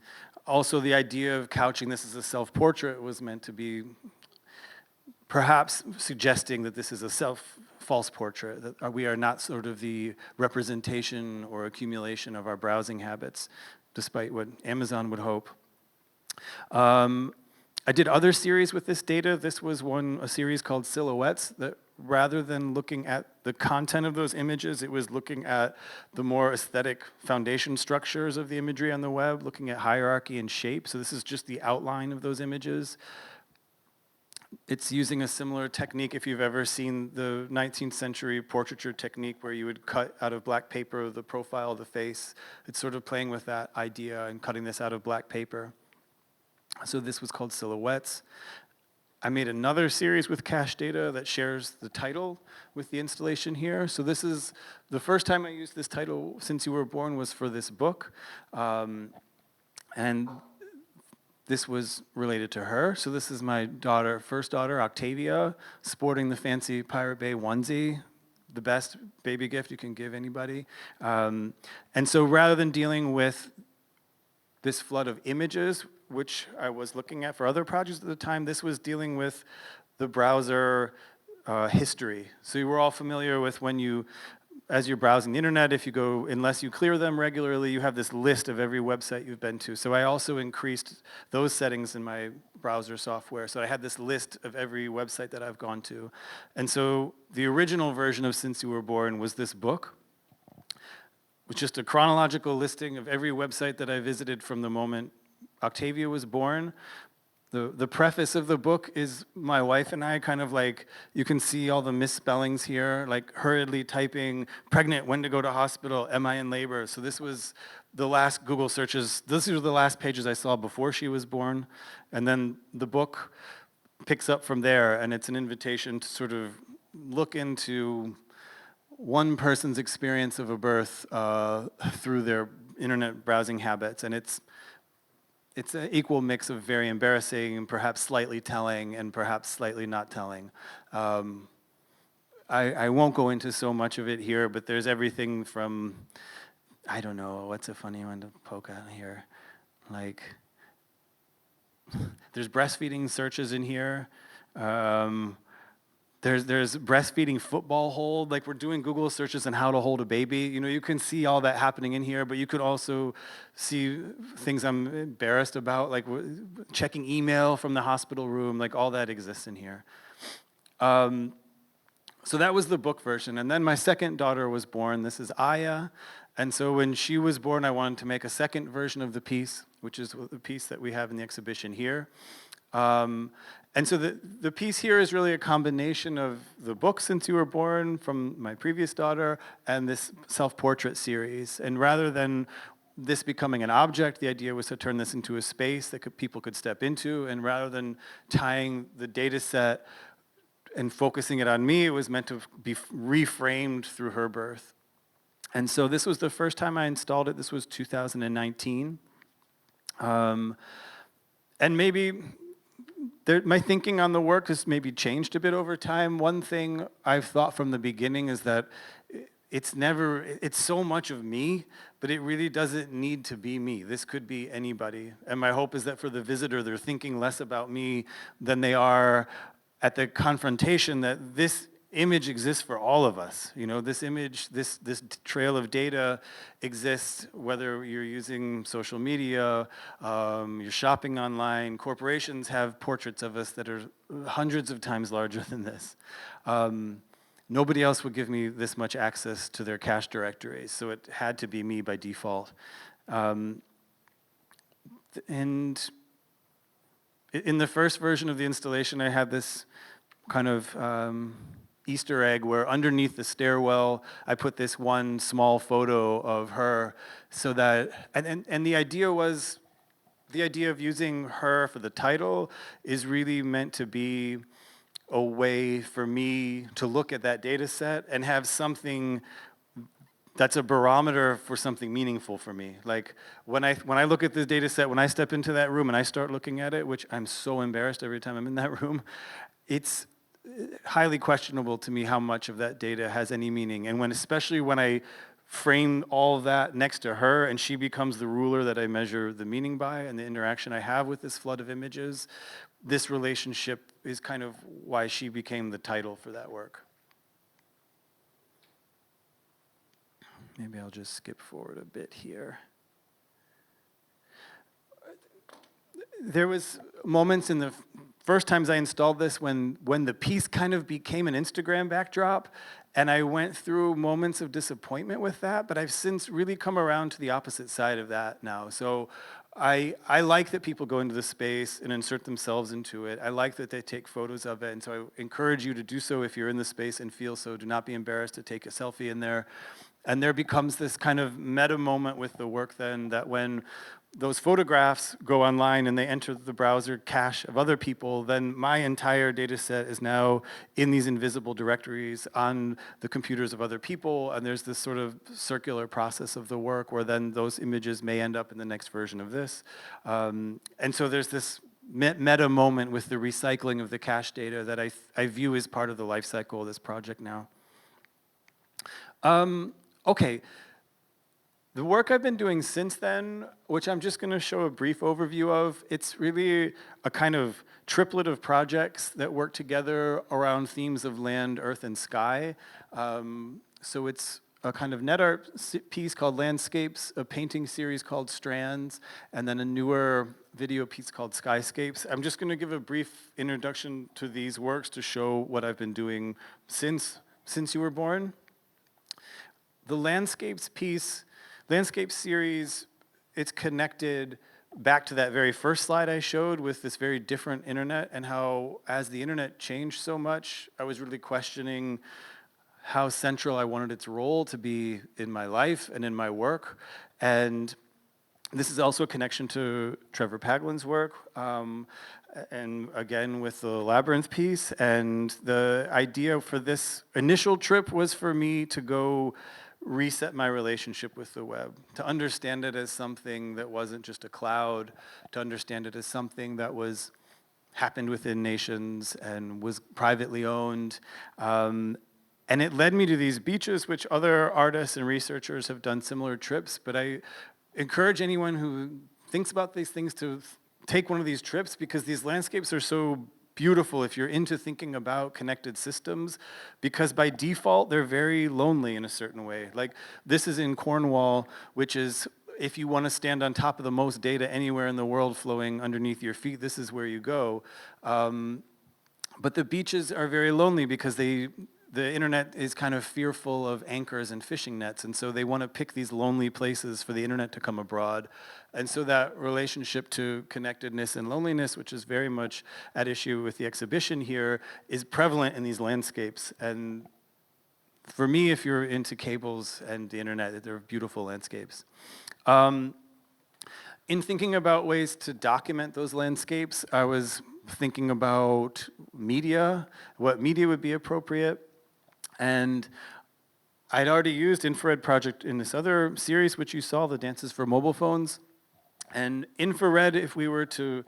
also the idea of couching this as a self-portrait was meant to be perhaps suggesting that this is a false portrait, that we are not sort of the representation or accumulation of our browsing habits, despite what Amazon would hope. I did other series with this data. This was a series called Silhouettes, that rather than looking at the content of those images, it was looking at the more aesthetic foundation structures of the imagery on the web, looking at hierarchy and shape. So this is just the outline of those images. It's using a similar technique if you've ever seen the 19th century portraiture technique where you would cut out of black paper the profile of the face. It's sort of playing with that idea and cutting this out of black paper. So this was called Silhouettes. I made another series with cache data that shares the title with the installation here. So this is the first time I used this title, Since You Were Born, was for this book. And this was related to her. So this is my first daughter, Octavia, sporting the fancy Pirate Bay onesie, the best baby gift you can give anybody. And so rather than dealing with this flood of images, which I was looking at for other projects at the time, this was dealing with the browser history. So you were all familiar with as you're browsing the internet, if you go, unless you clear them regularly, you have this list of every website you've been to. So I also increased those settings in my browser software. So I had this list of every website that I've gone to. And so the original version of Since You Were Born was this book, with just a chronological listing of every website that I visited from the moment Octavia was born. The preface of the book is my wife and I kind of like, you can see all the misspellings here, like hurriedly typing, pregnant, when to go to hospital, am I in labor? So this was the last Google searches. These were the last pages I saw before she was born. And then the book picks up from there, and it's an invitation to sort of look into one person's experience of a birth through their internet browsing habits. And it's an equal mix of very embarrassing and perhaps slightly telling and perhaps slightly not telling. I won't go into so much of it here, but there's everything from, I don't know, what's a funny one to poke at here? Like, there's breastfeeding searches in here. There's breastfeeding football hold, like we're doing Google searches on how to hold a baby. You know, you can see all that happening in here, but you could also see things I'm embarrassed about, like checking email from the hospital room, like all that exists in here. So that was the book version. And then my second daughter was born. This is Aya. And so when she was born, I wanted to make a second version of the piece, which is the piece that we have in the exhibition here. And so the piece here is really a combination of the book Since You Were Born from my previous daughter and this self-portrait series. And rather than this becoming an object, the idea was to turn this into a space that people could step into. And rather than tying the data set and focusing it on me, it was meant to be reframed through her birth. And so this was the first time I installed it. This was 2019. And maybe my thinking on the work has maybe changed a bit over time. One thing I've thought from the beginning is that it's so much of me, but it really doesn't need to be me. This could be anybody. And my hope is that for the visitor, they're thinking less about me than they are at the confrontation that this image exists for all of us. You know, this image, this trail of data exists whether you're using social media, you're shopping online. Corporations have portraits of us that are hundreds of times larger than this. Nobody else would give me this much access to their cache directories, so it had to be me by default. And in the first version of the installation, I had this kind of Easter egg where underneath the stairwell, I put this one small photo of her so that, and the idea was, the idea of using her for the title is really meant to be a way for me to look at that data set and have something that's a barometer for something meaningful for me. Like when I look at the data set, when I step into that room and I start looking at it, which I'm so embarrassed every time I'm in that room, it's highly questionable to me how much of that data has any meaning. And especially when I frame all of that next to her and she becomes the ruler that I measure the meaning by and the interaction I have with this flood of images, this relationship is kind of why she became the title for that work. Maybe I'll just skip forward a bit here. There was moments in the first times I installed this when the piece kind of became an Instagram backdrop, and I went through moments of disappointment with that, but I've since really come around to the opposite side of that now. So I like that people go into the space and insert themselves into it. I like that they take photos of it, and so I encourage you to do so if you're in the space and feel so. Do not be embarrassed to take a selfie in there. And there becomes this kind of meta moment with the work then that when those photographs go online and they enter the browser cache of other people, then my entire data set is now in these invisible directories on the computers of other people, and there's this sort of circular process of the work where then those images may end up in the next version of this. And so there's this meta moment with the recycling of the cache data that I view as part of the life cycle of this project now. Okay. The work I've been doing since then, which I'm just going to show a brief overview of, it's really a kind of triplet of projects that work together around themes of land, earth, and sky. So it's a kind of net art piece called Landscapes, a painting series called Strands, and then a newer video piece called Skyscapes. I'm just going to give a brief introduction to these works to show what I've been doing since you were born. The Landscapes piece, Landscape series, it's connected back to that very first slide I showed with this very different internet, and how as the internet changed so much, I was really questioning how central I wanted its role to be in my life and in my work. And this is also a connection to Trevor Paglen's work, and again with the Labyrinth piece. And the idea for this initial trip was for me to go reset my relationship with the web, to understand it as something that wasn't just a cloud, to understand it as something that happened within nations and was privately owned. And it led me to these beaches, which other artists and researchers have done similar trips, but I encourage anyone who thinks about these things to take one of these trips, because these landscapes are so beautiful if you're into thinking about connected systems, because by default, they're very lonely in a certain way. Like this is in Cornwall, which is, if you want to stand on top of the most data anywhere in the world flowing underneath your feet, this is where you go. But the beaches are very lonely because the internet is kind of fearful of anchors and fishing nets, and so they want to pick these lonely places for the internet to come abroad. And so that relationship to connectedness and loneliness, which is very much at issue with the exhibition here, is prevalent in these landscapes. And for me, if you're into cables and the internet, they're beautiful landscapes. In thinking about ways to document those landscapes, I was thinking about media, what media would be appropriate. And I'd already used Infrared Project in this other series, which you saw, the Dances for Mobile Phones. And infrared, if we were to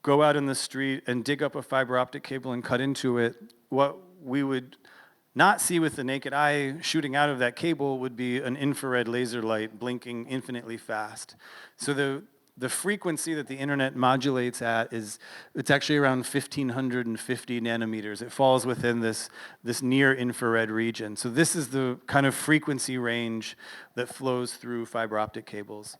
go out in the street and dig up a fiber optic cable and cut into it, what we would not see with the naked eye shooting out of that cable would be an infrared laser light blinking infinitely fast. So the frequency that the internet modulates at it's actually around 1550 nanometers. It falls within this near infrared region. So this is the kind of frequency range that flows through fiber optic cables.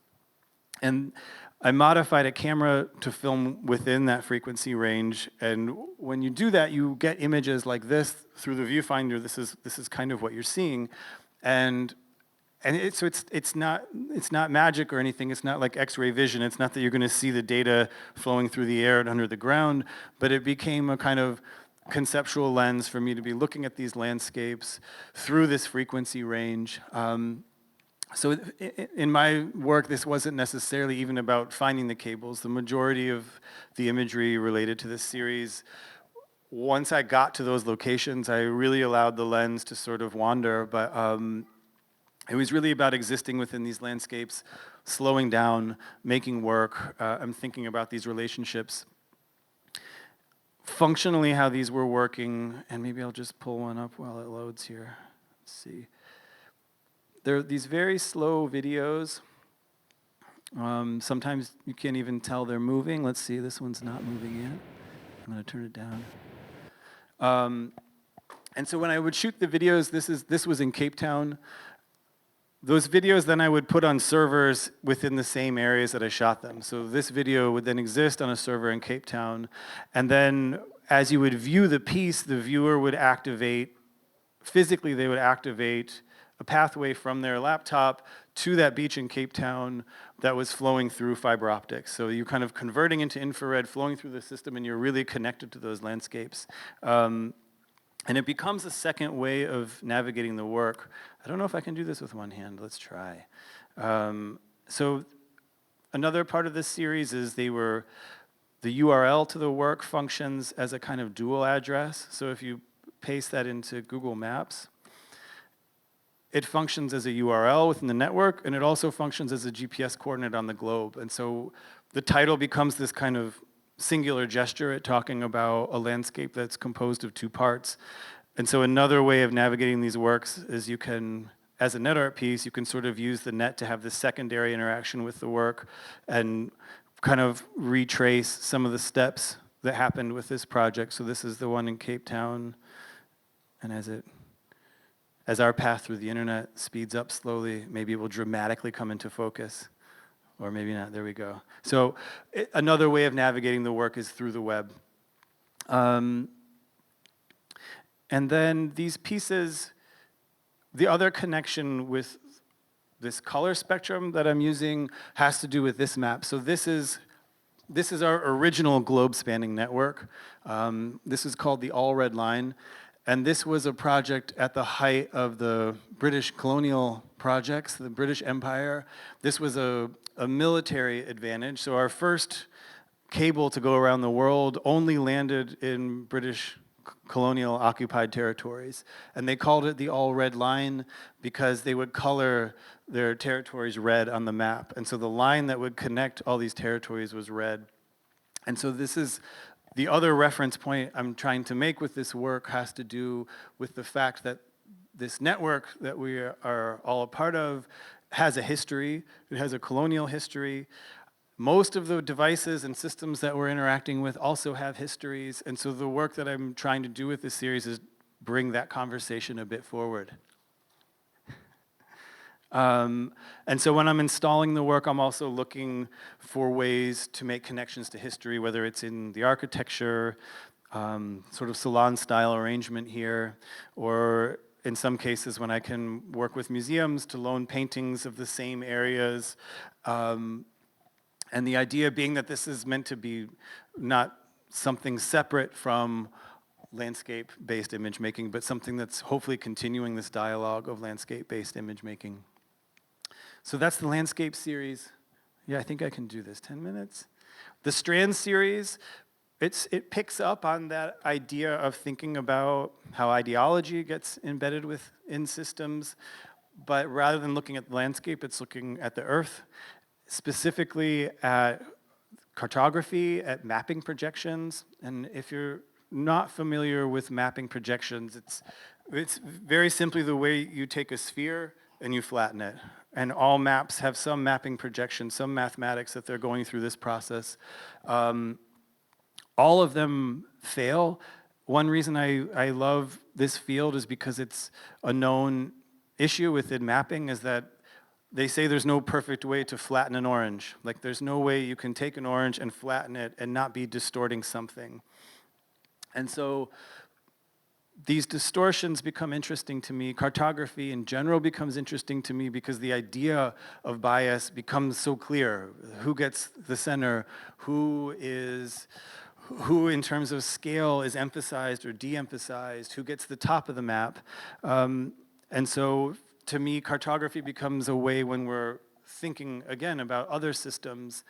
And I modified a camera to film within that frequency range, and when you do that, you get images like this through the viewfinder. This is kind of what you're seeing, and so it's not magic or anything. It's not like X-ray vision. It's not that you're going to see the data flowing through the air and under the ground, but it became a kind of conceptual lens for me to be looking at these landscapes through this frequency range. So in my work, this wasn't necessarily even about finding the cables. The majority of the imagery related to this series, once I got to those locations, I really allowed the lens to sort of wander, but it was really about existing within these landscapes, slowing down, making work. I'm thinking about these relationships. functionally how these were working, and maybe I'll just pull one up while it loads here. Let's see. There are these very slow videos. Sometimes you can't even tell they're moving. Let's see, this one's not moving yet. I'm gonna turn it down. And so when I would shoot the videos, this was in Cape Town. Those videos then I would put on servers within the same areas that I shot them. So this video would then exist on a server in Cape Town. And then as you would view the piece, the viewer would activate, physically they would activate a pathway from their laptop to that beach in Cape Town that was flowing through fiber optics. So you're kind of converting into infrared, flowing through the system, and you're really connected to those landscapes. And it becomes a second way of navigating the work. I don't know if I can do this with one hand. Let's try. So another part of this series is the URL to the work functions as a kind of dual address. So if you paste that into Google Maps, it functions as a URL within the network, and it also functions as a GPS coordinate on the globe. And so the title becomes this kind of singular gesture at talking about a landscape that's composed of two parts. And so another way of navigating these works is you can, as a net art piece, you can sort of use the net to have this secondary interaction with the work and kind of retrace some of the steps that happened with this project. So this is the one in Cape Town. And as our path through the internet speeds up slowly, maybe it will dramatically come into focus. Or maybe not, there we go. So another way of navigating the work is through the web. And then these pieces, the other connection with this color spectrum that I'm using has to do with this map. So this is our original globe spanning network. This is called the All Red Line. And this was a project at the height of the British colonial projects, the British Empire. This was a military advantage. So our first cable to go around the world only landed in British colonial occupied territories. And they called it the All Red Line because they would color their territories red on the map. And so the line that would connect all these territories was red. And so this is the other reference point I'm trying to make with this work has to do with the fact that this network that we are all a part of has a history. It has a colonial history. Most of the devices and systems that we're interacting with also have histories. And so the work that I'm trying to do with this series is bring that conversation a bit forward. And so when I'm installing the work, I'm also looking for ways to make connections to history, whether it's in the architecture, sort of salon-style arrangement here, or in some cases when I can work with museums to loan paintings of the same areas. And the idea being that this is meant to be not something separate from landscape-based image making, but something that's hopefully continuing this dialogue of landscape-based image making. So that's the landscape series. Yeah, I think I can do this, 10 minutes. The Strand series, it picks up on that idea of thinking about how ideology gets embedded within systems, but rather than looking at the landscape, it's looking at the earth, specifically at cartography, at mapping projections. And if you're not familiar with mapping projections, it's very simply the way you take a sphere and you flatten it. And all maps have some mapping projection, some mathematics that they're going through this process. All of them fail. One reason I love this field is because it's a known issue within mapping is that they say there's no perfect way to flatten an orange. Like there's no way you can take an orange and flatten it and not be distorting something. And so these distortions become interesting to me. Cartography in general becomes interesting to me because the idea of bias becomes so clear. Who gets the center? Who in terms of scale is emphasized or de-emphasized? Who gets the top of the map? And so to me, cartography becomes a way when we're thinking, again, about other systems.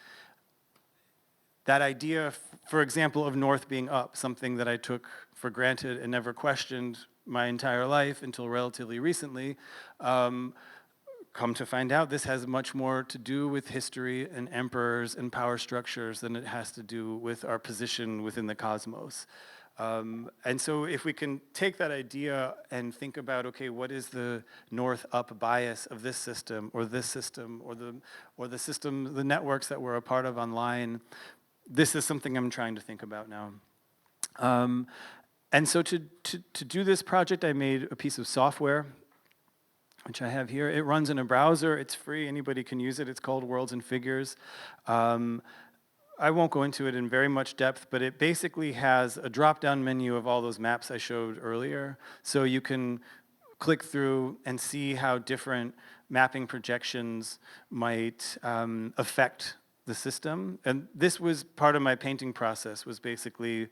That idea, for example, of north being up, something that I took for granted and never questioned my entire life until relatively recently, come to find out, this has much more to do with history and emperors and power structures than it has to do with our position within the cosmos. And so if we can take that idea and think about, okay, what is the north-up bias of this system, or the system, the networks that we're a part of online, this is something I'm trying to think about now. And so to do this project, I made a piece of software, which I have here. It runs in a browser. It's free. Anybody can use it. It's called Worlds and Figures. I won't go into it in very much depth, but it basically has a drop-down menu of all those maps I showed earlier. So you can click through and see how different mapping projections might affect the system. And this was part of my painting process, was basically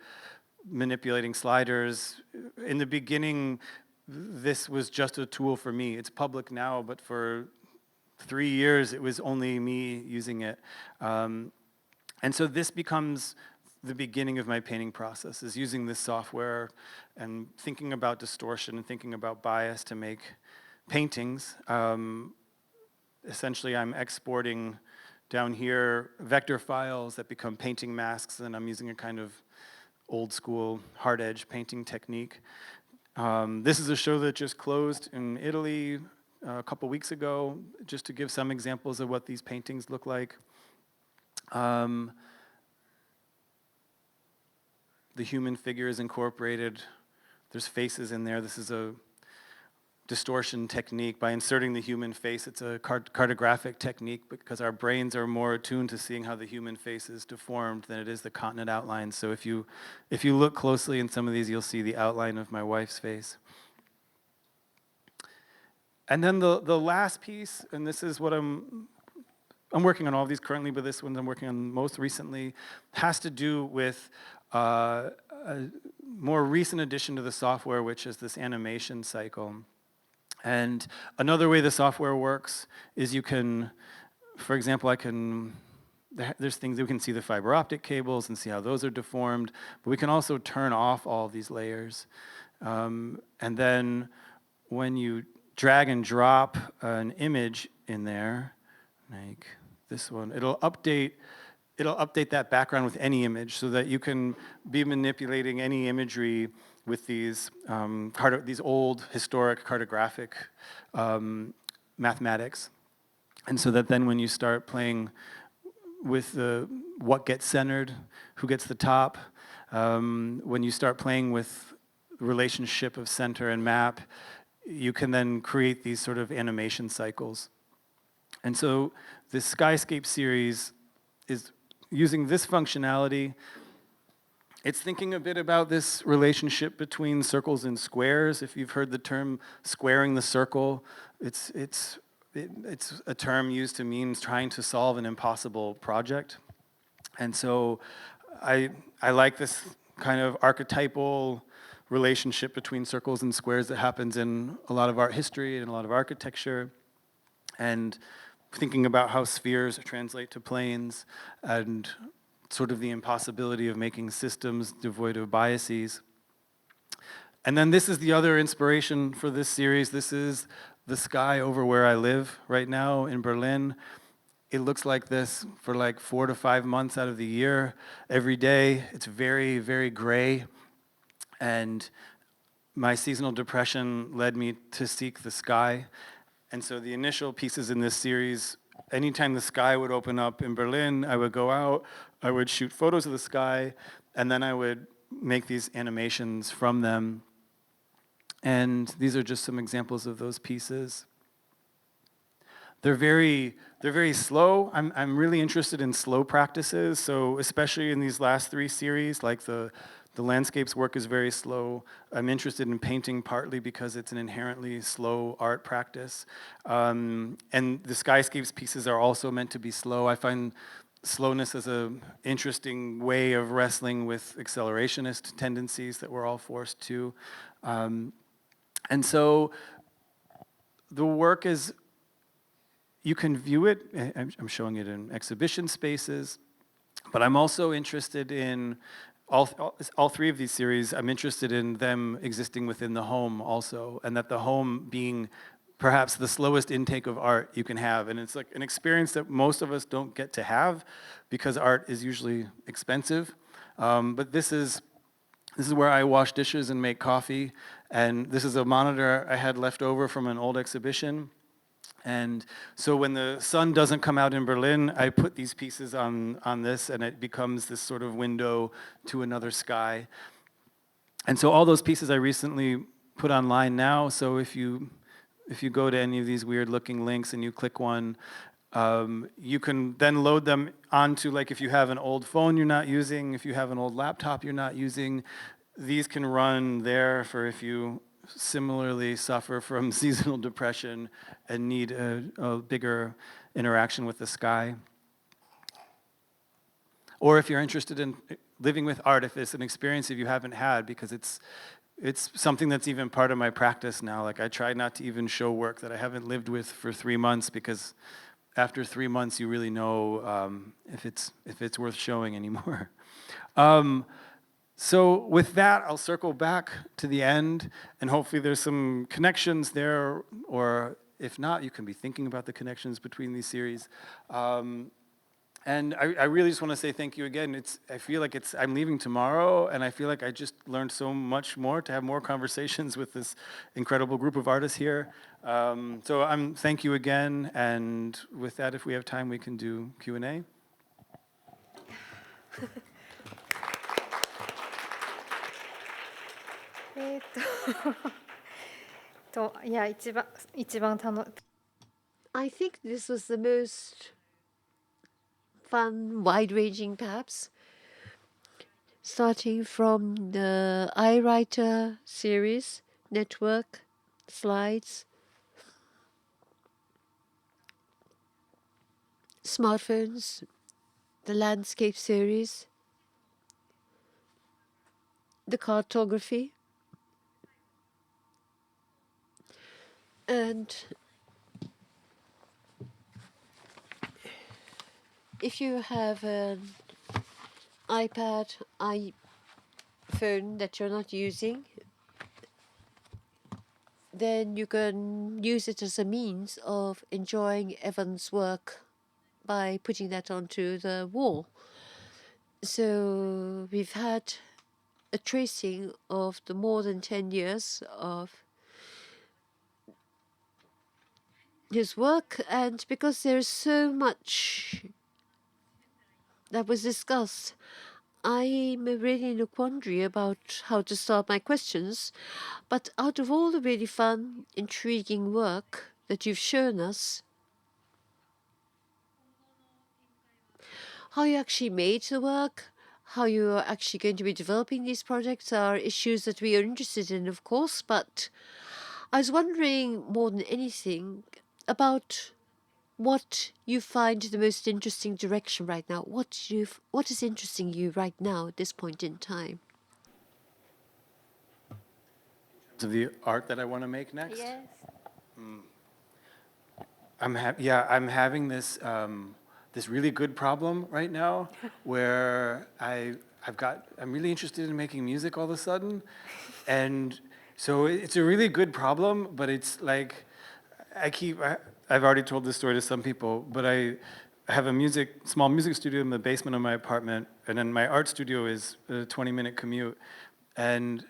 manipulating sliders. In the beginning, this was just a tool for me. It's public now, but for 3 years, it was only me using it. And so this becomes the beginning of my painting process, is using this software and thinking about distortion and thinking about bias to make paintings. Essentially, I'm exporting down here vector files that become painting masks, and I'm using a kind of old school hard edge painting technique. This is a show that just closed in Italy a couple weeks ago, just to give some examples of what these paintings look like. The human figure is incorporated. There's faces in there. This is a distortion technique. By inserting the human face, it's a cartographic technique, because our brains are more attuned to seeing how the human face is deformed than it is the continent outline. So if you look closely in some of these, you'll see the outline of my wife's face. And then the last piece, and this is what I'm working on all of these currently, but this one I'm working on most recently, has to do with a more recent addition to the software, which is this animation cycle. And another way the software works is you can, for example, there's things that we can see the fiber optic cables and see how those are deformed, but we can also turn off all these layers. And then when you drag and drop an image in there, like this one, it'll update that background with any image, so that you can be manipulating any imagery with these these old historic cartographic mathematics. And so that then when you start playing with what gets centered, who gets the top, when you start playing with the relationship of center and map, you can then create these sort of animation cycles. And so this Skyscape series is using this functionality. It's thinking a bit about this relationship between circles and squares. If you've heard the term squaring the circle, it's a term used to mean trying to solve an impossible project. And so I like this kind of archetypal relationship between circles and squares that happens in a lot of art history and a lot of architecture, and thinking about how spheres translate to planes, and sort of the impossibility of making systems devoid of biases. And then this is the other inspiration for this series. This is the sky over where I live right now in Berlin. It looks like this for like 4 to 5 months out of the year. Every day, it's very, very gray. And my seasonal depression led me to seek the sky. And so the initial pieces in this series, anytime the sky would open up in Berlin, I would go out, I would shoot photos of the sky, and then I would make these animations from them. And these are just some examples of those pieces. They're very slow. I'm really interested in slow practices. So especially in these last 3 series, like the landscapes work is very slow. I'm interested in painting partly because it's an inherently slow art practice. And the skyscapes pieces are also meant to be slow. I find slowness as an interesting way of wrestling with accelerationist tendencies that we're all forced to. And so the work is, you can view it, I'm showing it in exhibition spaces, but I'm also interested in all 3 of these series. I'm interested in them existing within the home also, and that the home being perhaps the slowest intake of art you can have. And it's like an experience that most of us don't get to have because art is usually expensive. But this is where I wash dishes and make coffee. And this is a monitor I had left over from an old exhibition. And so when the sun doesn't come out in Berlin, I put these pieces on this, and it becomes this sort of window to another sky. And so all those pieces I recently put online now. So if you go to any of these weird looking links and you click one, you can then load them onto, like if you have an old phone you're not using, if you have an old laptop you're not using, these can run there for if you similarly suffer from seasonal depression and need a bigger interaction with the sky. Or if you're interested in living with art, if it's an experience if you haven't had, because it's something that's even part of my practice now. Like I try not to even show work that I haven't lived with for 3 months, because after 3 months you really know if it's worth showing anymore. So with that, I'll circle back to the end, and hopefully there's some connections there, or if not, you can be thinking about the connections between these series. And I really just want to say thank you again. I feel like I'm leaving tomorrow, and I feel like I just learned so much more to have more conversations with this incredible group of artists here. So thank you again, and with that, if we have time, we can do Q&A. I think this was the most fun, wide-ranging perhaps, starting from the iWriter series, network, slides, smartphones, the landscape series, the cartography, and if you have an iPad, iPhone that you're not using, then you can use it as a means of enjoying Evan's work by putting that onto the wall. So we've had a tracing of the more than 10 years of his work, and because there's so much that was discussed, I'm really in a quandary about how to start my questions. But out of all the really fun, intriguing work that you've shown us, how you actually made the work, how you are actually going to be developing these projects are issues that we are interested in, of course. But I was wondering more than anything about what you find the most interesting direction right now. What is interesting you right now at this point in time? Of the art that I want to make next? Yes. I'm having this this really good problem right now where I'm really interested in making music all of a sudden, and so it's a really good problem, but it's like I've already told this story to some people, but I have a small music studio in the basement of my apartment, and then my art studio is a 20-minute commute, and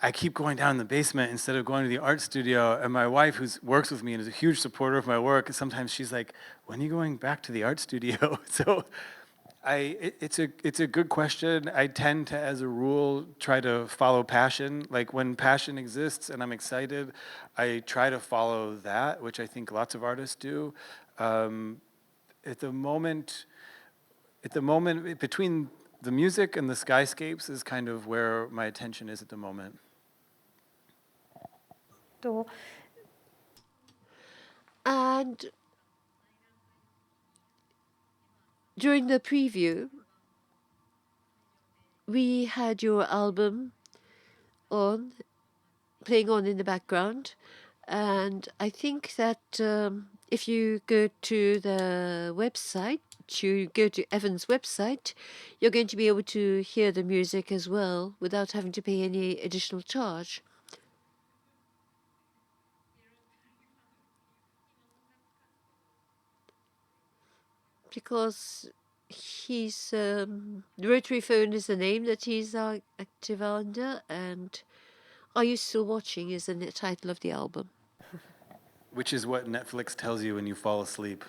I keep going down in the basement instead of going to the art studio. And my wife, who works with me and is a huge supporter of my work, sometimes she's like, "When are you going back to the art studio?" So, it's a good question. I tend to, as a rule, try to follow passion. Like when passion exists and I'm excited, I try to follow that, which I think lots of artists do. At the moment, between the music and the skyscapes is kind of where my attention is at the moment. And during the preview, we had your album playing on in the background, and I think that if you go to the website, you go to Evan's website, you're going to be able to hear the music as well without having to pay any additional charge. because his rotary phone is the name that he's active under, and Are You Still Watching is the title of the album. Which is what Netflix tells you when you fall asleep.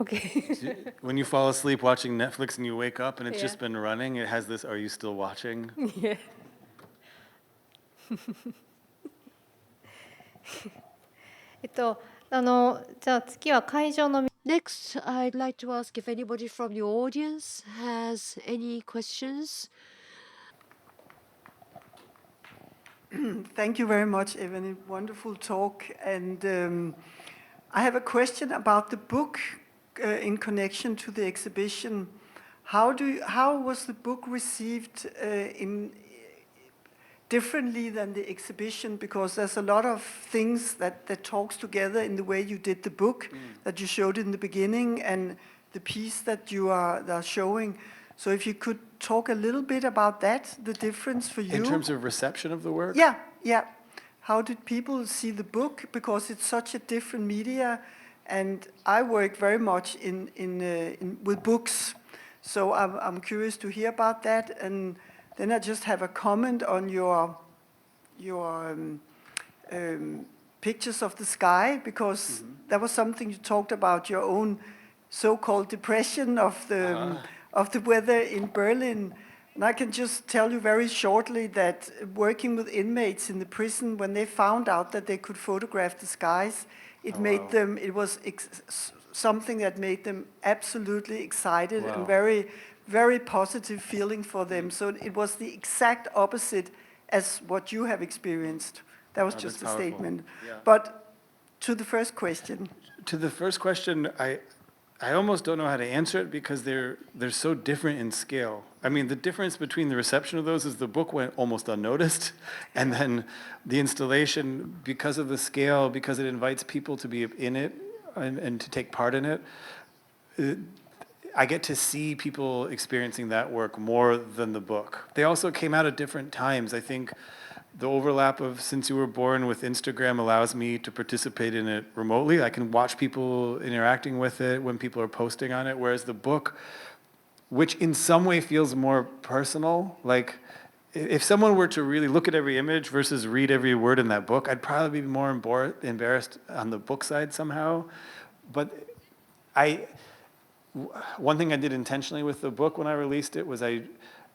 Okay. When you fall asleep watching Netflix and you wake up and it's Yeah. just been running, it has this, "Are you still watching?" Yeah. じゃあ次は会場の Next, I'd like to ask if anybody from the audience has any questions. Thank you very much, Evan. Wonderful talk. And I have a question about the book in connection to the exhibition. How was the book received differently than the exhibition? Because there's a lot of things that talks together in the way you did the book that you showed in the beginning and the piece that you are showing. So if you could talk a little bit about that, the difference for you. In terms of reception of the work? Yeah. How did people see the book? Because it's such a different media, and I work very much with books. So I'm curious to hear about that. And then I just have a comment on your pictures of the sky, because that was something you talked about, your own so-called depression of the weather in Berlin. And I can just tell you very shortly that working with inmates in the prison, when they found out that they could photograph the skies, it was something that made them absolutely excited and very, very positive feeling for them. So it was the exact opposite as what you have experienced. That was just a statement. Yeah. But to the first question. To the first question, I almost don't know how to answer it because they're so different in scale. I mean, the difference between the reception of those is the book went almost unnoticed, and then the installation, because of the scale, because it invites people to be in it and to take part in it, I get to see people experiencing that work more than the book. They also came out at different times. I think the overlap of Since You Were Born with Instagram allows me to participate in it remotely. I can watch people interacting with it when people are posting on it, whereas the book, which in some way feels more personal, like if someone were to really look at every image versus read every word in that book, I'd probably be more embarrassed on the book side somehow. But one thing I did intentionally with the book when I released it was I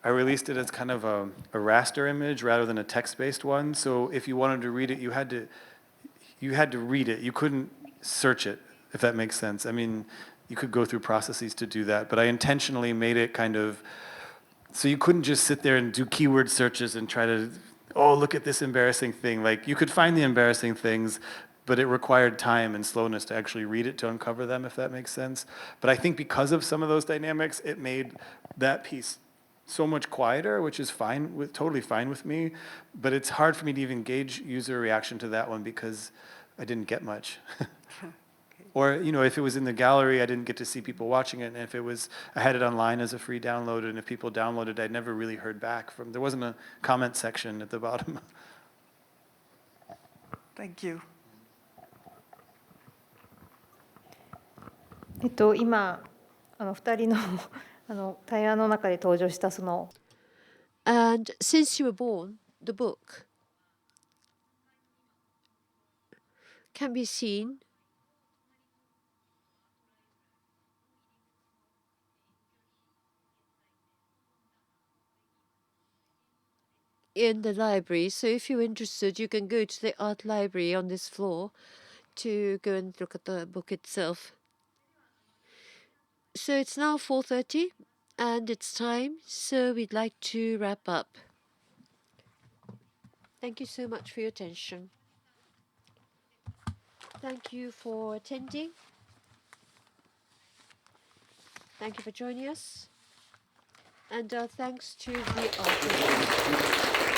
released it as kind of a raster image rather than a text-based one. So if you wanted to read it, you had to read it. You couldn't search it, if that makes sense. I mean, you could go through processes to do that, but I intentionally made it kind of so you couldn't just sit there and do keyword searches and try to, look at this embarrassing thing. Like, you could find the embarrassing things, but it required time and slowness to actually read it to uncover them, if that makes sense. But I think because of some of those dynamics, it made that piece so much quieter, which is totally fine with me. But it's hard for me to even gauge user reaction to that one because I didn't get much. Or, if it was in the gallery, I didn't get to see people watching it. And if I had it online as a free download, and if people downloaded, I'd never really heard back from. There wasn't a comment section at the bottom. Thank you. 今2人の対話の中で登場したその And Since You Were Born, the book can be seen in the library. So if you're interested, you can go to the art library on this floor to go and look at the book itself. So it's now 4:30 and it's time, so we'd like to wrap up. Thank you so much for your attention. Thank you for attending. Thank you for joining us. And thanks to the artists.